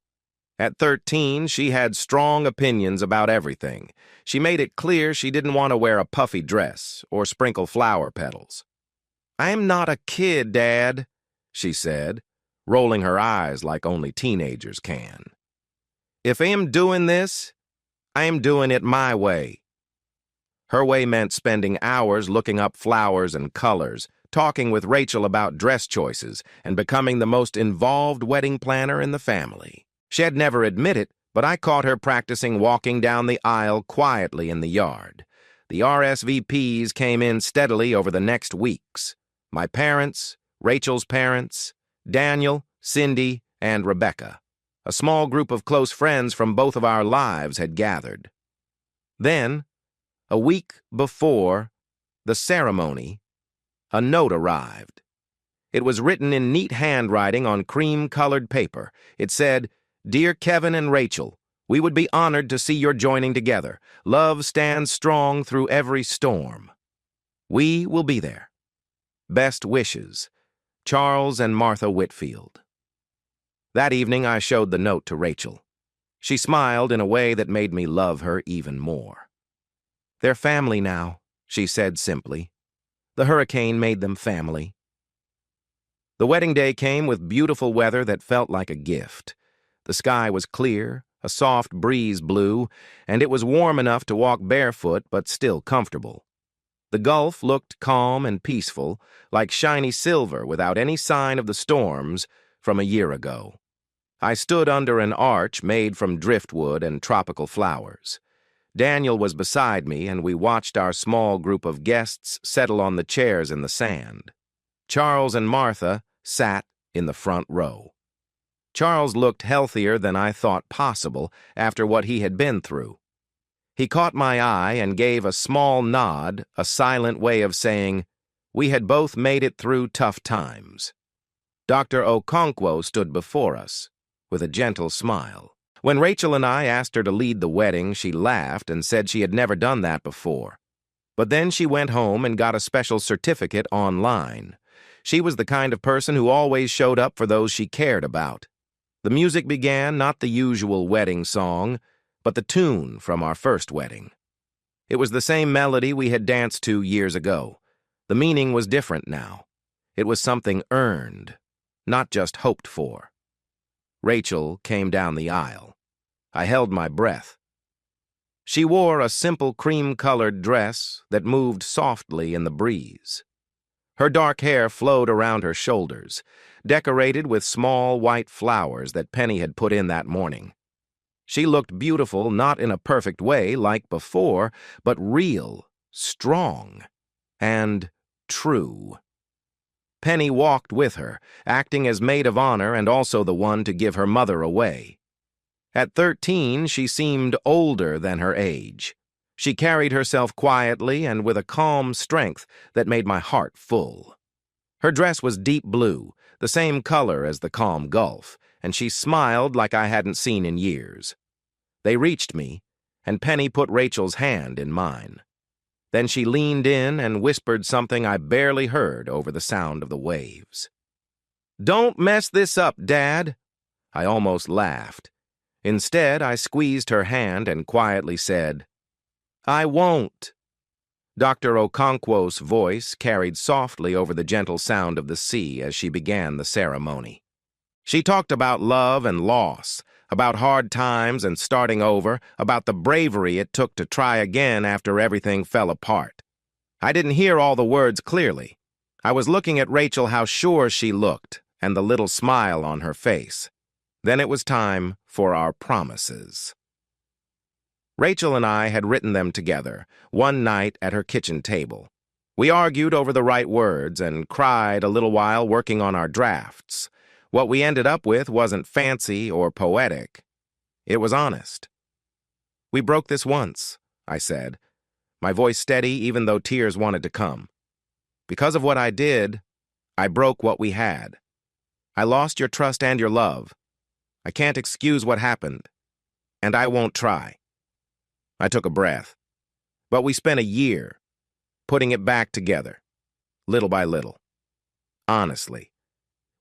At 13, she had strong opinions about everything. She made it clear she didn't want to wear a puffy dress or sprinkle flower petals. I'm not a kid, Dad, she said, rolling her eyes like only teenagers can. If I am doing this, I am doing it my way. Her way meant spending hours looking up flowers and colors, talking with Rachel about dress choices, and becoming the most involved wedding planner in the family. She had never admitted it, but I caught her practicing walking down the aisle quietly in the yard. The RSVPs came in steadily over the next weeks. My parents, Rachel's parents, Daniel, Cindy, and Rebecca. A small group of close friends from both of our lives had gathered. Then, a week before the ceremony, a note arrived. It was written in neat handwriting on cream-colored paper. It said, Dear Kevin and Rachel, we would be honored to see your joining together. Love stands strong through every storm. We will be there. Best wishes, Charles and Martha Whitfield. That evening, I showed the note to Rachel. She smiled in a way that made me love her even more. They're family now, she said simply. The hurricane made them family. The wedding day came with beautiful weather that felt like a gift. The sky was clear, a soft breeze blew, and it was warm enough to walk barefoot but still comfortable. The Gulf looked calm and peaceful, like shiny silver without any sign of the storms from a year ago. I stood under an arch made from driftwood and tropical flowers. Daniel was beside me, and we watched our small group of guests settle on the chairs in the sand. Charles and Martha sat in the front row. Charles looked healthier than I thought possible after what he had been through. He caught my eye and gave a small nod, a silent way of saying, we had both made it through tough times. Dr. Okonkwo stood before us, with a gentle smile. When Rachel and I asked her to lead the wedding, she laughed and said she had never done that before. But then she went home and got a special certificate online. She was the kind of person who always showed up for those she cared about. The music began, not the usual wedding song, but the tune from our first wedding. It was the same melody we had danced to years ago. The meaning was different now. It was something earned, not just hoped for. Rachel came down the aisle. I held my breath. She wore a simple cream-colored dress that moved softly in the breeze. Her dark hair flowed around her shoulders, decorated with small white flowers that Penny had put in that morning. She looked beautiful, not in a perfect way like before, but real, strong, and true. Penny walked with her, acting as maid of honor and also the one to give her mother away. At 13, she seemed older than her age. She carried herself quietly and with a calm strength that made my heart full. Her dress was deep blue, the same color as the calm Gulf, and she smiled like I hadn't seen in years. They reached me, and Penny put Rachel's hand in mine. Then she leaned in and whispered something I barely heard over the sound of the waves. Don't mess this up, Dad. I almost laughed. Instead, I squeezed her hand and quietly said, I won't. Dr. Okonkwo's voice carried softly over the gentle sound of the sea as she began the ceremony. She talked about love and loss, about hard times and starting over, about the bravery it took to try again after everything fell apart. I didn't hear all the words clearly. I was looking at Rachel how sure she looked and the little smile on her face. Then it was time for our promises. Rachel and I had written them together, one night at her kitchen table. We argued over the right words and cried a little while working on our drafts. What we ended up with wasn't fancy or poetic. It was honest. "We broke this once," I said, my voice steady even though tears wanted to come. "Because of what I did, I broke what we had. I lost your trust and your love. I can't excuse what happened, and I won't try." I took a breath. But we spent a year putting it back together, little by little. Honestly,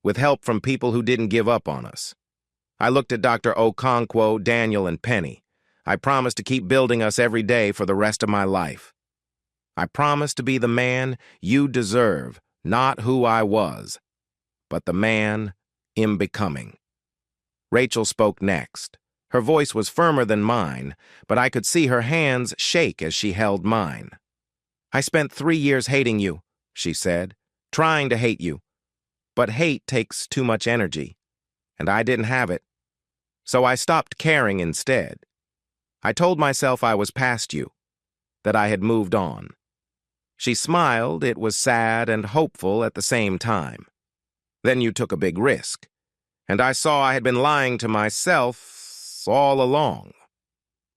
with help from people who didn't give up on us. I looked at Dr. Okonkwo, Daniel, and Penny. I promised to keep building us every day for the rest of my life. I promised to be the man you deserve, not who I was, but the man I'm becoming. Rachel spoke next. Her voice was firmer than mine, but I could see her hands shake as she held mine. "I spent 3 years hating you," she said, "trying to hate you. But hate takes too much energy, and I didn't have it. So I stopped caring instead. I told myself I was past you, that I had moved on." She smiled. It was sad and hopeful at the same time. "Then you took a big risk, and I saw I had been lying to myself all along."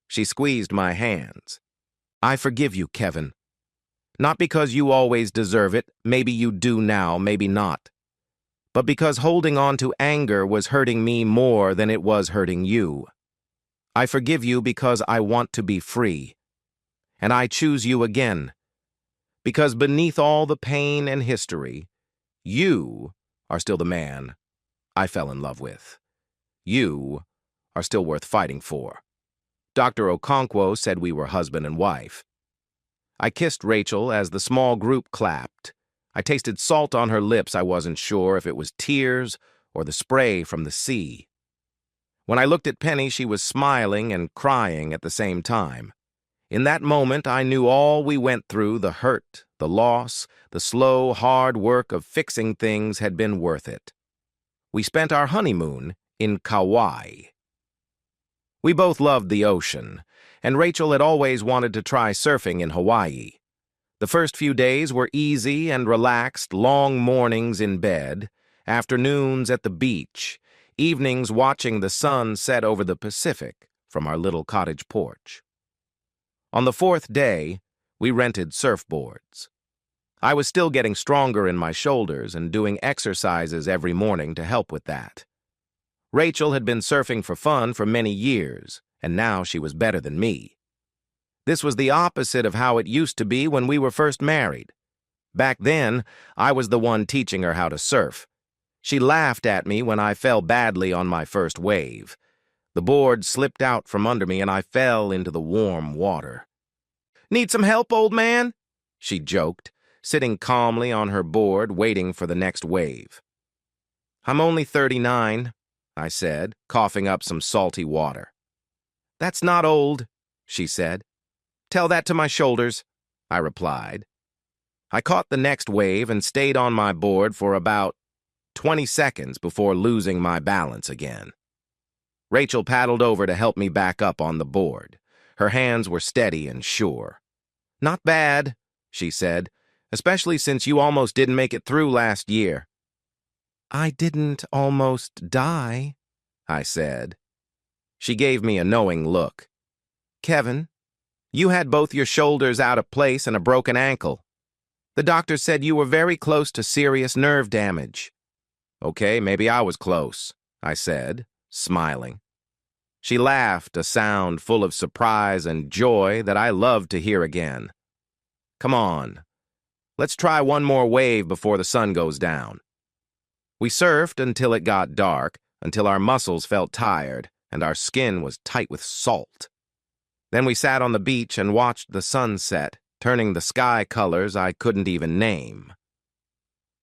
She squeezed my hands. "I forgive you, Kevin. Not because you always deserve it, maybe you do now, maybe not, but because holding on to anger was hurting me more than it was hurting you. I forgive you because I want to be free, and I choose you again, because beneath all the pain and history, you are still the man I fell in love with. You are still worth fighting for." Dr. Okonkwo said we were husband and wife. I kissed Rachel as the small group clapped. I tasted salt on her lips. I wasn't sure if it was tears or the spray from the sea. When I looked at Penny, she was smiling and crying at the same time. In that moment, I knew all we went through, the hurt, the loss, the slow, hard work of fixing things had been worth it. We spent our honeymoon in Kauai. We both loved the ocean, and Rachel had always wanted to try surfing in Hawaii. The first few days were easy and relaxed, long mornings in bed, afternoons at the beach, evenings watching the sun set over the Pacific from our little cottage porch. On the 4th day, we rented surfboards. I was still getting stronger in my shoulders and doing exercises every morning to help with that. Rachel had been surfing for fun for many years, and now she was better than me. This was the opposite of how it used to be when we were first married. Back then, I was the one teaching her how to surf. She laughed at me when I fell badly on my first wave. The board slipped out from under me and I fell into the warm water. "Need some help, old man?" she joked, sitting calmly on her board waiting for the next wave. "I'm only 39, I said, coughing up some salty water. "That's not old," she said. "Tell that to my shoulders," I replied. I caught the next wave and stayed on my board for about 20 seconds before losing my balance again. Rachel paddled over to help me back up on the board. Her hands were steady and sure. "Not bad," she said, "especially since you almost didn't make it through last year." "I didn't almost die," I said. She gave me a knowing look. "Kevin, you had both your shoulders out of place and a broken ankle. The doctor said you were very close to serious nerve damage." "Okay, maybe I was close," I said, smiling. She laughed, a sound full of surprise and joy that I loved to hear again. "Come on, let's try one more wave before the sun goes down." We surfed until it got dark, until our muscles felt tired and our skin was tight with salt. Then we sat on the beach and watched the sunset, turning the sky colors I couldn't even name.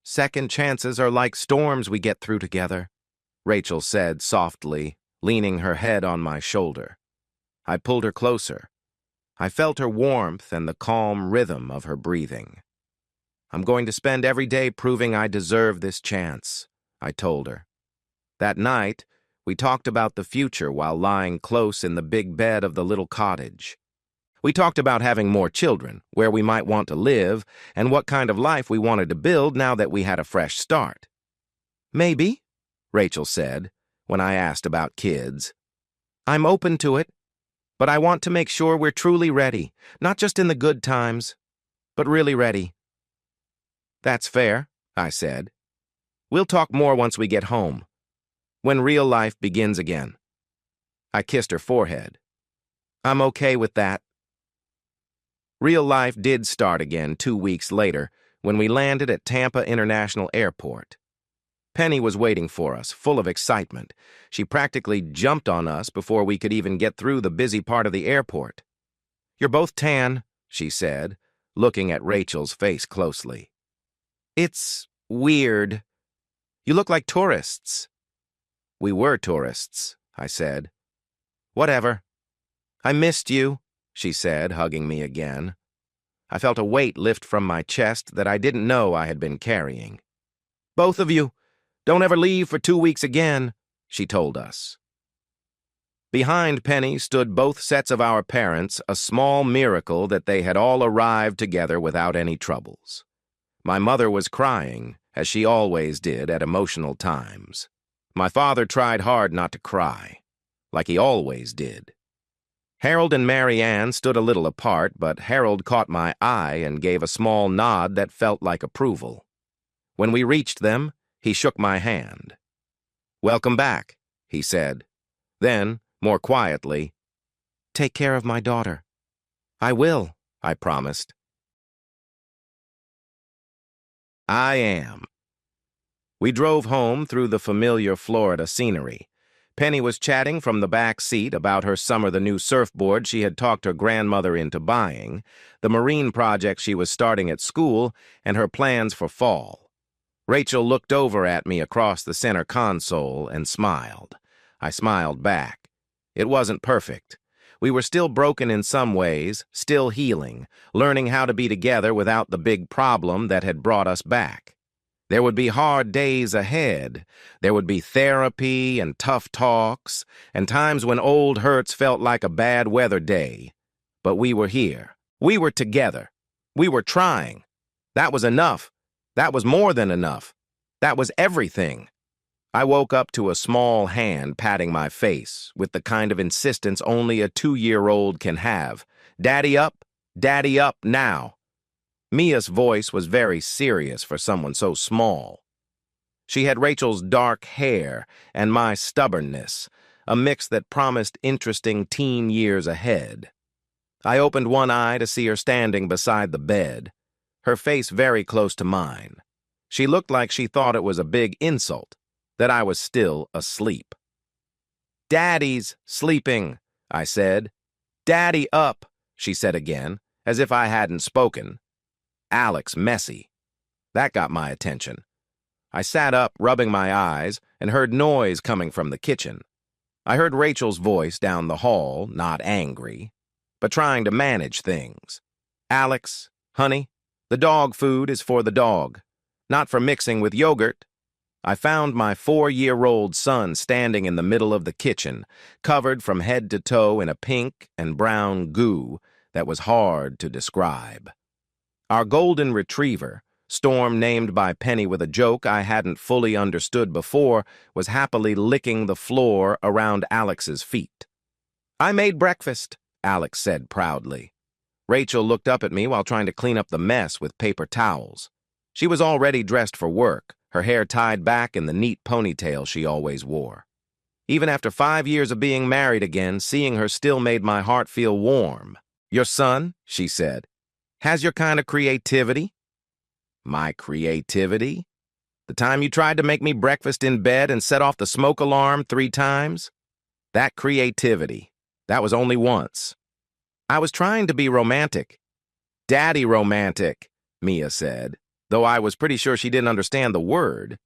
"Second chances are like storms we get through together," Rachel said softly, leaning her head on my shoulder. I pulled her closer. I felt her warmth and the calm rhythm of her breathing. "I'm going to spend every day proving I deserve this chance," I told her. That night, we talked about the future while lying close in the big bed of the little cottage. We talked about having more children, where we might want to live, and what kind of life we wanted to build now that we had a fresh start. "Maybe," Rachel said, when I asked about kids. "I'm open to it, but I want to make sure we're truly ready, not just in the good times, but really ready." "That's fair," I said. "We'll talk more once we get home, when real life begins again." I kissed her forehead. "I'm okay with that." Real life did start again 2 weeks later when we landed at Tampa International Airport. Penny was waiting for us, full of excitement. She practically jumped on us before we could even get through the busy part of the airport. "You're both tan," she said, looking at Rachel's face closely. "It's weird. You look like tourists." "We were tourists," I said. "Whatever. I missed you," she said, hugging me again. I felt a weight lift from my chest that I didn't know I had been carrying. "Both of you, don't ever leave for 2 weeks again," she told us. Behind Penny stood both sets of our parents, a small miracle that they had all arrived together without any troubles. My mother was crying, as she always did at emotional times. My father tried hard not to cry, like he always did. Harold and Mary Ann stood a little apart, but Harold caught my eye and gave a small nod that felt like approval. When we reached them, he shook my hand. "Welcome back," he said. Then, more quietly, "Take care of my daughter." "I will," I promised. I am. We drove home through the familiar Florida scenery. Penny was chatting from the back seat about her summer the new surfboard she had talked her grandmother into buying, the marine project she was starting at school, and her plans for fall. Rachel looked over at me across the center console and smiled. I smiled back. It wasn't perfect. We were still broken in some ways, still healing, learning how to be together without the big problem that had brought us back. There would be hard days ahead. There would be therapy and tough talks, and times when old hurts felt like a bad weather day. But we were here. We were together. We were trying. That was enough. That was more than enough. That was everything. I woke up to a small hand patting my face, with the kind of insistence only a 2-year-old can have. Daddy up now. Mia's voice was very serious for someone so small. She had Rachel's dark hair and my stubbornness, a mix that promised interesting teen years ahead. I opened one eye to see her standing beside the bed, her face very close to mine. She looked like she thought it was a big insult that I was still asleep. "Daddy's sleeping," I said. "Daddy up," she said again, as if I hadn't spoken. Alex messy. That got my attention. I sat up, rubbing my eyes, and heard noise coming from the kitchen. I heard Rachel's voice down the hall, not angry, but trying to manage things. "Alex, honey, the dog food is for the dog, not for mixing with yogurt." I found my 4-year-old son standing in the middle of the kitchen, covered from head to toe in a pink and brown goo that was hard to describe. Our golden retriever, Storm named by Penny with a joke I hadn't fully understood before, was happily licking the floor around Alex's feet. "I made breakfast," Alex said proudly. Rachel looked up at me while trying to clean up the mess with paper towels. She was already dressed for work, her hair tied back in the neat ponytail she always wore. Even after 5 years of being married again, seeing her still made my heart feel warm. "Your son," she said, "has your kind of creativity." "My creativity? The time you tried to make me breakfast in bed and set off the smoke alarm 3 times? That creativity. That was only once. I was trying to be romantic." "Daddy romantic," Mia said, though I was pretty sure she didn't understand the word.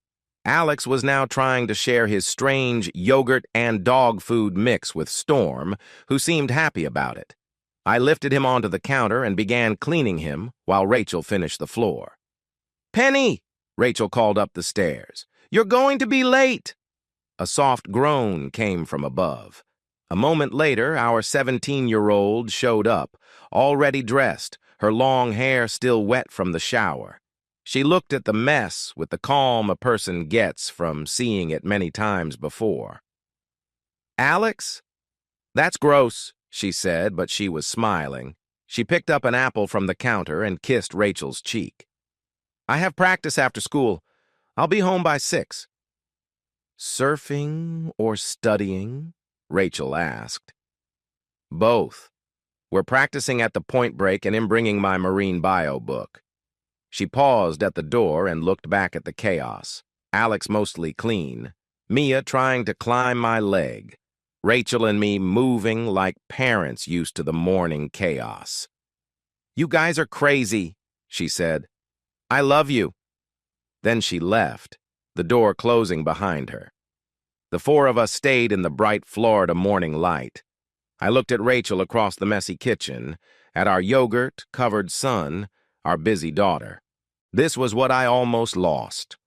Alex was now trying to share his strange yogurt and dog food mix with Storm, who seemed happy about it. I lifted him onto the counter and began cleaning him while Rachel finished the floor. "Penny!" Rachel called up the stairs. "You're going to be late!" A soft groan came from above. A moment later, our 17-year-old showed up, already dressed, her long hair still wet from the shower. She looked at the mess with the calm a person gets from seeing it many times before. "Alex? That's gross," she said, but she was smiling. She picked up an apple from the counter and kissed Rachel's cheek. "I have practice after school. I'll be home by 6. "Surfing or studying?" Rachel asked. "Both. We're practicing at the point break and I'm bringing my marine bio book." She paused at the door and looked back at the chaos. Alex mostly clean, Mia trying to climb my leg, Rachel and me moving like parents used to the morning chaos. "You guys are crazy," she said. "I love you." Then she left, the door closing behind her. The 4 of us stayed in the bright Florida morning light. I looked at Rachel across the messy kitchen, at our yogurt-covered son, our busy daughter. This was what I almost lost.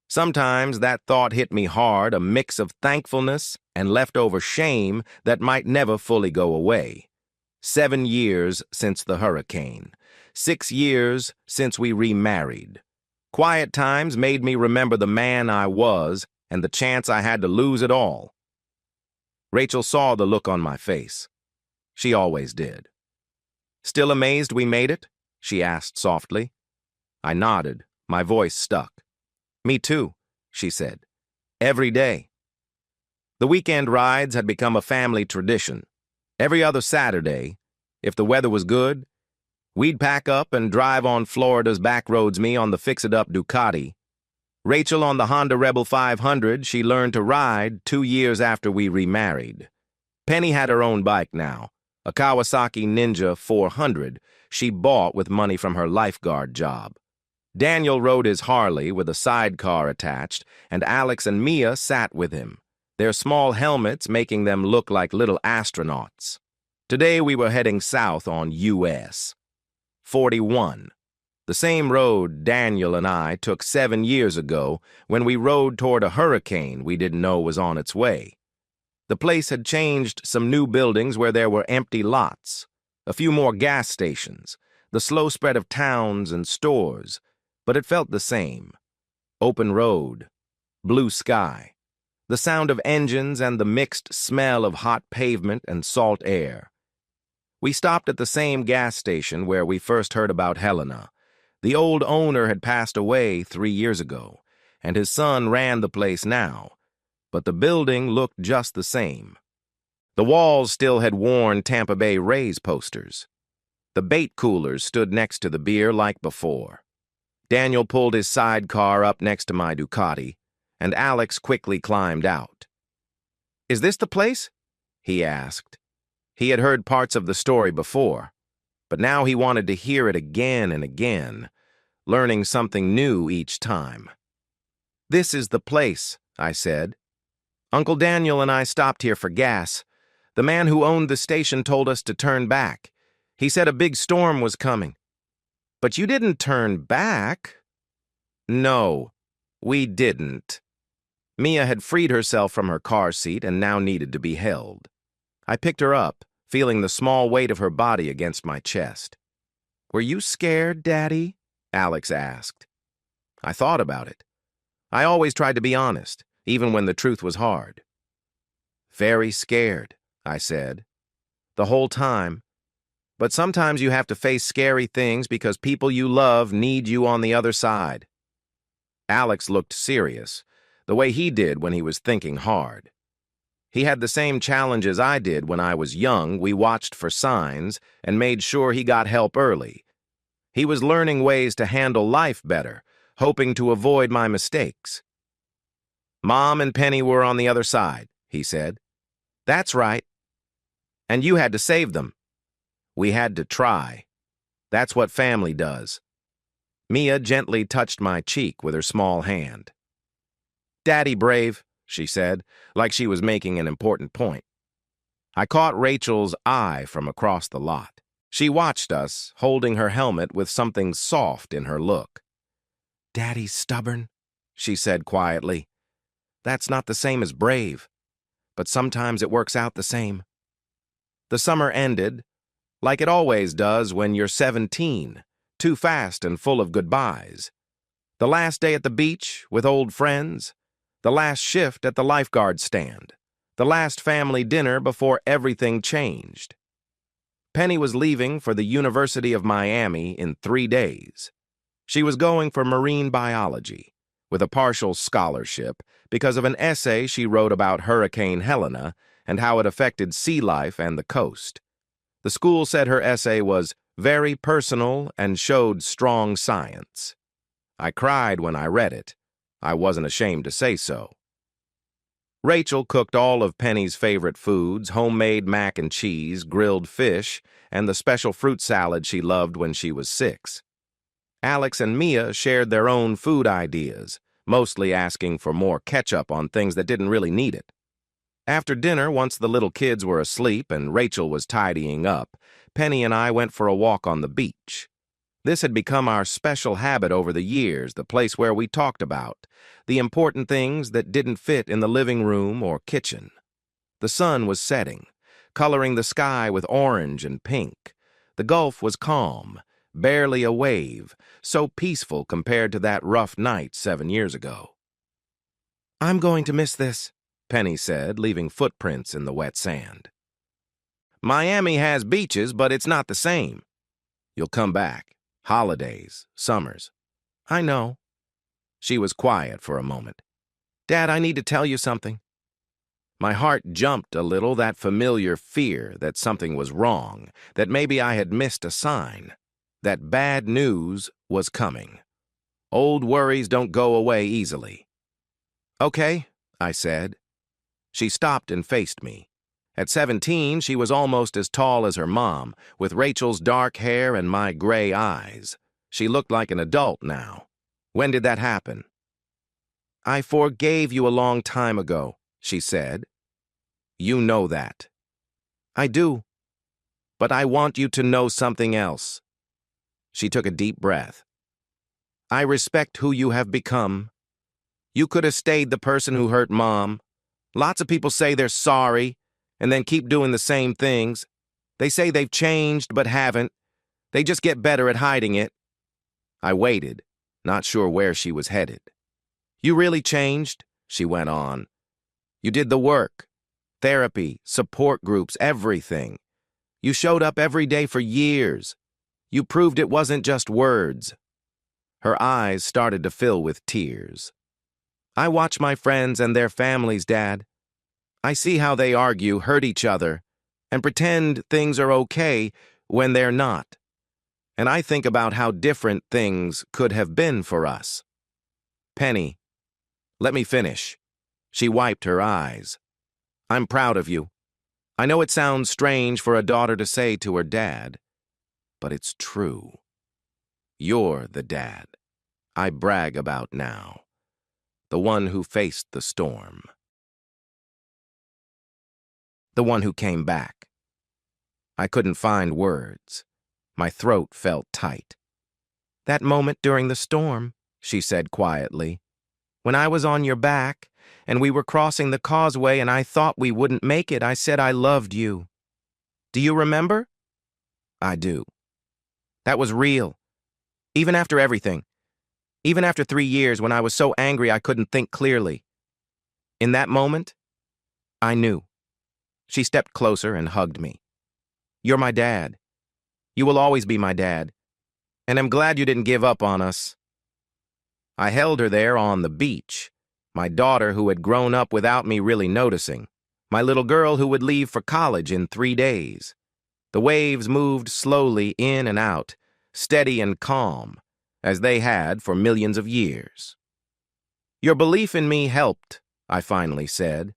Sometimes that thought hit me hard, a mix of thankfulness and leftover shame that might never fully go away. 7 years since the hurricane. 6 years since we remarried. Quiet times made me remember the man I was and the chance I had to lose it all. Rachel saw the look on my face. She always did. "Still amazed we made it?" she asked softly. I nodded, my voice stuck. "Me too," she said. "Every day." The weekend rides had become a family tradition. Every other Saturday, if the weather was good, we'd pack up and drive on Florida's backroads, me on the fix-it-up Ducati. Rachel on the Honda Rebel 500 she learned to ride 2 years after we remarried. Penny had her own bike now, a Kawasaki Ninja 400 she bought with money from her lifeguard job. Daniel rode his Harley with a sidecar attached, and Alex and Mia sat with him, their small helmets making them look like little astronauts. Today we were heading south on US 41. The same road Daniel and I took 7 years ago when we rode toward a hurricane we didn't know was on its way. The place had changed, some new buildings where there were empty lots, a few more gas stations, the slow spread of towns and stores, but it felt the same. Open road, blue sky, the sound of engines and the mixed smell of hot pavement and salt air. We stopped at the same gas station where we first heard about Helena. The old owner had passed away 3 years ago, and his son ran the place now, but the building looked just the same. The walls still had worn Tampa Bay Rays posters. The bait coolers stood next to the beer like before. Daniel pulled his sidecar up next to my Ducati, and Alex quickly climbed out. "Is this the place?" he asked. He had heard parts of the story before, but now he wanted to hear it again and again, learning something new each time. "This is the place," I said. "Uncle Daniel and I stopped here for gas. The man who owned the station told us to turn back. He said a big storm was coming." "But you didn't turn back." "No, we didn't." Mia had freed herself from her car seat and now needed to be held. I picked her up, feeling the small weight of her body against my chest. "Were you scared, Daddy?" Alex asked. I thought about it. I always tried to be honest, even when the truth was hard. "Very scared," I said. "The whole time. But sometimes you have to face scary things because people you love need you on the other side." Alex looked serious, the way he did when he was thinking hard. He had the same challenges I did when I was young. We watched for signs and made sure he got help early. He was learning ways to handle life better, hoping to avoid my mistakes. "Mom and Penny were on the other side," he said. "That's right. And you had to save them." "We had to try. That's what family does." Mia gently touched my cheek with her small hand. "Daddy brave," she said, like she was making an important point. I caught Rachel's eye from across the lot. She watched us, holding her helmet with something soft in her look. "Daddy's stubborn," she said quietly. "That's not the same as brave, but sometimes it works out the same." The summer ended, like it always does when you're 17, too fast and full of goodbyes. The last day at the beach with old friends, the last shift at the lifeguard stand, the last family dinner before everything changed. Penny was leaving for the University of Miami in 3 days. She was going for marine biology, with a partial scholarship because of an essay she wrote about Hurricane Helena and how it affected sea life and the coast. The school said her essay was very personal and showed strong science. I cried when I read it. I wasn't ashamed to say so. Rachel cooked all of Penny's favorite foods, homemade mac and cheese, grilled fish, and the special fruit salad she loved when she was 6. Alex and Mia shared their own food ideas, mostly asking for more ketchup on things that didn't really need it. After dinner, once the little kids were asleep and Rachel was tidying up, Penny and I went for a walk on the beach. This had become our special habit over the years, the place where we talked about the important things that didn't fit in the living room or kitchen. The sun was setting, coloring the sky with orange and pink. The Gulf was calm, barely a wave, so peaceful compared to that rough night 7 years ago. "I'm going to miss this," Penny said, leaving footprints in the wet sand. "Miami has beaches, but it's not the same. You'll come back. Holidays, summers." "I know." She was quiet for a moment. "Dad, I need to tell you something." My heart jumped a little, that familiar fear that something was wrong, that maybe I had missed a sign, that bad news was coming. Old worries don't go away easily. "Okay," I said. She stopped and faced me. At 17, she was almost as tall as her mom, with Rachel's dark hair and my gray eyes. She looked like an adult now. "When did that happen?" "I forgave you a long time ago," she said. "You know that." "I do. But I want you to know something else." She took a deep breath. "I respect who you have become. You could have stayed the person who hurt Mom. Lots of people say they're sorry and then keep doing the same things. They say they've changed but haven't. They just get better at hiding it." I waited, not sure where she was headed. "You really changed," she went on. "You did the work. Therapy, support groups, everything. You showed up every day for years. You proved it wasn't just words." Her eyes started to fill with tears. "I watch my friends and their families, Dad. I see how they argue, hurt each other, and pretend things are okay when they're not. And I think about how different things could have been for us." "Penny, let me finish." She wiped her eyes. "I'm proud of you. I know it sounds strange for a daughter to say to her dad, but it's true. You're the dad I brag about now, the one who faced the storm. The one who came back." I couldn't find words. My throat felt tight. "That moment during the storm," she said quietly, "when I was on your back and we were crossing the causeway and I thought we wouldn't make it, I said I loved you. Do you remember?" "I do." "That was real. Even after everything. Even after 3 years when I was so angry I couldn't think clearly. In that moment, I knew." She stepped closer and hugged me. "You're my dad. You will always be my dad. And I'm glad you didn't give up on us." I held her there on the beach, my daughter who had grown up without me really noticing, my little girl who would leave for college in 3 days. The waves moved slowly in and out, steady and calm, as they had for millions of years. "Your belief in me helped," I finally said.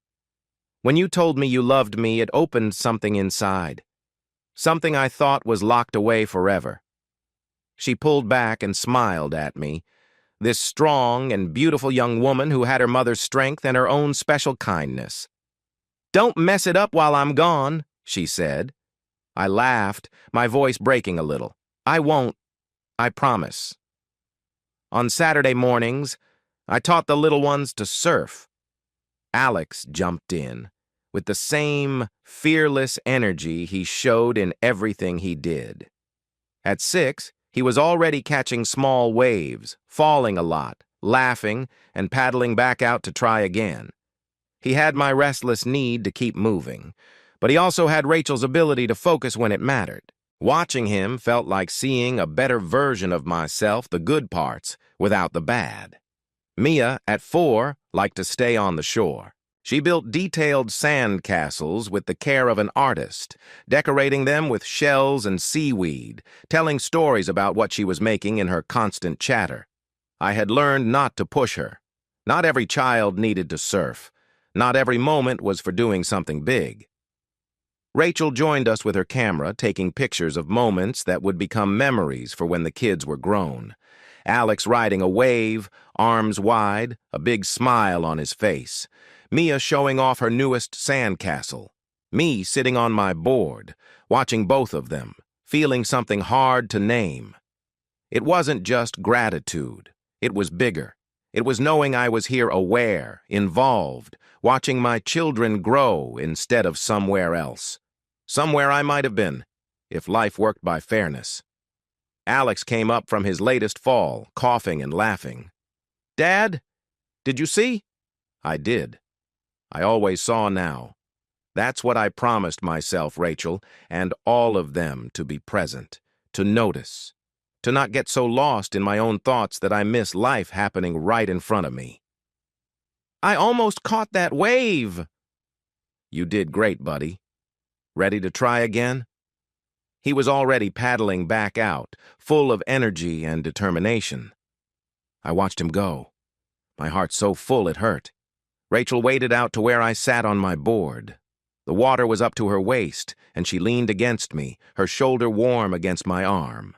"When you told me you loved me, it opened something inside. Something I thought was locked away forever." She pulled back and smiled at me, this strong and beautiful young woman who had her mother's strength and her own special kindness. "Don't mess it up while I'm gone," she said. I laughed, my voice breaking a little. "I won't. I promise." On Saturday mornings, I taught the little ones to surf. Alex jumped in. with the same fearless energy he showed in everything he did. At 6, he was already catching small waves, falling a lot, laughing, and paddling back out to try again. He had my restless need to keep moving, but he also had Rachel's ability to focus when it mattered. Watching him felt like seeing a better version of myself, the good parts, without the bad. Mia, at 4, liked to stay on the shore. She built detailed sand castles with the care of an artist, decorating them with shells and seaweed, telling stories about what she was making in her constant chatter. I had learned not to push her. Not every child needed to surf. Not every moment was for doing something big. Rachel joined us with her camera, taking pictures of moments that would become memories for when the kids were grown. Alex riding a wave, arms wide, a big smile on his face. Mia showing off her newest sandcastle. Me sitting on my board, watching both of them, feeling something hard to name. It wasn't just gratitude. It was bigger. It was knowing I was here aware, involved, watching my children grow instead of somewhere else. Somewhere I might have been, if life worked by fairness. Alex came up from his latest fall, coughing and laughing. "Dad, did you see?" I did. I always saw now. That's what I promised myself, Rachel, and all of them, to be present, to notice, to not get so lost in my own thoughts that I miss life happening right in front of me. "I almost caught that wave." "You did great, buddy. Ready to try again?" He was already paddling back out, full of energy and determination. I watched him go, my heart so full it hurt. Rachel waded out to where I sat on my board. The water was up to her waist, and she leaned against me, her shoulder warm against my arm.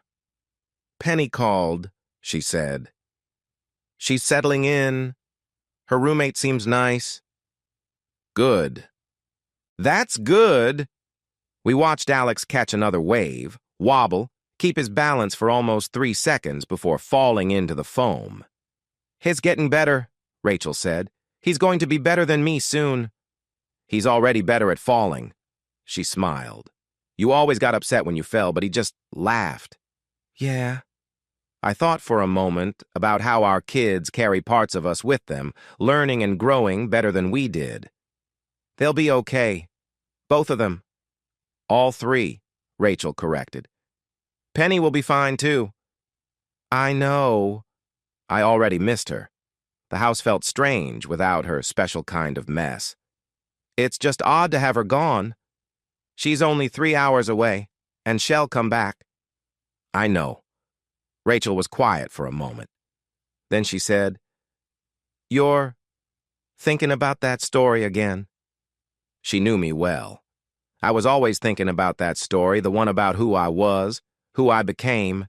"Penny called," she said. "She's settling in. Her roommate seems nice." "Good." "That's good." We watched Alex catch another wave, wobble, keep his balance for almost 3 seconds before falling into the foam. "He's getting better," Rachel said. "He's going to be better than me soon." "He's already better at falling." She smiled. "You always got upset when you fell, but he just laughed." "Yeah." I thought for a moment about how our kids carry parts of us with them, learning and growing better than we did. "They'll be okay. Both of them." "All 3, Rachel corrected. "Penny will be fine, too." "I know." I already missed her. The house felt strange without her special kind of mess. "It's just odd to have her gone. She's only 3 hours away, and she'll come back." "I know." Rachel was quiet for a moment. Then she said, "You're thinking about that story again?" She knew me well. I was always thinking about that story, the one about who I was, who I became,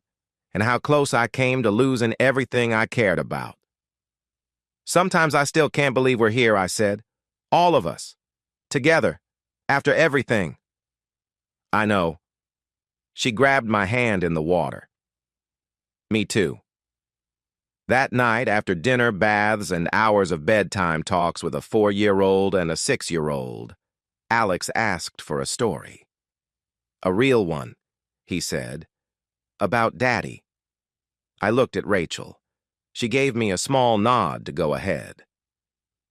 and how close I came to losing everything I cared about. "Sometimes I still can't believe we're here," I said. "All of us. Together. After everything." "I know." She grabbed my hand in the water. "Me too." That night, after dinner, baths, and hours of bedtime talks with a 4-year-old and a 6-year-old, Alex asked for a story. "A real one," he said. "About Daddy." I looked at Rachel. She gave me a small nod to go ahead.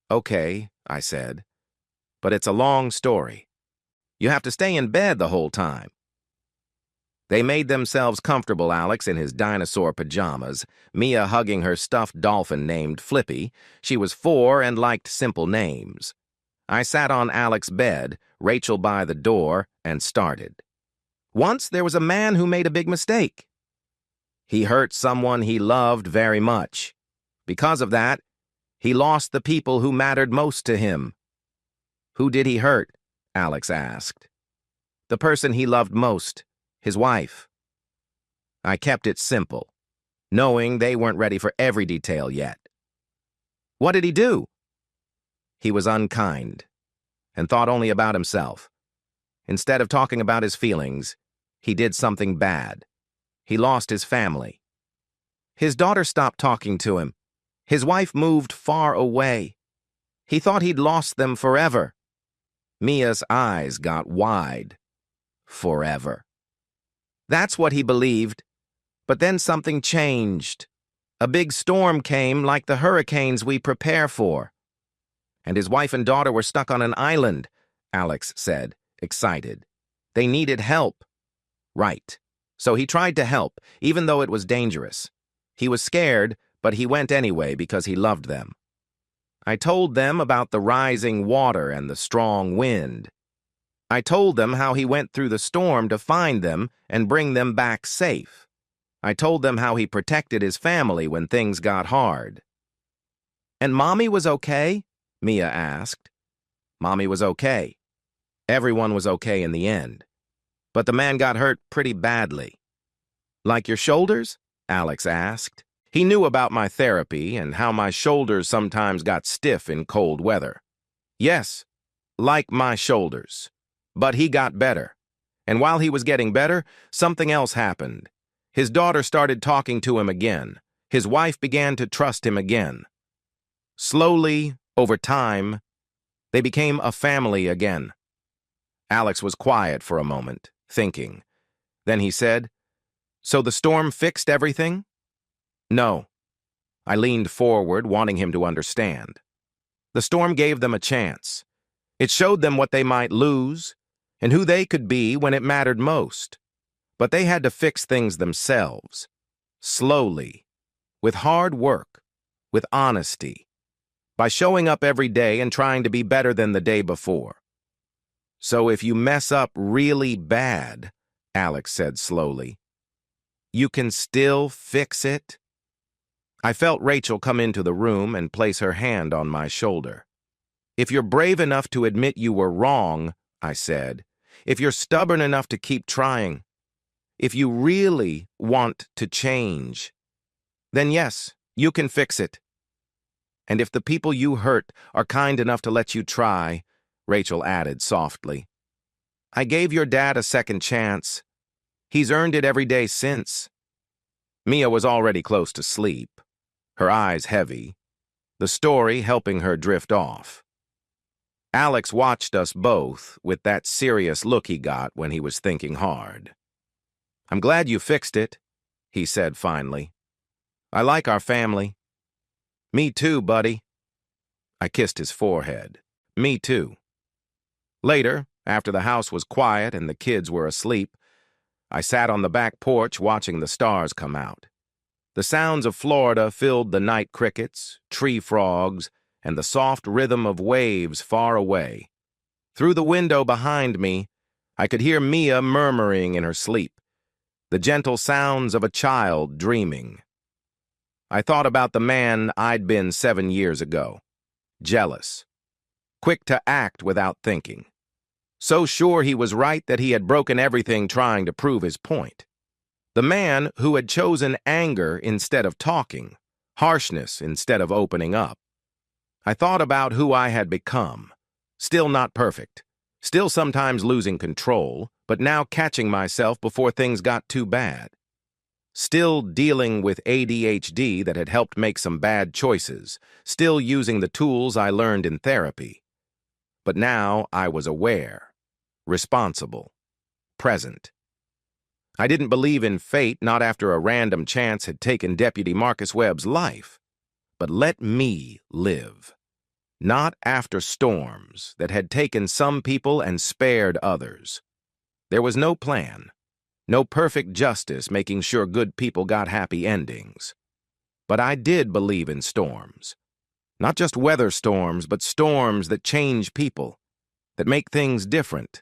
"Okay," I said. "But it's a long story. You have to stay in bed the whole time." They made themselves comfortable, Alex in his dinosaur pajamas, Mia hugging her stuffed dolphin named Flippy. She was 4 and liked simple names. I sat on Alex's bed, Rachel by the door, and started. "Once there was a man who made a big mistake. He hurt someone he loved very much. Because of that, he lost the people who mattered most to him." "Who did he hurt?" Alex asked. "The person he loved most, his wife." I kept it simple, knowing they weren't ready for every detail yet. "What did he do?" "He was unkind, and thought only about himself. Instead of talking about his feelings, he did something bad. He lost his family. His daughter stopped talking to him. His wife moved far away. He thought he'd lost them forever." Mia's eyes got wide. Forever. That's what he believed. But then something changed. A big storm came like the hurricanes we prepare for. And his wife and daughter were stuck on an island, Alex said, excited. They needed help. Right. So he tried to help, even though it was dangerous. He was scared, but he went anyway because he loved them. I told them about the rising water and the strong wind. I told them how he went through the storm to find them and bring them back safe. I told them how he protected his family when things got hard. And Mommy was okay? Mia asked. Mommy was okay. Everyone was okay in the end. But the man got hurt pretty badly. Like your shoulders? Alex asked. He knew about my therapy and how my shoulders sometimes got stiff in cold weather. Yes, like my shoulders. But he got better. And while he was getting better, something else happened. His daughter started talking to him again. His wife began to trust him again. Slowly, over time, they became a family again. Alex was quiet for a moment, thinking. Then he said, "So the storm fixed everything?" No. I leaned forward, wanting him to understand. The storm gave them a chance. It showed them what they might lose and who they could be when it mattered most. But they had to fix things themselves, slowly, with hard work, with honesty, by showing up every day and trying to be better than the day before. So if you mess up really bad, Alex said slowly, you can still fix it? I felt Rachel come into the room and place her hand on my shoulder. If you're brave enough to admit you were wrong, I said, if you're stubborn enough to keep trying, if you really want to change, then yes, you can fix it. And if the people you hurt are kind enough to let you try, Rachel added softly, I gave your dad a second chance. He's earned it every day since. Mia was already close to sleep, her eyes heavy, the story helping her drift off. Alex watched us both with that serious look he got when he was thinking hard. I'm glad you fixed it, he said finally. I like our family. Me too, buddy. I kissed his forehead. Me too. Later, after the house was quiet and the kids were asleep, I sat on the back porch watching the stars come out. The sounds of Florida filled the night crickets, tree frogs, and the soft rhythm of waves far away. Through the window behind me, I could hear Mia murmuring in her sleep, the gentle sounds of a child dreaming. I thought about the man I'd been 7 years ago, jealous, quick to act without thinking, so sure he was right that he had broken everything trying to prove his point. The man who had chosen anger instead of talking, harshness instead of opening up. I thought about who I had become, still not perfect, still sometimes losing control, but now catching myself before things got too bad. Still dealing with ADHD that had helped make some bad choices, still using the tools I learned in therapy. But now I was aware, responsible, present. I didn't believe in fate, not after a random chance had taken Deputy Marcus Webb's life. But let me live. Not after storms that had taken some people and spared others. There was no plan, no perfect justice making sure good people got happy endings. But I did believe in storms. Not just weather storms, but storms that change people, that make things different.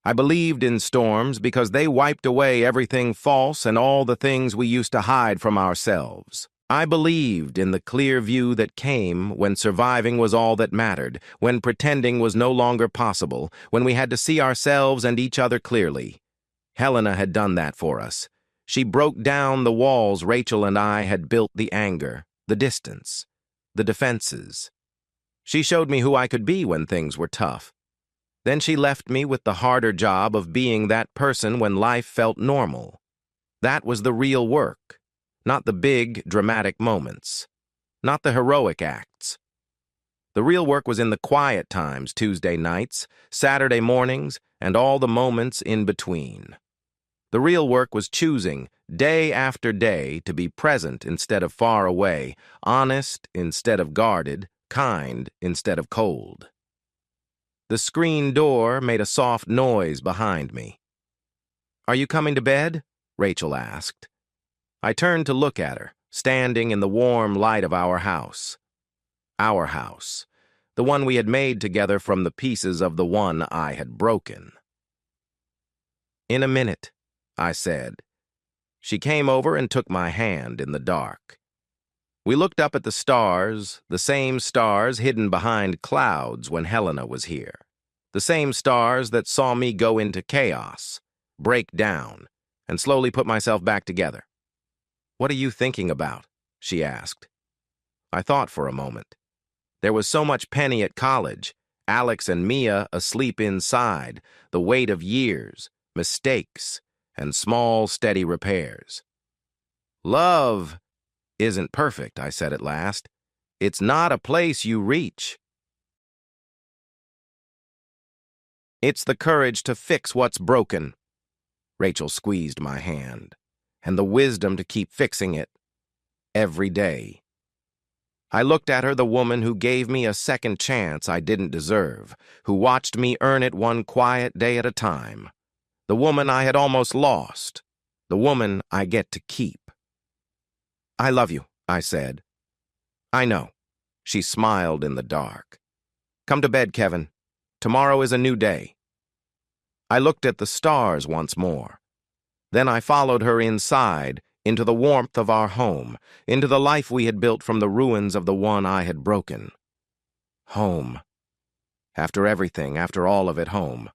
I believed in storms because they wiped away everything false and all the things we used to hide from ourselves. I believed in the clear view that came when surviving was all that mattered, when pretending was no longer possible, when we had to see ourselves and each other clearly. Helena had done that for us. She broke down the walls Rachel and I had built, the anger, the distance, the defenses. She showed me who I could be when things were tough. Then she left me with the harder job of being that person when life felt normal. That was the real work. Not the big, dramatic moments. Not the heroic acts. The real work was in the quiet times, Tuesday nights, Saturday mornings, and all the moments in between. The real work was choosing, day after day, to be present instead of far away, honest instead of guarded, kind instead of cold. The screen door made a soft noise behind me. "Are you coming to bed?" Rachel asked. I turned to look at her, standing in the warm light of our house. Our house, the one we had made together from the pieces of the one I had broken. "In a minute," I said. She came over and took my hand in the dark. We looked up at the stars, the same stars hidden behind clouds when Helena was here. The same stars that saw me go into chaos, break down, and slowly put myself back together. "What are you thinking about?" she asked. I thought for a moment. There was so much Penny at college, Alex and Mia asleep inside, the weight of years, mistakes, and small, steady repairs. "Love isn't perfect," I said at last. "It's not a place you reach. It's the courage to fix what's broken." Rachel squeezed my hand, "and the wisdom to keep fixing it every day." I looked at her, the woman who gave me a second chance I didn't deserve, who watched me earn it one quiet day at a time. The woman I had almost lost, the woman I get to keep. "I love you," I said. "I know." She smiled in the dark. "Come to bed, Kevin. Tomorrow is a new day." I looked at the stars once more. Then I followed her inside, into the warmth of our home, into the life we had built from the ruins of the one I had broken. Home. After everything, after all of it, home.